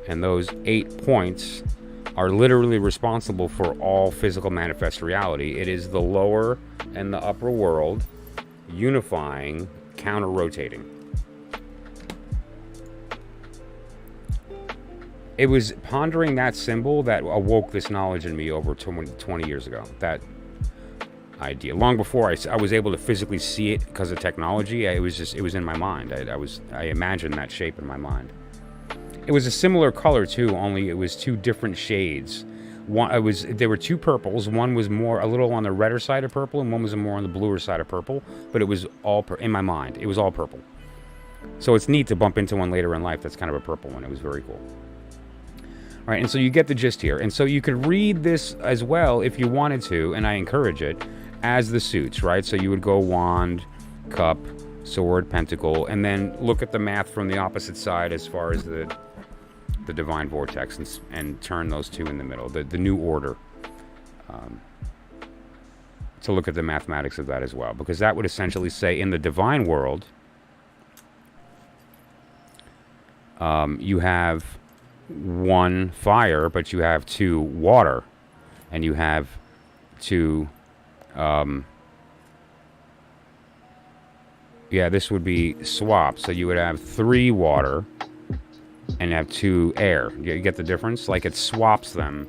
And those 8 points are literally responsible for all physical manifest reality. It is the lower and the upper world unifying, counter-rotating. It was pondering that symbol that awoke this knowledge in me over 20 years ago. That idea. Long before I was able to physically see it because of technology, it was in my mind. I imagined that shape in my mind. It was a similar color too, only it was 2 different shades. There were 2 purples. One was more a little on the redder side of purple, and one was more on the bluer side of purple. But it was all in my mind. It was all purple. So it's neat to bump into one later in life that's kind of a purple one. It was very cool. All right, and so you get the gist here. And so you could read this as well if you wanted to, and I encourage it, as the suits, right? So you would go wand, cup, sword, pentacle, and then look at the math from the opposite side as far as the Divine Vortex and turn those 2 in the middle, the new order. To look at the mathematics of that as well, because that would essentially say in the divine world, you have 1 fire, but you have 2 water, and you have 2, this would be swap. So you would have 3 water and have 2 air. You get the difference? Like it swaps them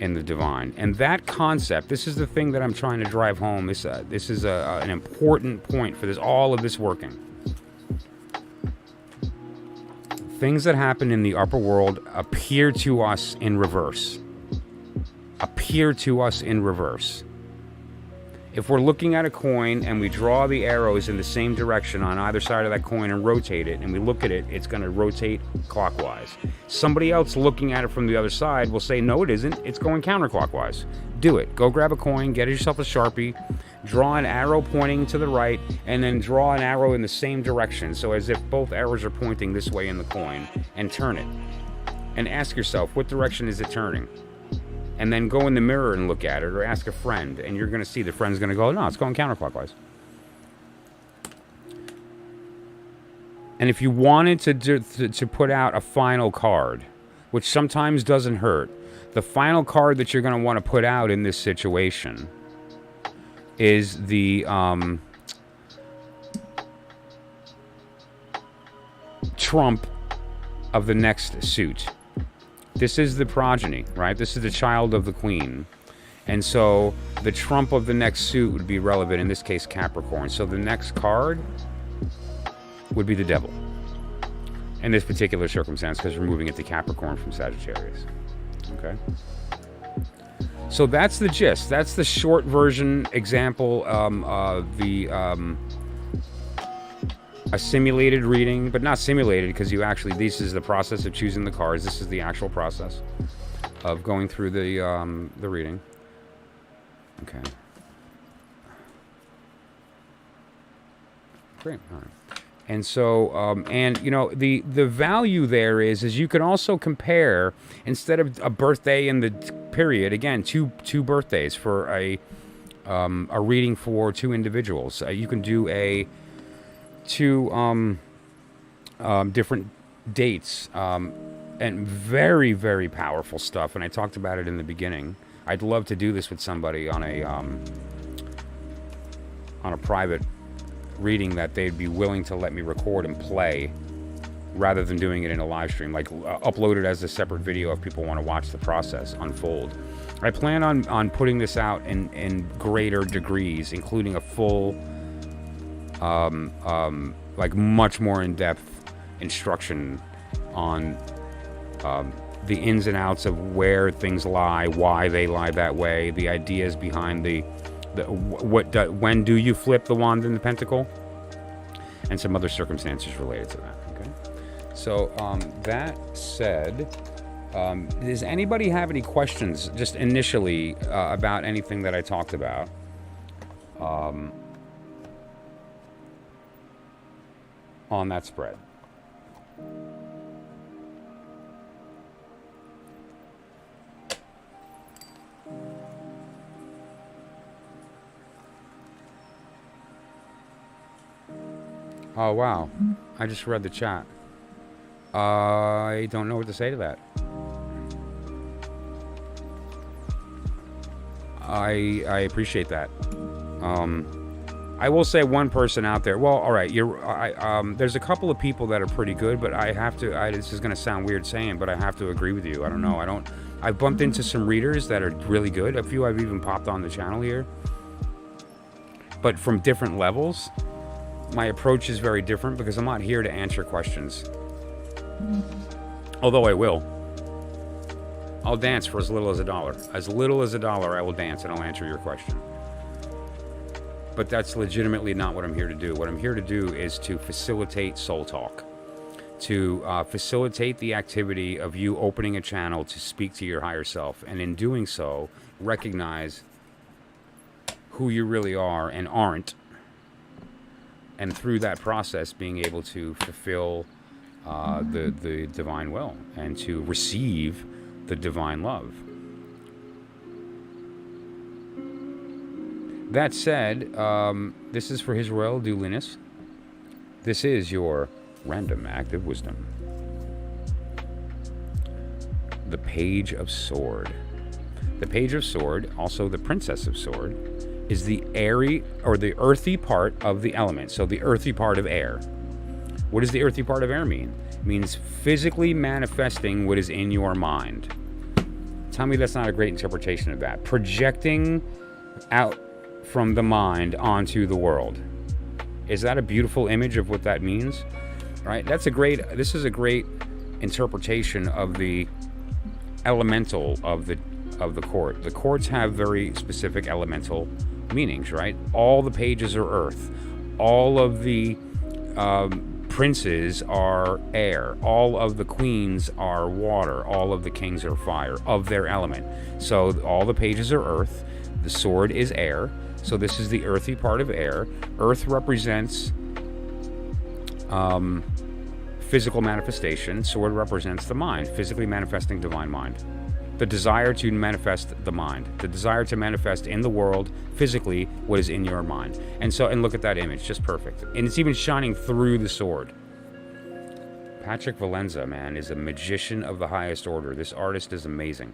in the divine. And that concept, this is the thing that I'm trying to drive home. This is an important point for all of this working. Things that happen in the upper world appear to us in reverse. Appear to us in reverse. If we're looking at a coin and we draw the arrows in the same direction on either side of that coin and rotate it, and we look at it, it's going to rotate clockwise. Somebody else looking at it from the other side will say, no, it isn't. It's going counterclockwise. Do it. Go grab a coin, get yourself a Sharpie, draw an arrow pointing to the right, and then draw an arrow in the same direction, so as if both arrows are pointing this way in the coin, and turn it. And ask yourself, what direction is it turning? And then go in the mirror and look at it, or ask a friend, and you're going to see the friend's going to go, no, it's going counterclockwise. And if you wanted to put out a final card, which sometimes doesn't hurt, the final card that you're going to want to put out in this situation is the trump of the next suit. This is the progeny, right? This is the child of the queen. And so the trump of the next suit would be relevant, in this case Capricorn. So the next card would be the devil in this particular circumstance, because we're moving it to Capricorn from Sagittarius. Okay? So that's the gist. That's the short version example of a simulated reading, but not simulated, because this is the process of choosing the cards. This is the actual process of going through the reading. Okay. Great. All right. And so, the value there is you can also compare, instead of a birthday in the period, again, two birthdays for a reading for two individuals. You can do two different dates, and very, very powerful stuff. And I talked about it in the beginning. I'd love to do this with somebody on a private reading that they'd be willing to let me record and play, rather than doing it in a live stream, like upload it as a separate video if people want to watch the process unfold. I plan on putting this out in greater degrees, including a full like much more in-depth instruction on the ins and outs of where things lie, why they lie that way, the ideas behind when do you flip the wand in the Pentacle, and some other circumstances related to that. Okay, so that said, does anybody have any questions just initially about anything that I talked about? On that spread. Oh, wow. I just read the chat. I don't know what to say to that. I appreciate that. I will say one person out there. Well, all right. There's a couple of people that are pretty good, but I have to. This is going to sound weird saying, but I have to agree with you. I don't know. I've bumped into some readers that are really good. A few I've even popped on the channel here, but from different levels. My approach is very different because I'm not here to answer questions. Although I will. I'll dance for as little as $1. As little as $1, I will dance and I'll answer your question. But that's legitimately not what I'm here to do. What I'm here to do is to facilitate soul talk. To facilitate the activity of you opening a channel to speak to your higher self. And in doing so, recognize who you really are and aren't. And through that process, being able to fulfill the divine will and to receive the divine love. That said, this is for His Royal Duliness. This is your random act of wisdom. The Page of Sword. The Page of Sword, also the Princess of Sword, is the airy or the earthy part of the element. So the earthy part of air. What does the earthy part of air mean? It means physically manifesting what is in your mind. Tell me that's not a great interpretation of that. Projecting out from the mind onto the world. Is that a beautiful image of what that means? Right? This is a great interpretation of the elemental of the court. The courts have very specific elemental meanings, right? All the pages are earth. All of the princes are air. All of the queens are water. All of the kings are fire, of their element. So all the pages are earth. The sword is air. So this is the earthy part of air. Earth represents physical manifestation. Sword represents the mind, physically manifesting divine mind. The desire to manifest the mind. The desire to manifest in the world, physically, what is in your mind. And look at that image, just perfect. And it's even shining through the sword. Patrick Valenza, man, is a magician of the highest order. This artist is amazing.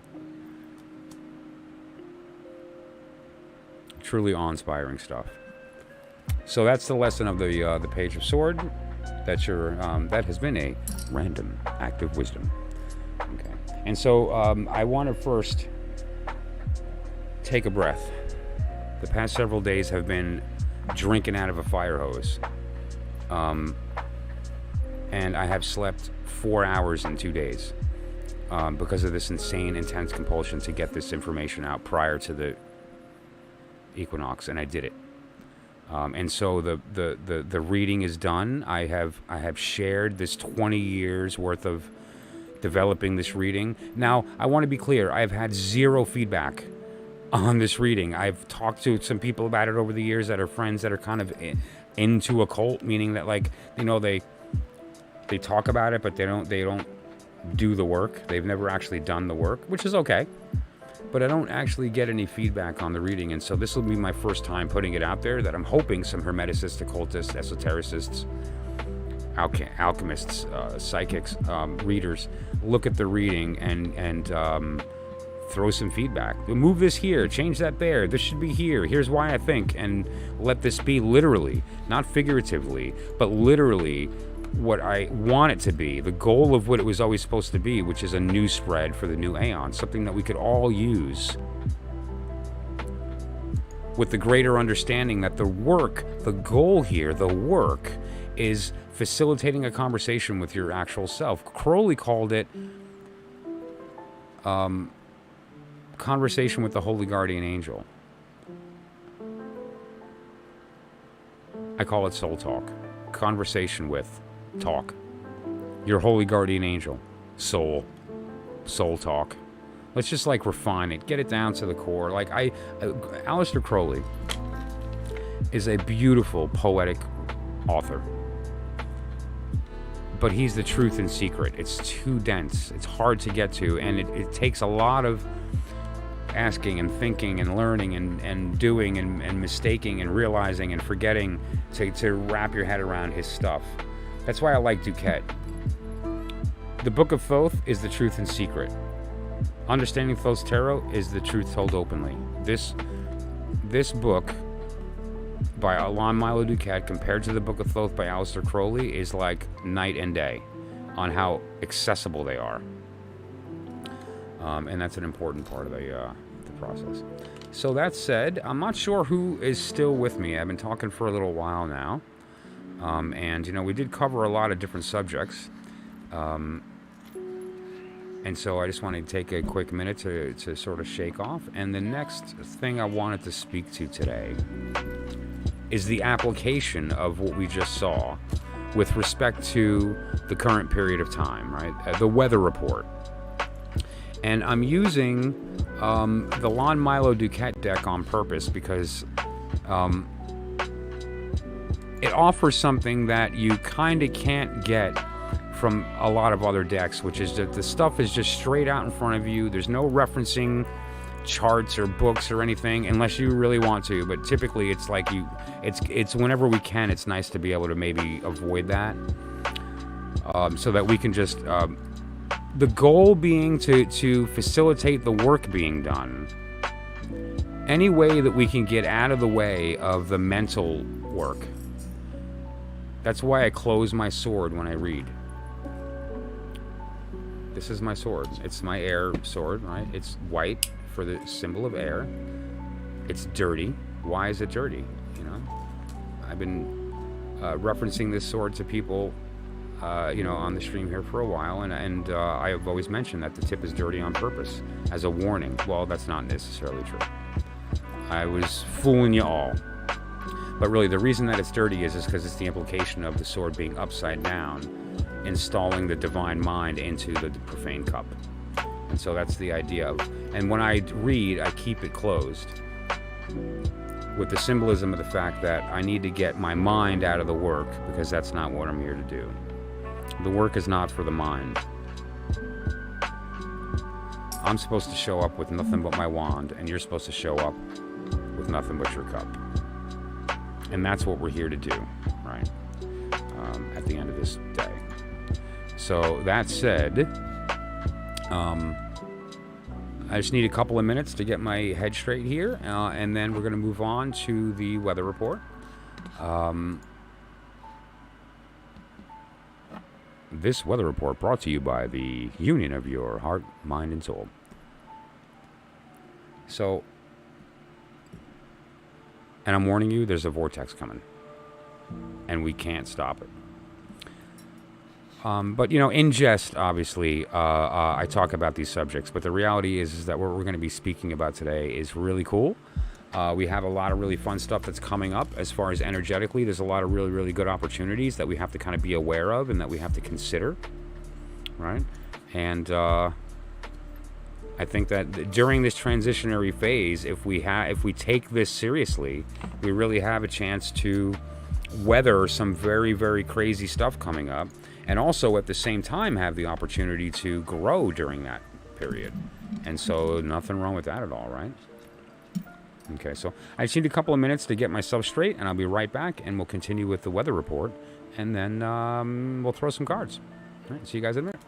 Truly awe-inspiring stuff. So that's the lesson of the Page of Sword. That has been a random act of wisdom. Okay. And so I want to first take a breath. The past several days have been drinking out of a fire hose. And I have slept 4 hours in 2 days because of this insane, intense compulsion to get this information out prior to the equinox, and I did it. And so the reading is done. I have shared this 20 years worth of developing this reading. Now, I want to be clear. I've had zero feedback on this reading. I've talked to some people about it over the years that are friends that are kind of into occult, meaning that, like, you know, they talk about it, but they don't do the work. They've never actually done the work, which is okay. But I don't actually get any feedback on the reading, and so this will be my first time putting it out there, that I'm hoping some hermeticists, occultists, esotericists, alchemists, psychics, readers look at the reading and throw some feedback. Move this here, change that there, this should be here, here's why I think, and let this be literally, not figuratively, but literally what I want it to be, the goal of what it was always supposed to be, which is a new spread for the new AEON, something that we could all use with the greater understanding that the goal here, the work, is facilitating a conversation with your actual self. Crowley called it conversation with the Holy Guardian Angel. I call it soul talk. Conversation with talk. Your Holy Guardian Angel. Soul talk. Let's just like refine it. Get it down to the core. Like Aleister Crowley is a beautiful poetic author. But he's the truth in secret. It's too dense. It's hard to get to. And it takes a lot of asking and thinking and learning and doing and mistaking and realizing and forgetting to wrap your head around his stuff. That's why I like DuQuette. The Book of Thoth is the truth in secret. Understanding Thoth's Tarot is the truth told openly. This book by Milo DuQuette compared to the Book of Thoth by Aleister Crowley is like night and day on how accessible they are. And that's an important part of the process. So that said, I'm not sure who is still with me. I've been talking for a little while now. And, you know, we did cover a lot of different subjects. And so I just wanted to take a quick minute to sort of shake off. And the next thing I wanted to speak to today is the application of what we just saw with respect to the current period of time, right? The weather report. And I'm using the Lon Milo DuQuette deck on purpose because it offers something that you kind of can't get from a lot of other decks, which is that the stuff is just straight out in front of you. There's no referencing charts or books or anything unless you really want to, but typically it's like it's whenever we can, it's nice to be able to maybe avoid that, so that we can just the goal being to facilitate the work being done. Any way that we can get out of the way of the mental work. That's why I close my sword when I read. This is my sword. It's my air sword, right? It's white for the symbol of air. It's dirty. Why is it dirty? You know, I've been referencing this sword to people, you know, on the stream here for a while, and I have always mentioned that the tip is dirty on purpose as a warning. Well, that's not necessarily true. I was fooling you all. But really, the reason that it's dirty is because it's the implication of the sword being upside down, installing the divine mind into the profane cup. And so that's the idea of, and when I read, I keep it closed with the symbolism of the fact that I need to get my mind out of the work, because that's not what I'm here to do. The work is not for the mind. I'm supposed to show up with nothing but my wand, and you're supposed to show up with nothing but your cup. And that's what we're here to do, right? At the end of this day. So that said, I just need a couple of minutes to get my head straight here, and then we're going to move on to the weather report. This weather report brought to you by the union of your heart, mind, and soul. So, and I'm warning you, there's a vortex coming, and we can't stop it. But, you know, in jest, obviously, I talk about these subjects, but the reality is that what we're going to be speaking about today is really cool. We have a lot of really fun stuff that's coming up as far as energetically. There's a lot of really, really good opportunities that we have to kind of be aware of and that we have to consider, right? And I think that during this transitionary phase, if we take this seriously, we really have a chance to weather some very, very crazy stuff coming up, and also at the same time have the opportunity to grow during that period. And so nothing wrong with that at all, right? Okay, so I just need a couple of minutes to get myself straight, and I'll be right back, and we'll continue with the weather report, and then we'll throw some cards. All right, see you guys in a minute.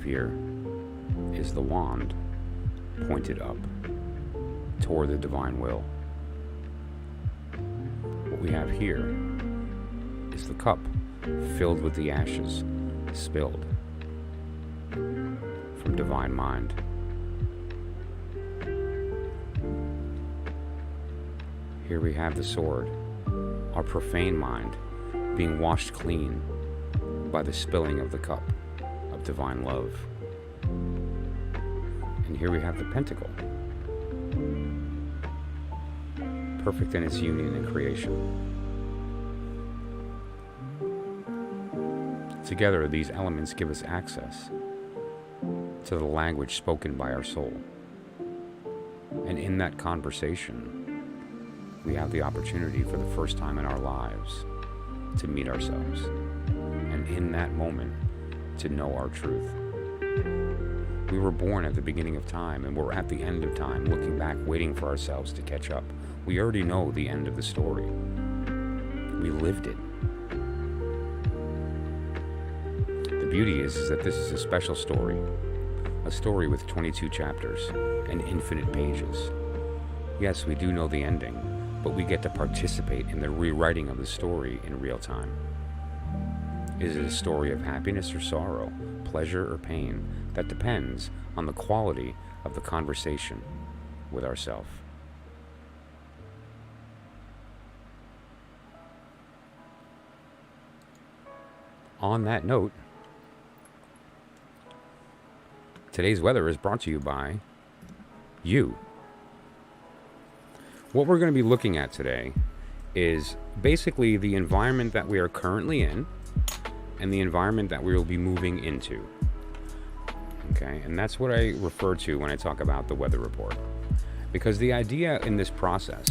have here is the wand pointed up toward the divine will. What we have here is the cup filled with the ashes spilled from divine mind. Here we have the sword, our profane mind being washed clean by the spilling of the cup of divine love. And here we have the pentacle, perfect in its union and creation. Together, these elements give us access to the language spoken by our soul. And in that conversation, we have the opportunity for the first time in our lives to meet ourselves. And in that moment, to know our truth. We were born at the beginning of time, and we're at the end of time, looking back, waiting for ourselves to catch up. We already know the end of the story. We lived it. The beauty is that this is a special story. A story with 22 chapters and infinite pages. Yes, we do know the ending, but we get to participate in the rewriting of the story in real time. Is it a story of happiness or sorrow, pleasure or pain? That depends on the quality of the conversation with ourselves. On that note, today's weather is brought to you by you. What we're going to be looking at today is basically the environment that we are currently in and the environment that we will be moving into. Okay, and that's what I refer to when I talk about the weather report. Because the idea in this process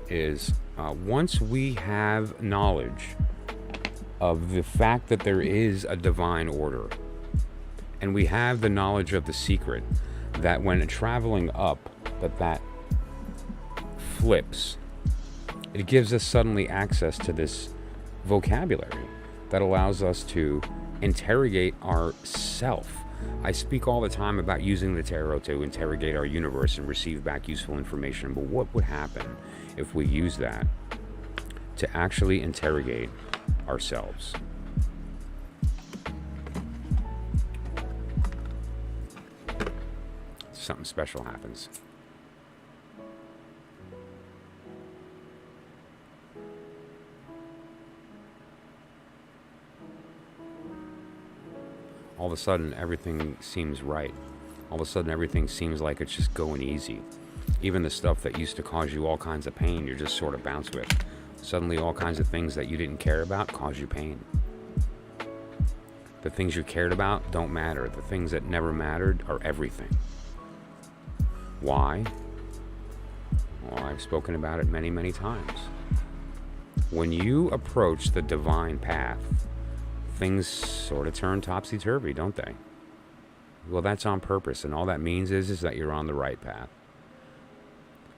is once we have knowledge of the fact that there is a divine order, and we have the knowledge of the secret that when traveling up, that flips, it gives us suddenly access to this vocabulary that allows us to interrogate our self. I speak all the time about using the tarot to interrogate our universe and receive back useful information, but what would happen if we use that to actually interrogate ourselves? Something special happens. All of a sudden, everything seems right. All of a sudden, everything seems like it's just going easy. Even the stuff that used to cause you all kinds of pain, you're just sort of bounced with. Suddenly, all kinds of things that you didn't care about cause you pain. The things you cared about don't matter. The things that never mattered are everything. Why? Well, I've spoken about it many, many times. When you approach the divine path, things sort of turn topsy-turvy, don't they? Well, that's on purpose, and all that means is that you're on the right path.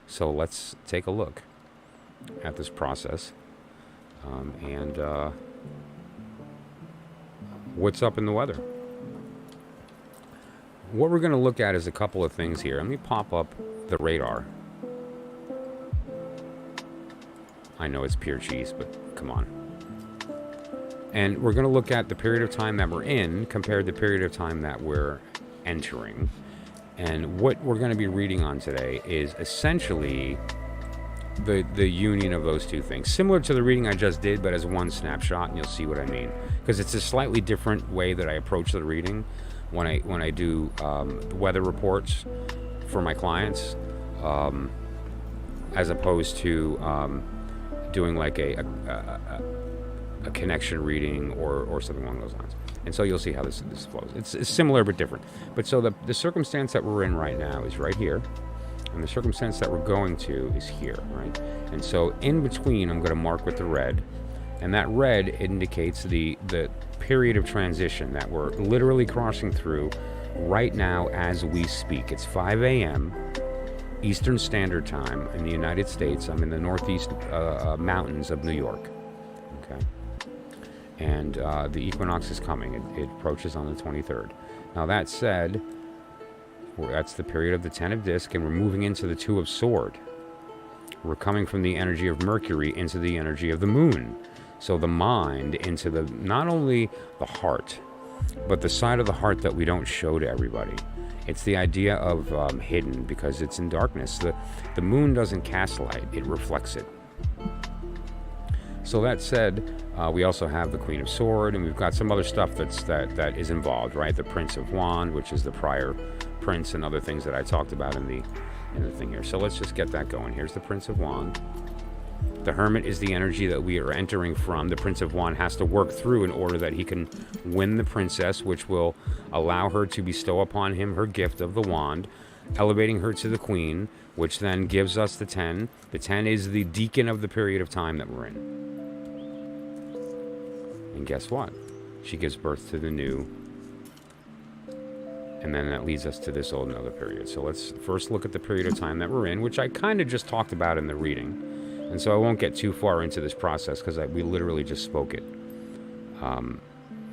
So let's take a look at this process and what's up in the weather. What we're going to look at is a couple of things here. Let me pop up the radar. I know it's pure cheese, but come on. And we're going to look at the period of time that we're in compared to the period of time that we're entering. And what we're going to be reading on today is essentially the union of those two things. Similar to the reading I just did, but as one snapshot, and you'll see what I mean. Because it's a slightly different way that I approach the reading when I do weather reports for my clients, as opposed to doing like a connection reading or something along those lines. And so you'll see how this flows. It's similar but different. But so the circumstance that we're in right now is right here, and the circumstance that we're going to is here, right? And so in between, I'm going to mark with the red, and that red indicates the period of transition that we're literally crossing through right now as we speak. It's 5 a.m. Eastern Standard Time in the United States. I'm in the northeast mountains of New York. Okay. And the equinox is coming. It approaches on the 23rd. Now that said, that's the period of the Ten of Disc, and we're moving into the Two of Sword. We're coming from the energy of Mercury into the energy of the Moon. So the mind into the, not only the heart, but the side of the heart that we don't show to everybody. It's the idea of hidden, because it's in darkness. The moon doesn't cast light, it reflects it. So that said, we also have the Queen of Sword, and we've got some other stuff that is involved, right? The Prince of Wand, which is the prior prince, and other things that I talked about in the thing here. So let's just get that going. Here's the Prince of Wand. The Hermit is the energy that we are entering from. The Prince of Wand has to work through in order that he can win the princess, which will allow her to bestow upon him her gift of the wand, elevating her to the Queen, which then gives us the 10. The 10 is the deacon of the period of time that we're in. And guess what? She gives birth to the new. And then that leads us to this old another period. So let's first look at the period of time that we're in, which I kind of just talked about in the reading. And so I won't get too far into this process because we literally just spoke it.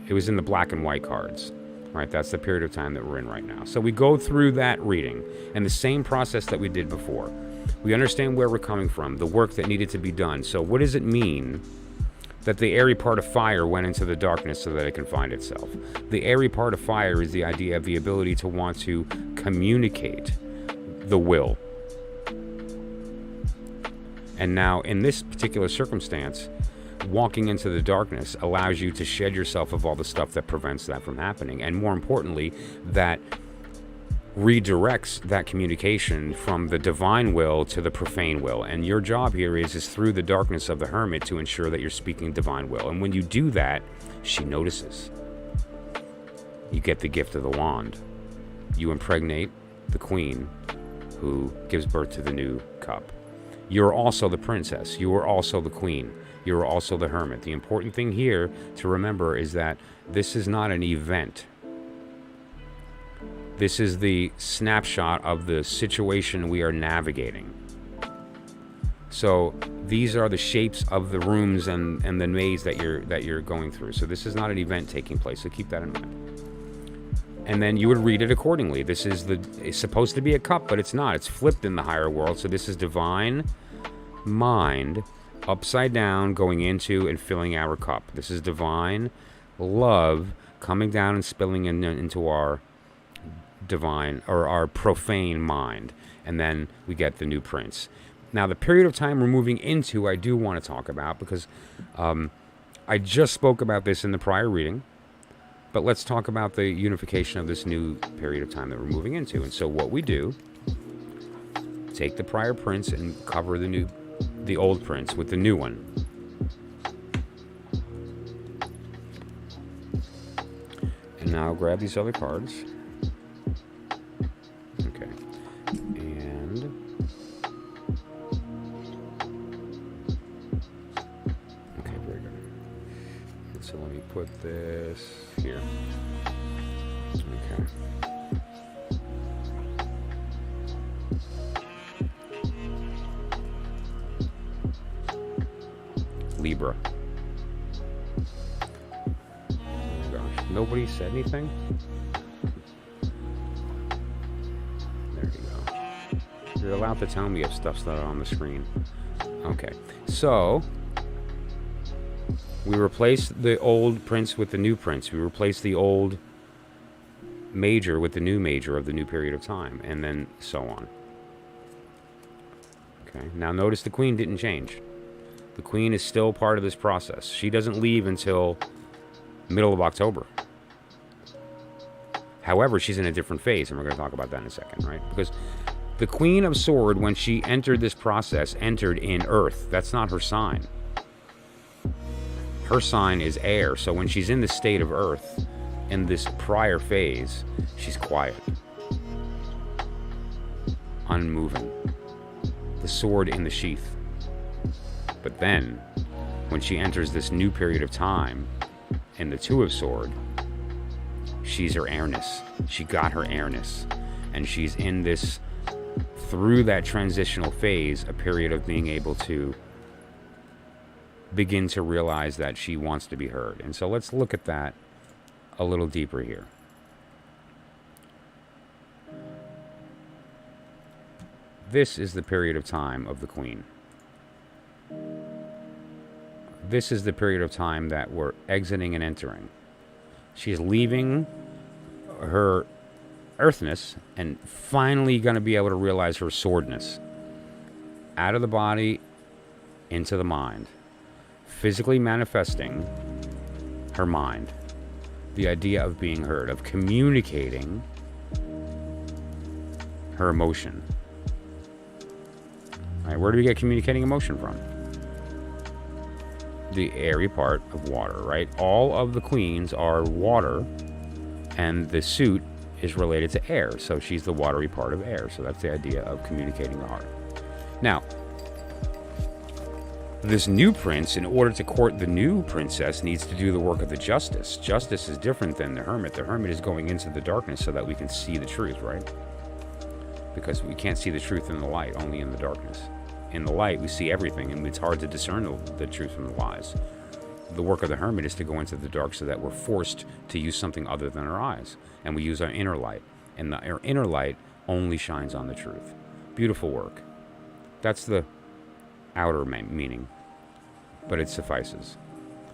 It was in the black and white cards, right? That's the period of time that we're in right now. So we go through that reading and the same process that we did before. We understand where we're coming from, the work that needed to be done. So what does it mean that the airy part of fire went into the darkness so that it can find itself? The airy part of fire is the idea of the ability to want to communicate the will. And now, in this particular circumstance, walking into the darkness allows you to shed yourself of all the stuff that prevents that from happening. And more importantly, that redirects that communication from the divine will to the profane will. And your job here is through the darkness of the Hermit to ensure that you're speaking divine will. And when you do that, she notices. You get the gift of the wand. You impregnate the Queen, who gives birth to the new cup. You're also the princess. You are also the Queen. You are also the Hermit. The important thing here to remember is that this is not an event. This is the snapshot of the situation we are navigating. So these are the shapes of the rooms and the maze that you're going through. So this is not an event taking place. So keep that in mind. And then you would read it accordingly. This is it's supposed to be a cup, but it's not. It's flipped in the higher world. So this is divine mind upside down going into and filling our cup. This is divine love coming down and spilling into our divine or our profane mind. And then we get the new prince. Now the period of time we're moving into, I do want to talk about, because I just spoke about this in the prior reading. But let's talk about the unification of this new period of time that we're moving into. And so what we do, take the prior prince and cover the old prince with the new one. And now grab these other cards. Okay. And okay, very good. And so let me put this here. Okay. Libra. Oh my gosh. Nobody said anything? There you go. You're allowed to tell me if stuff's not on the screen. Okay. So we replace the old prince with the new prince. We replace the old major with the new major of the new period of time, and then so on. Okay, now notice the Queen didn't change. The Queen is still part of this process. She doesn't leave until middle of October. However, she's in a different phase, and we're going to talk about that in a second, right? Because the Queen of Sword, when she entered this process, entered in Earth. That's not her sign. Her sign is air, so when she's in the state of Earth, in this prior phase, she's quiet, unmoving, the sword in the sheath. But then, when she enters this new period of time, in the Two of Sword, she's her airness. She got her airness, and she's in this, through that transitional phase, a period of being able to begin to realize that she wants to be heard. And so let's look at that a little deeper here. this is the period of time of the Queen. This is the period of time that we're exiting and entering. She's leaving her earthness and finally going to be able to realize her swordness. Out of the body, into the mind. Physically manifesting her mind. The idea of being heard, of communicating her emotion. All right, where do we get communicating emotion from? The airy part of water, right? All of the queens are water, and the suit is related to air, so she's the watery part of air. So that's the idea of communicating the heart. Now, this new prince, in order to court the new princess, needs to do the work of the justice. Justice is different than the hermit. The hermit is going into the darkness so that we can see the truth, right? Because we can't see the truth in the light, only in the darkness. In the light, we see everything, and it's hard to discern the truth from the lies. The work of the hermit is to go into the dark so that we're forced to use something other than our eyes. And we use our inner light. And our inner light only shines on the truth. Beautiful work. That's the outer meaning. But it suffices.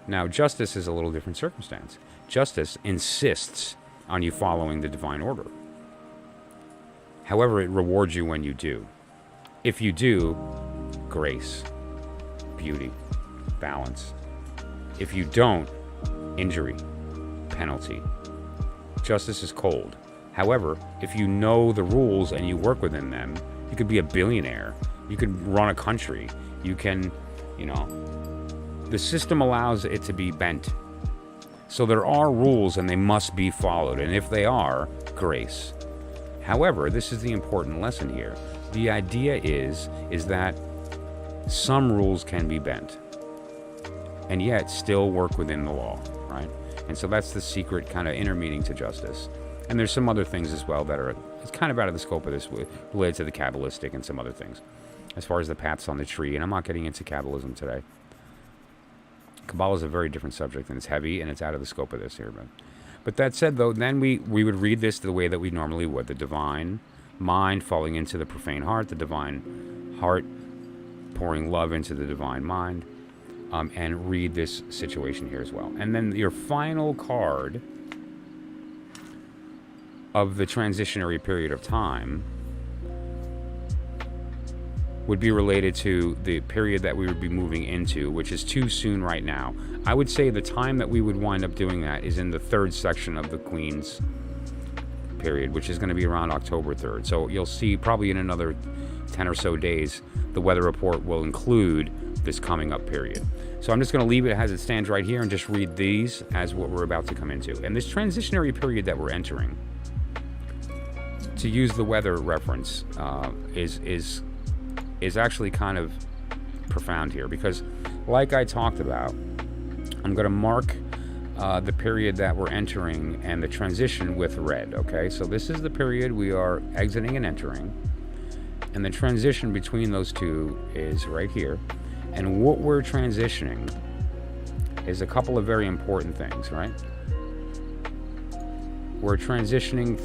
Now, justice is a little different circumstance. Justice insists on you following the divine order. However, it rewards you when you do. If you do, grace, beauty, balance. If you don't, injury, penalty. Justice is cold. However, if you know the rules and you work within them, you could be a billionaire. You could run a country. You can, the system allows it to be bent. So there are rules and they must be followed. And if they are, grace. However, this is the important lesson here. The idea is that some rules can be bent and yet still work within the law, right? And so that's the secret kind of inner meaning to justice. And there's some other things as well that are it's kind of out of the scope of this, related to the Kabbalistic and some other things, as far as the paths on the tree. And I'm not getting into Kabbalism today. Kabbalah is a very different subject, and it's heavy, and it's out of the scope of this here. But that said, though, then we would read this the way that we normally would. The divine mind falling into the profane heart, the divine heart pouring love into the divine mind, and read this situation here as well. And then your final card of the transitionary period of time would be related to the period that we would be moving into, which is too soon right now. I would say the time that we would wind up doing that is in the third section of the Queen's period, which is going to be around October 3rd. So you'll see probably in another 10 or so days, the weather report will include this coming up period. So I'm just going to leave it as it stands right here and just read these as what we're about to come into. And this transitionary period that we're entering, to use the weather reference, is actually kind of profound here, because like I talked about, I'm going to mark the period that we're entering and the transition with red. Okay, so this is the period we are exiting and entering, and the transition between those two is right here. And what we're transitioning is a couple of very important things, right? We're transitioning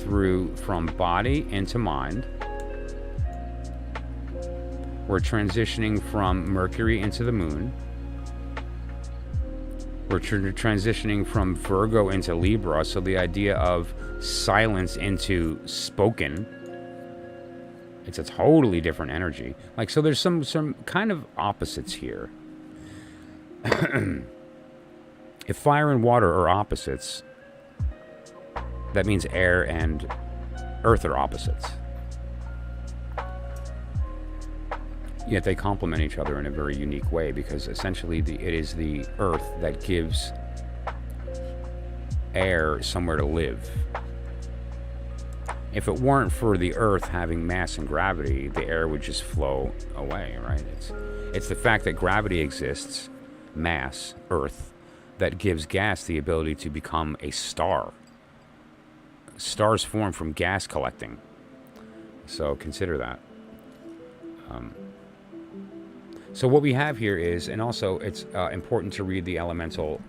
from body into mind. We're transitioning from Mercury into the moon. We're transitioning from Virgo into Libra, so the idea of silence into spoken. It's a totally different energy. Like, so there's some kind of opposites here. If fire and water are opposites, that means air and earth are opposites. Yet they complement each other in a very unique way, because essentially it is the earth that gives air somewhere to live. If it weren't for the earth having mass and gravity, the air would just flow away, right? It's the fact that gravity exists, mass, earth, that gives gas the ability to become a star. Stars form from gas collecting. So consider that. So what we have here is, and also it's important to read the elemental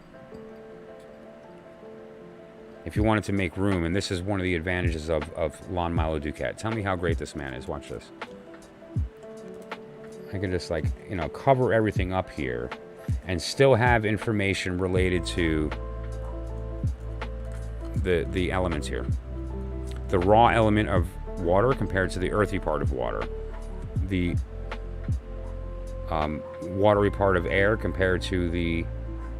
if you wanted to make room, and this is one of the advantages of Milo DuQuette. Tell me how great this man is. Watch this. I could just, like, you know, cover everything up here and still have information related to the elements here. The raw element of water compared to the earthy part of water. The watery part of air compared to the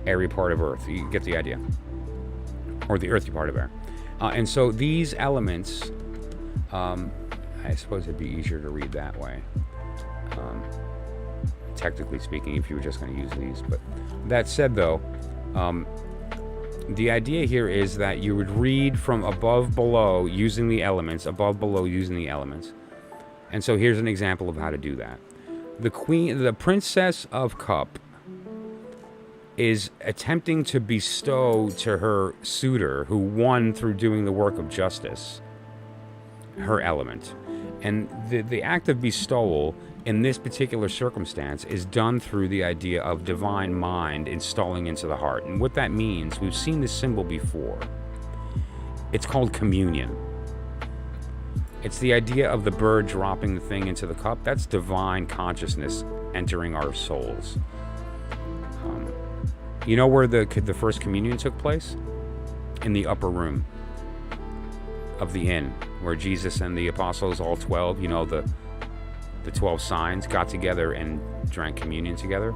airy part of earth. You get the idea. Or the earthy part of air. And so these elements, I suppose it'd be easier to read that way. Technically speaking, if you were just going to use these. But that said, though, the idea here is that you would read from above below using the elements, above below using the elements. And so here's an example of how to do that. The Princess of Cup is attempting to bestow to her suitor, who won through doing the work of justice, her element. And the act of bestowal in this particular circumstance is done through the idea of divine mind installing into the heart. And what that means, we've seen this symbol before. It's called communion. It's the idea of the bird dropping the thing into the cup. That's divine consciousness entering our souls. You know where the first communion took place? In the upper room of the inn, where Jesus and the apostles, all 12, you know, the 12 signs, got together and drank communion together.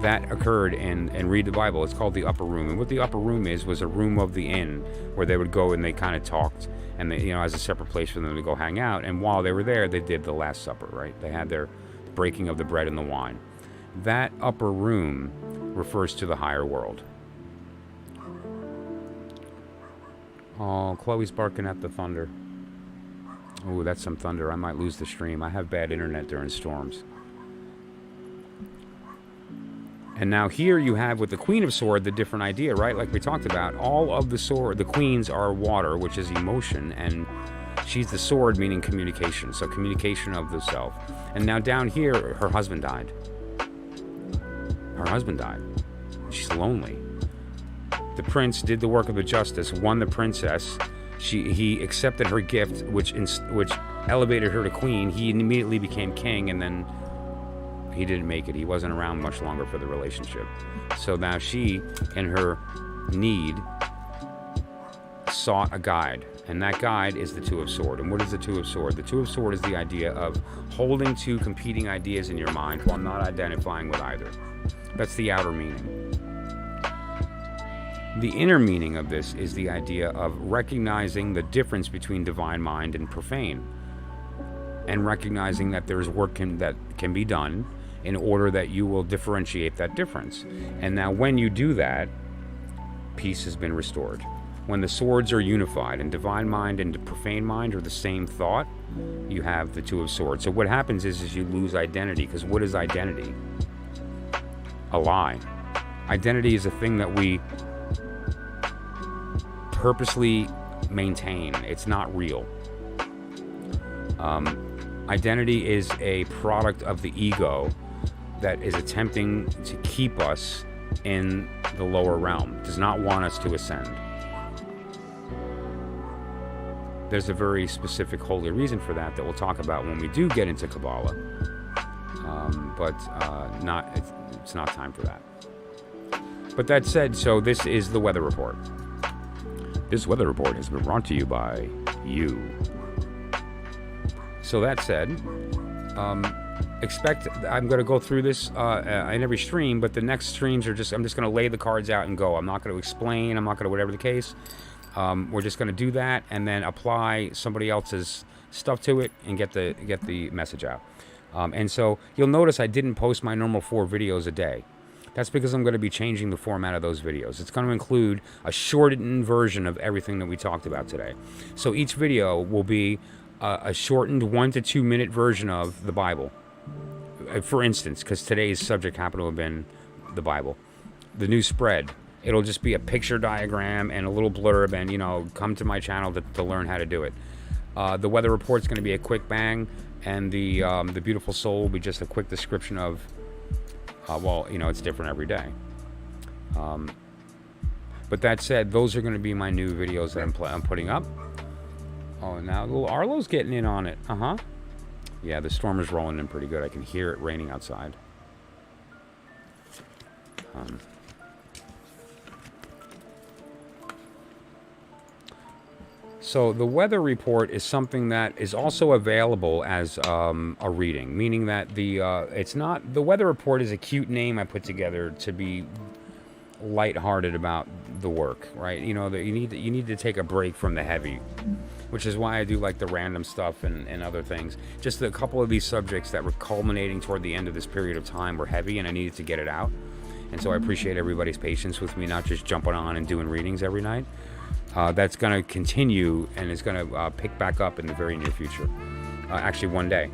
That occurred and read the Bible. It's called the upper room. And what the upper room was a room of the inn where they would go and they kind of talked, and they, you know, as a separate place for them to go hang out. And while they were there, they did the Last Supper, right? They had their breaking of the bread and the wine. That upper room refers to the higher world. Oh, Chloe's barking at the thunder. Oh, that's some thunder. I might lose the stream. I have bad internet during storms. And now here you have with the Queen of Swords the different idea, right? Like we talked about, all of the queens are water, which is emotion, and she's the sword, meaning communication. So communication of the self. And now down here, her husband died. Her husband died. She's lonely. The prince did the work of the justice, won the princess. He accepted her gift, which elevated her to queen. He immediately became king, and then he didn't make it. He wasn't around much longer for the relationship. So now she, in her need, sought a guide, and that guide is the Two of Swords. And what is the Two of Swords? The Two of Swords is the idea of holding two competing ideas in your mind while not identifying with either. That's the outer meaning. The inner meaning of this is the idea of recognizing the difference between divine mind and profane, and recognizing that there's work that can be done in order that you will differentiate that difference. And now when you do that, peace has been restored. When the swords are unified, and divine mind and profane mind are the same thought, you have the Two of Swords. So what happens is you lose identity, because what is identity? A lie. Identity is a thing that we purposely maintain. It's not real. Identity is a product of the ego that is attempting to keep us in the lower realm, does not want us to ascend. There's a very specific holy reason for that we'll talk about when we do get into Kabbalah, but it's not time for that. But that said, so this is the weather report. This weather report has been brought to you by you. So that said, I'm going to go through this in every stream, but the next streams are I'm just going to lay the cards out and go. I'm not going to explain. I'm not going to whatever the case. We're just going to do that and then apply somebody else's stuff to it and get the message out. And so you'll notice I didn't post my normal 4 videos a day. That's because I'm going to be changing the format of those videos. It's going to include a shortened version of everything that we talked about today. So each video will be a shortened 1 to 2 minute version of the Bible. For instance, because today's subject happened to have been the Bible. The new spread. It'll just be a picture diagram and a little blurb, and, come to my channel to learn how to do it. The weather report's going to be a quick bang, and the beautiful soul will be just a quick description of, it's different every day. But that said, those are going to be my new videos that I'm putting up. Oh, now little Arlo's getting in on it. Yeah, the storm is rolling in pretty good. I can hear it raining outside. So the weather report is something that is also available as a reading, meaning that it's not the weather report is a cute name I put together to be lighthearted about the work, right? You know that you need to take a break from the heavy, which is why I do like the random stuff and other things. Just a couple of these subjects that were culminating toward the end of this period of time were heavy, and I needed to get it out. And so I appreciate everybody's patience with me, not just jumping on and doing readings every night. That's going to continue and is going to pick back up in the very near future. Actually, one day.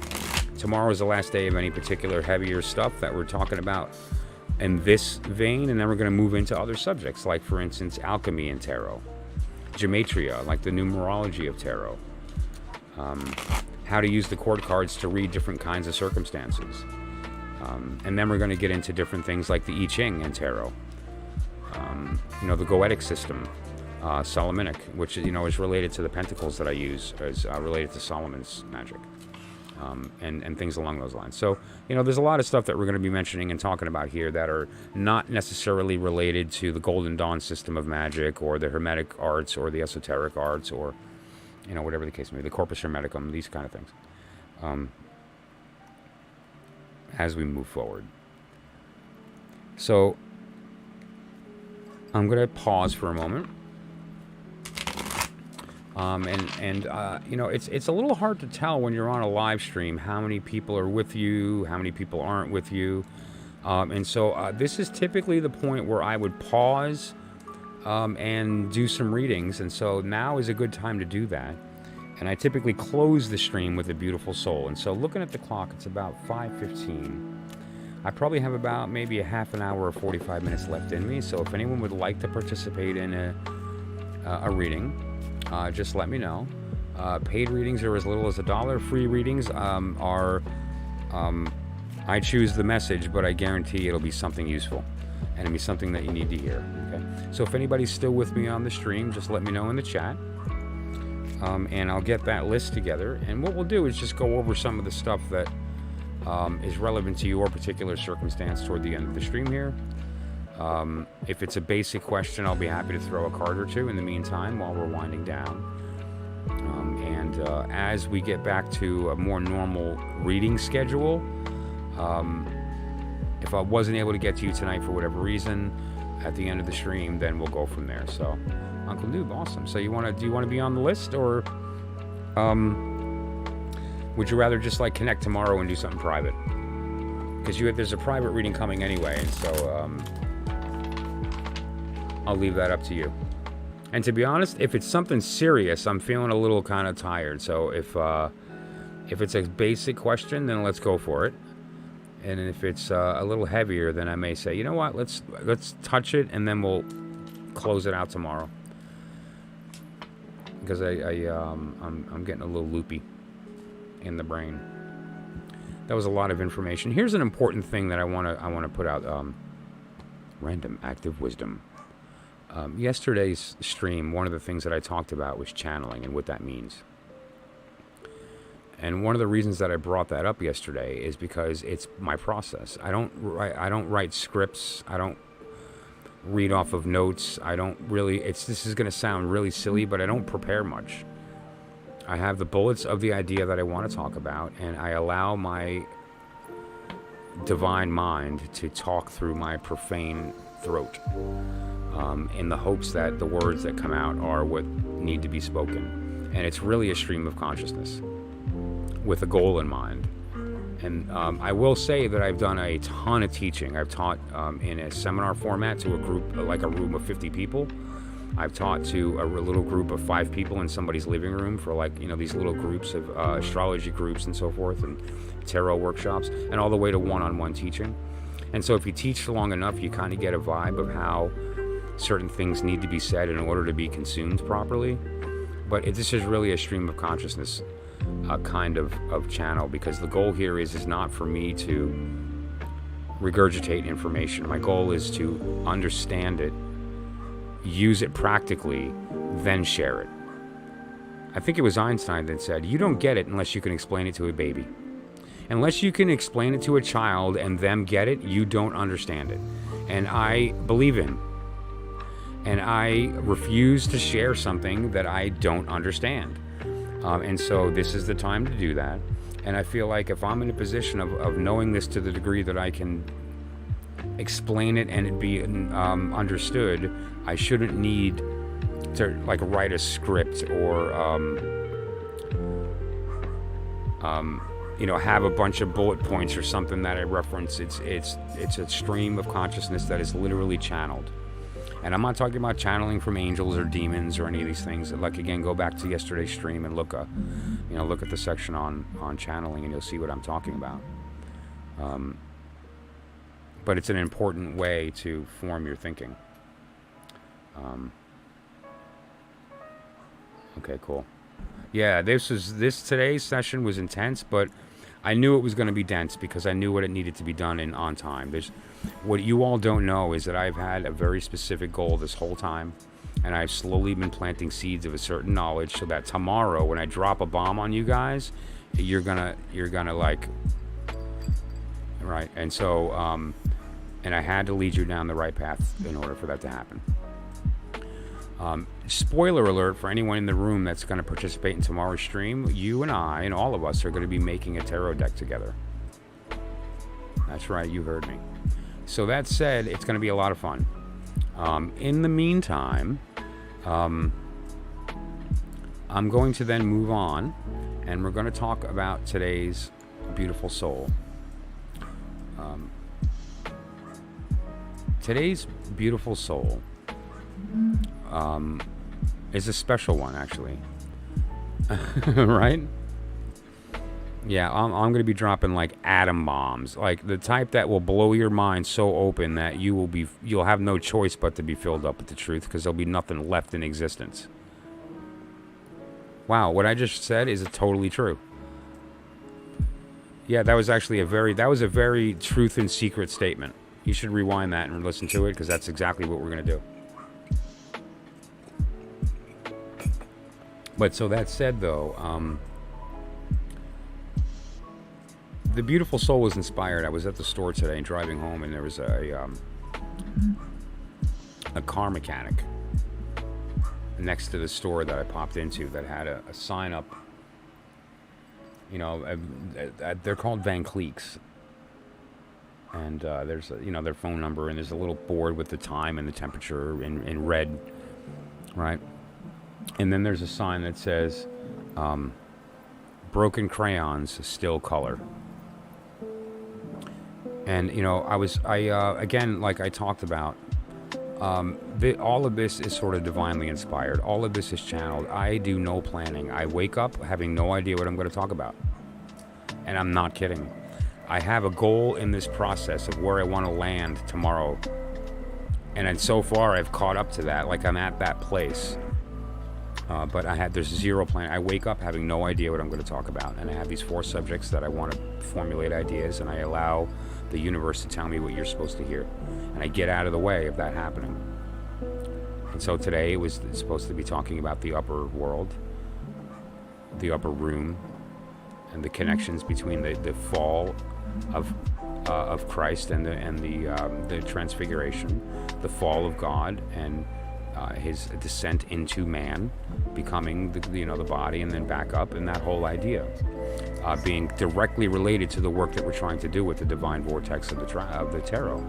Tomorrow is the last day of any particular heavier stuff that we're talking about in this vein, and then we're going to move into other subjects, like, for instance, alchemy in tarot, gematria, like the numerology of tarot, how to use the court cards to read different kinds of circumstances. And then we're going to get into different things like the I Ching and tarot, the Goetic system, Solomonic, which is related to the pentacles that I use, is related to Solomon's magic, and things along those lines. So there's a lot of stuff that we're going to be mentioning and talking about here that are not necessarily related to the Golden Dawn system of magic or the Hermetic arts or the esoteric arts or whatever the case may be, the Corpus Hermeticum, these kind of things. As we move forward. So I'm going to pause for a moment. It's a little hard to tell when you're on a live stream how many people are with you, how many people aren't with you. So this is typically the point where I would pause and do some readings. And so now is a good time to do that. And I typically close the stream with a beautiful soul. And so looking at the clock, it's about 5:15. I probably have about maybe a half an hour or 45 minutes left in me. So if anyone would like to participate in a reading, just let me know. Paid readings are as little as $1. Free readings are, I choose the message, but I guarantee it'll be something useful. And it'll be something that you need to hear. Okay. So if anybody's still with me on the stream, just let me know in the chat. And I'll get that list together. And what we'll do is just go over some of the stuff that is relevant to your particular circumstance toward the end of the stream here. If it's a basic question, I'll be happy to throw a card or two in the meantime while we're winding down. As we get back to a more normal reading schedule, if I wasn't able to get to you tonight for whatever reason, at the end of the stream, then we'll go from there. So, Uncle Noob, awesome. So do you want to be on the list, or would you rather just connect tomorrow and do something private? Because there's a private reading coming anyway, and so I'll leave that up to you. And to be honest, if it's something serious, I'm feeling a little kind of tired. So if it's a basic question, then let's go for it. And if it's a little heavier, then I may say, you know what, let's touch it, and then we'll close it out tomorrow. Because I'm getting a little loopy in the brain. That was a lot of information. Here's an important thing that I want to put out. Random active wisdom. Yesterday's stream, one of the things that I talked about was channeling and what that means. And one of the reasons that I brought that up yesterday is because it's my process. I don't write scripts. I don't read off of notes. I don't really. This is going to sound really silly, but I don't prepare much. I have the bullets of the idea that I want to talk about, and I allow my divine mind to talk through my profane throat, in the hopes that the words that come out are what need to be spoken. And it's really a stream of consciousness with a goal in mind. And I will say that I've done a ton of teaching. I've taught in a seminar format to a group, like a room of 50 people. I've taught to a little group of 5 people in somebody's living room for these little groups of astrology groups and so forth, and tarot workshops, and all the way to one-on-one teaching. And so if you teach long enough, you kind of get a vibe of how certain things need to be said in order to be consumed properly. But this is really a stream of consciousness kind of channel, because the goal here is not for me to regurgitate information. My goal is to understand it, use it practically, then share it. I think it was Einstein that said, you don't get it unless you can explain it to a baby. Unless you can explain it to a child and them get it, you don't understand it. And I believe in. And I refuse to share something that I don't understand. And so this is the time to do that. And I feel like if I'm in a position of knowing this to the degree that I can explain it and it be understood, I shouldn't need to like write a script or have a bunch of bullet points or something that I reference. It's a stream of consciousness that is literally channeled. And I'm not talking about channeling from angels or demons or any of these things. Like, again, go back to yesterday's stream and look at the section on channeling, and you'll see what I'm talking about. But it's an important way to form your thinking. Okay, cool. Yeah, today's session was intense, but I knew it was going to be dense because I knew what it needed to be done in on time. What you all don't know is that I've had a very specific goal this whole time, and I've slowly been planting seeds of a certain knowledge so that tomorrow when I drop a bomb on you guys, you're gonna like, right? And so, and I had to lead you down the right path in order for that to happen. Spoiler alert for anyone in the room that's going to participate in tomorrow's stream, you and I and all of us are going to be making a tarot deck together. That's right, you heard me. So that said, it's going to be a lot of fun. In the meantime, I'm going to then move on, and we're going to talk about today's beautiful soul. Today's beautiful soul is a special one, actually. Right? Yeah, I'm going to be dropping like atom bombs, like the type that will blow your mind so open that you'll have no choice but to be filled up with the truth, because there'll be nothing left in existence. Wow, what I just said is totally true. Yeah, that was actually a very truth and secret statement. You should rewind that and listen to it, because that's exactly what we're going to do. But so that said, though, the beautiful soul was inspired. I was at the store today driving home, and there was a car mechanic next to the store that I popped into that had a sign up. They're called Van Cleeks. And there's their phone number, and there's a little board with the time and the temperature in red, right? And then there's a sign that says, broken crayons, still color. And, again, like I talked about, all of this is sort of divinely inspired. All of this is channeled. I do no planning. I wake up having no idea what I'm going to talk about. And I'm not kidding. I have a goal in this process of where I want to land tomorrow. And then so far I've caught up to that. Like, I'm at that place. But there's zero plan. I wake up having no idea what I'm going to talk about. And I have these 4 subjects that I want to formulate ideas, and I allow the universe to tell me what you're supposed to hear. And I get out of the way of that happening. And so today it's supposed to be talking about the upper world, the upper room, and the connections between the fall of Christ and the transfiguration, the fall of God, and his descent into man, becoming the body, and then back up, and that whole idea being directly related to the work that we're trying to do with the Divine Vortex of the tarot.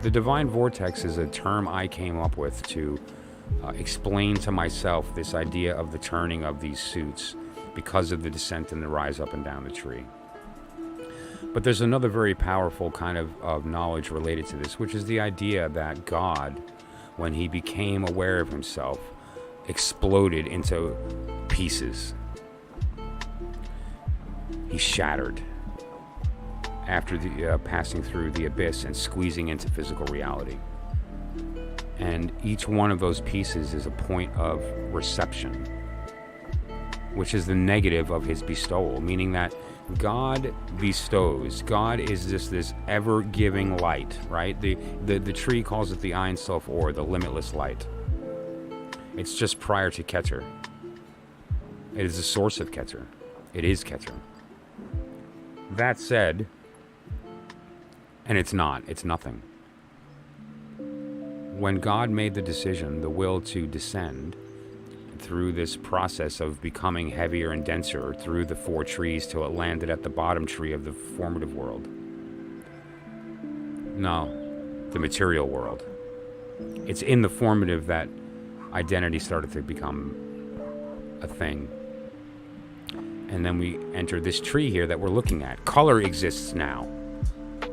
The Divine Vortex is a term I came up with to explain to myself this idea of the turning of these suits because of the descent and the rise up and down the tree. But there's another very powerful kind of knowledge related to this, which is the idea that God, when he became aware of himself, exploded into pieces. He shattered after passing through the abyss and squeezing into physical reality. And each one of those pieces is a point of reception, which is the negative of his bestowal, meaning that God bestows. God is just this ever-giving light, right? The tree calls it the Ein Sof Or, the limitless light. It's just prior to Keter. It is the source of Keter. It is Keter. That said, and it's nothing. When God made the decision, the will to descend through this process of becoming heavier and denser through the 4 trees till it landed at the bottom tree of the formative world. No, the material world. It's in the formative that identity started to become a thing. And then we enter this tree here that we're looking at. Color exists now.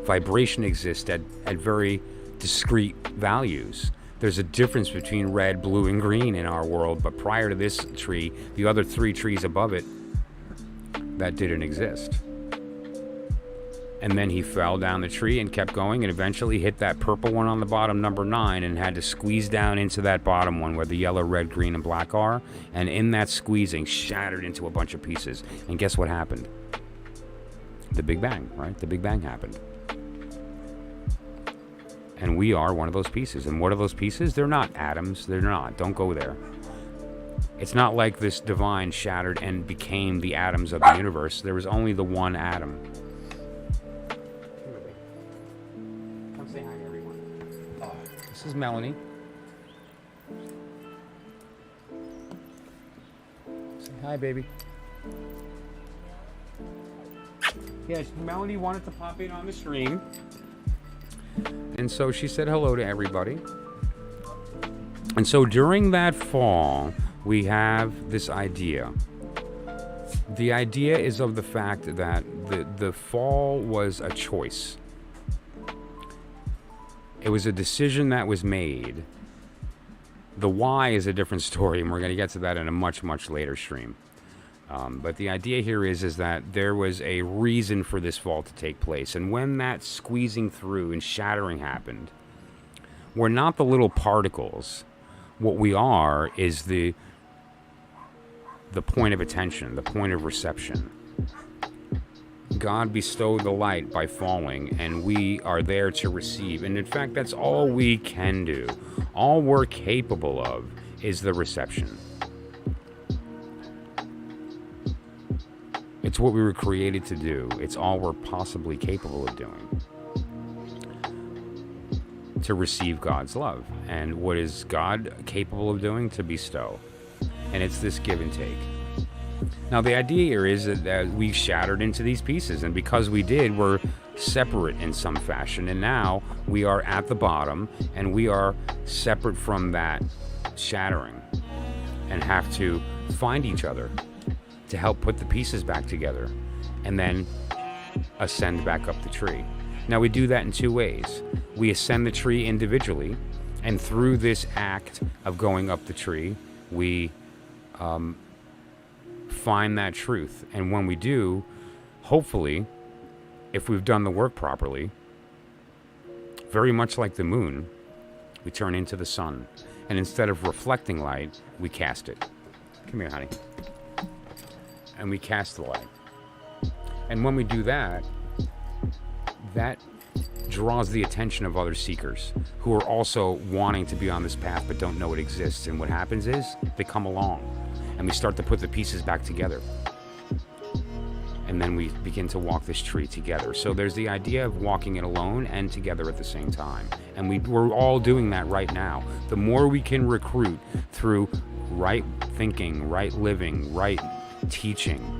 Vibration exists at very discrete values. There's a difference between red, blue, and green in our world, but prior to this tree, the other 3 trees above it, that didn't exist. And then he fell down the tree and kept going and eventually hit that purple one on the bottom, number 9, and had to squeeze down into that bottom one where the yellow, red, green, and black are. And in that squeezing, shattered into a bunch of pieces. And guess what happened? The Big Bang, right? The Big Bang happened. And we are one of those pieces. And what are those pieces? They're not atoms. They're not. Don't go there. It's not like this divine shattered and became the atoms of the universe. There was only the one atom. Come say hi to everyone. This is Melanie. Say hi, baby. Yes, Melanie wanted to pop in on the stream. And so she said hello to everybody. And so during that fall, we have this idea. The idea is of the fact that the fall was a choice. It was a decision that was made. The why is a different story, and we're going to get to that in a much, much later stream. But the idea here is that there was a reason for this fall to take place. And when that squeezing through and shattering happened, we're not the little particles. What we are is the point of attention, the point of reception. God bestowed the light by falling, and we are there to receive. And in fact, that's all we can do. All we're capable of is the reception. It's what we were created to do. It's all we're possibly capable of doing. To receive God's love. And what is God capable of doing? To bestow. And it's this give and take. Now the idea here is that we shattered into these pieces, and because we did, we're separate in some fashion, and now we are at the bottom, and we are separate from that shattering, and have to find each other to help put the pieces back together, and then ascend back up the tree. Now we do that in 2 ways. We ascend the tree individually, and through this act of going up the tree, we find that truth. And when we do, hopefully, if we've done the work properly, very much like the moon, we turn into the sun. And instead of reflecting light, we cast it. Come here, honey. And we cast the light. And when we do that, that draws the attention of other seekers who are also wanting to be on this path but don't know it exists. And what happens is they come along and we start to put the pieces back together. And then we begin to walk this tree together. So there's the idea of walking it alone and together at the same time. And we're all doing that right now. The more we can recruit through right thinking, right living, right teaching,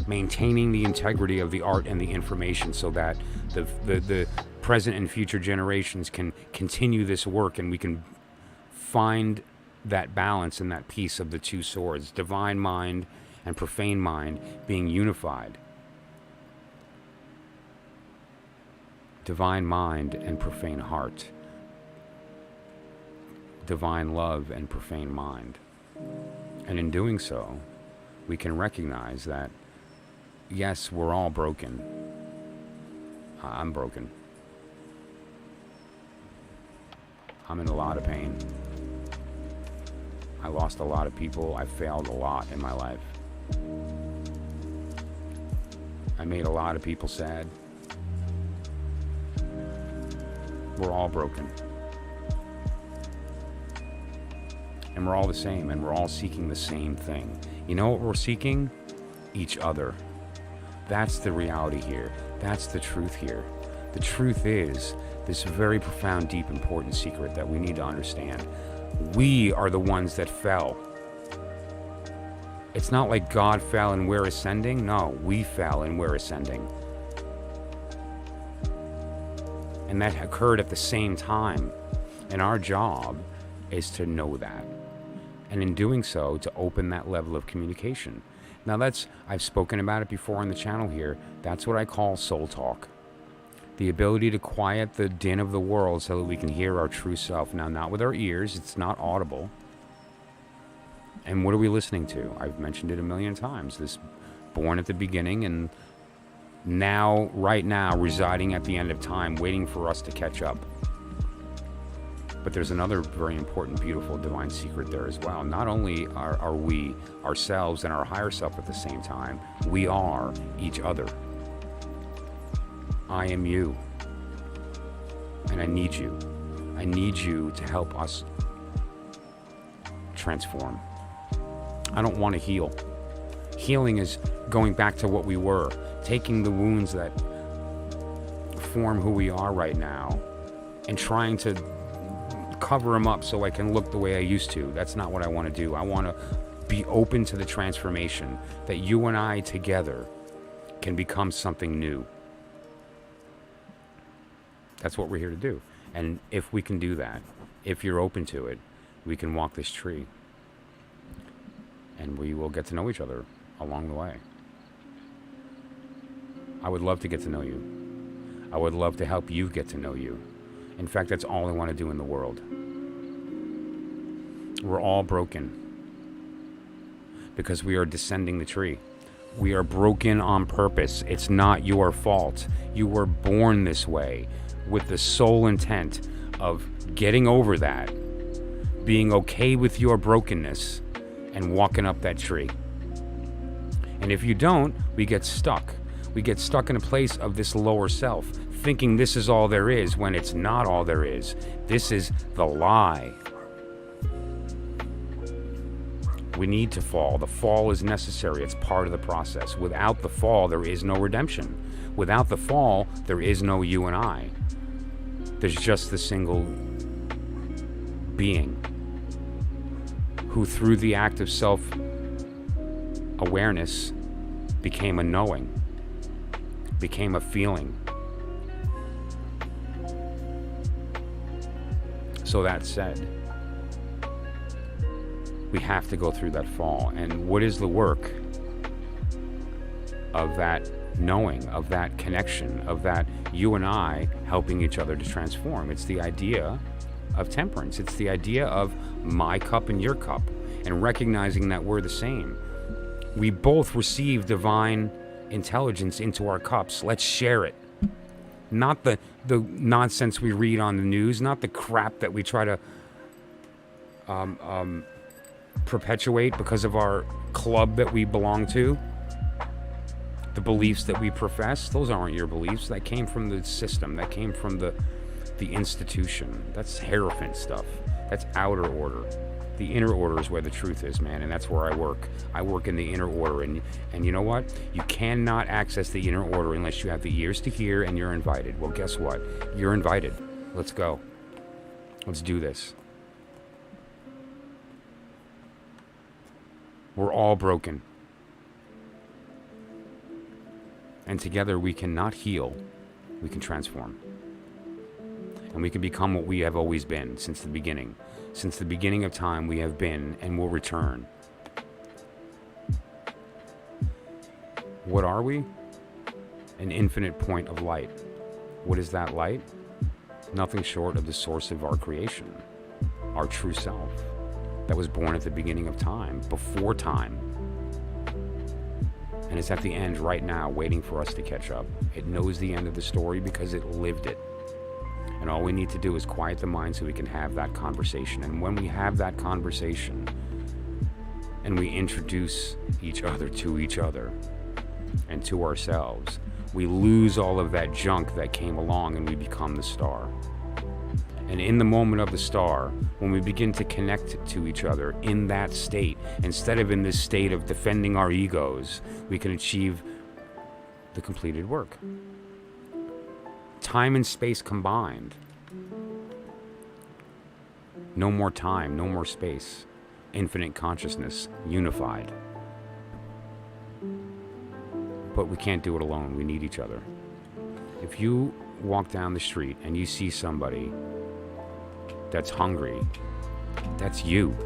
maintaining the integrity of the art and the information so that the present and future generations can continue this work, and we can find that balance and that peace of the 2 swords, divine mind and profane mind being unified. Divine mind and profane heart. Divine love and profane mind. And in doing so, we can recognize that, yes, we're all broken. I'm broken. I'm in a lot of pain. I lost a lot of people. I failed a lot in my life. I made a lot of people sad. We're all broken. And we're all the same, and we're all seeking the same thing. You know what we're seeking? Each other. That's the reality here. That's the truth here. The truth is this very profound, deep, important secret that we need to understand. We are the ones that fell. It's not like God fell and we're ascending. No, we fell and we're ascending. And that occurred at the same time. And our job is to know that. And in doing so, to open that level of communication. Now I've spoken about it before on the channel here. That's what I call soul talk. The ability to quiet the din of the world so that we can hear our true self. Now, not with our ears. It's not audible. And what are we listening to? I've mentioned it a million times. This born at the beginning and now, right now, residing at the end of time, waiting for us to catch up. But there's another very important, beautiful, divine secret there as well. Not only are we ourselves and our higher self at the same time, we are each other. I am you. And I need you. I need you to help us transform. I don't want to heal. Healing is going back to what we were, taking the wounds that form who we are right now and trying to cover them up so I can look the way I used to. That's not what I want to do. I want to be open to the transformation that you and I together can become something new. That's what we're here to do. And if we can do that, if you're open to it, we can walk this tree. And we will get to know each other along the way. I would love to get to know you. I would love to help you get to know you. In fact, that's all I want to do in the world. We're all broken because we are descending the tree. We are broken on purpose. It's not your fault. You were born this way with the sole intent of getting over that, being okay with your brokenness, and walking up that tree. And if you don't, we get stuck. We get stuck in a place of this lower self, thinking this is all there is when it's not all there is. This is the lie. We need to fall. The fall is necessary. It's part of the process. Without the fall, there is no redemption. Without the fall, there is no you and I. There's just the single being who, through the act of self-awareness, became a knowing, became a feeling. So that said, we have to go through that fall. And what is the work of that knowing, of that connection, of that you and I helping each other to transform? It's the idea of temperance. It's the idea of my cup and your cup, and recognizing that we're the same. We both receive divine intelligence into our cups. Let's share it. Not the nonsense we read on the news, not the crap that we try to perpetuate because of our club that we belong to. The beliefs that we profess, those aren't your beliefs. That came from the system. That came from the institution. That's Hierophant stuff. That's outer order. The inner order is where the truth is, man, and that's where I work. I work in the inner order, and you know what? You cannot access the inner order unless you have the ears to hear and you're invited. Well, guess what? You're invited. Let's go. Let's do this. We're all broken. And together we cannot heal, we can transform. And we can become what we have always been since the beginning. Since the beginning of time, we have been and will return. What are we? An infinite point of light. What is that light? Nothing short of the source of our creation, our true self, that was born at the beginning of time, before time. And it's at the end right now, waiting for us to catch up. It knows the end of the story because it lived it. And all we need to do is quiet the mind so we can have that conversation. And when we have that conversation and we introduce each other and to ourselves, we lose all of that junk that came along and we become the star. And in the moment of the star, when we begin to connect to each other in that state, instead of in this state of defending our egos, we can achieve the completed work. Time and space combined. No more time, no more space. Infinite consciousness unified. But we can't do it alone. We need each other. If you walk down the street and you see somebody that's hungry, that's you.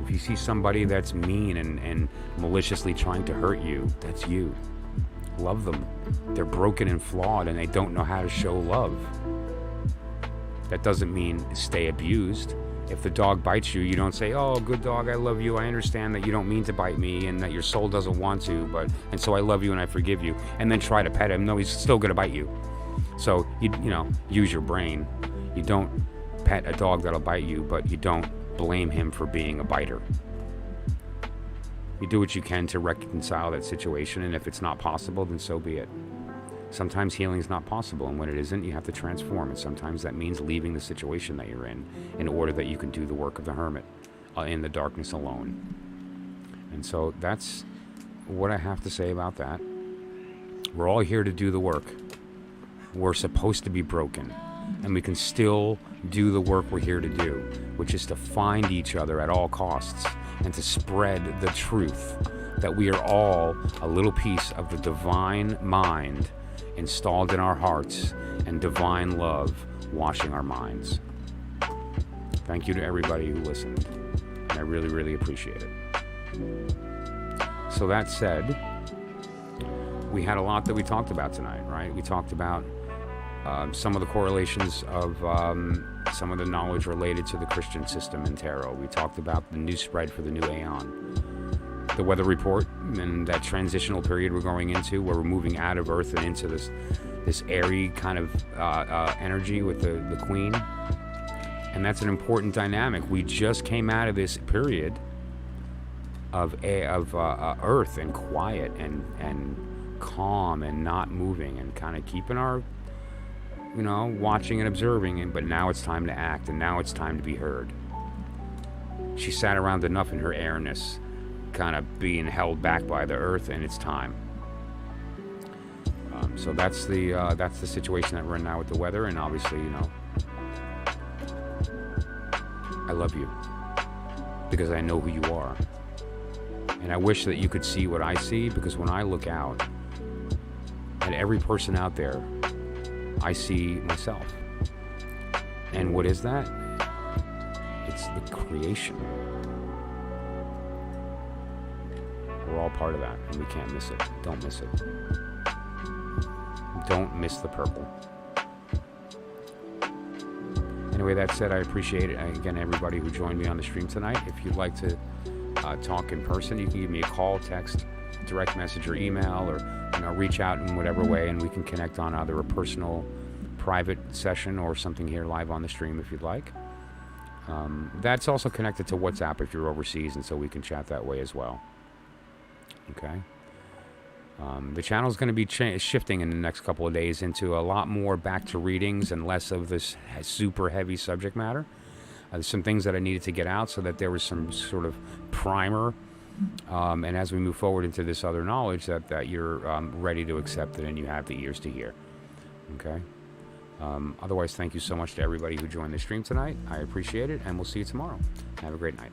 If you see somebody that's mean and maliciously trying to hurt you, that's you. Love them. They're broken and flawed and they don't know how to show love. That doesn't mean stay abused. If the dog bites you, you don't say, oh, good dog, I love you. I understand that you don't mean to bite me and that your soul doesn't want to, and so I love you and I forgive you. And then try to pet him. No, he's still going to bite you. So, you know, use your brain. You don't pet a dog that'll bite you, but you don't blame him for being a biter. You do what you can to reconcile that situation, and if it's not possible, then so be it. Sometimes healing is not possible, and when it isn't, you have to transform, and sometimes that means leaving the situation that you're in order that you can do the work of the hermit in the darkness alone. And so that's what I have to say about that. We're all here to do the work. We're supposed to be broken, and we can still do the work we're here to do, which is to find each other at all costs and to spread the truth that we are all a little piece of the divine mind installed in our hearts and divine love washing our minds. Thank you to everybody who listened, and I really, really appreciate it. So that said, we had a lot that we talked about tonight, right? We talked about some of the correlations of some of the knowledge related to the Christian system in tarot. We talked about the new spread for the new AEON, the weather report, and that transitional period we're going into, where we're moving out of Earth and into this airy kind of energy with the Queen. And that's an important dynamic. We just came out of this period of Earth and quiet and calm and not moving and kind of keeping our, you know, watching and observing, but now it's time to act, and now it's time to be heard. She sat around enough in her airness, kind of being held back by the Earth, and it's time. So that's the situation that we're in now with the weather, and obviously, you know, I love you because I know who you are, and I wish that you could see what I see, because when I look out at every person out there, I see myself. And what is that? It's the creation. We're all part of that, and we can't miss it. Don't miss it. Don't miss the purple. Anyway, that said, I appreciate it. Again, everybody who joined me on the stream tonight. If you'd like to talk in person, you can give me a call, text, direct message, or email, or reach out in whatever way, and we can connect on either a personal, private session or something here live on the stream if you'd like. That's also connected to WhatsApp if you're overseas, and so we can chat that way as well. Okay. The channel is going to be shifting in the next couple of days into a lot more back to readings and less of this super heavy subject matter. There's some things that I needed to get out so that there was some sort of primer. And as we move forward into this other knowledge, that you're ready to accept it and you have the ears to hear. Okay? Otherwise, thank you so much to everybody who joined the stream tonight. I appreciate it, and we'll see you tomorrow. Have a great night.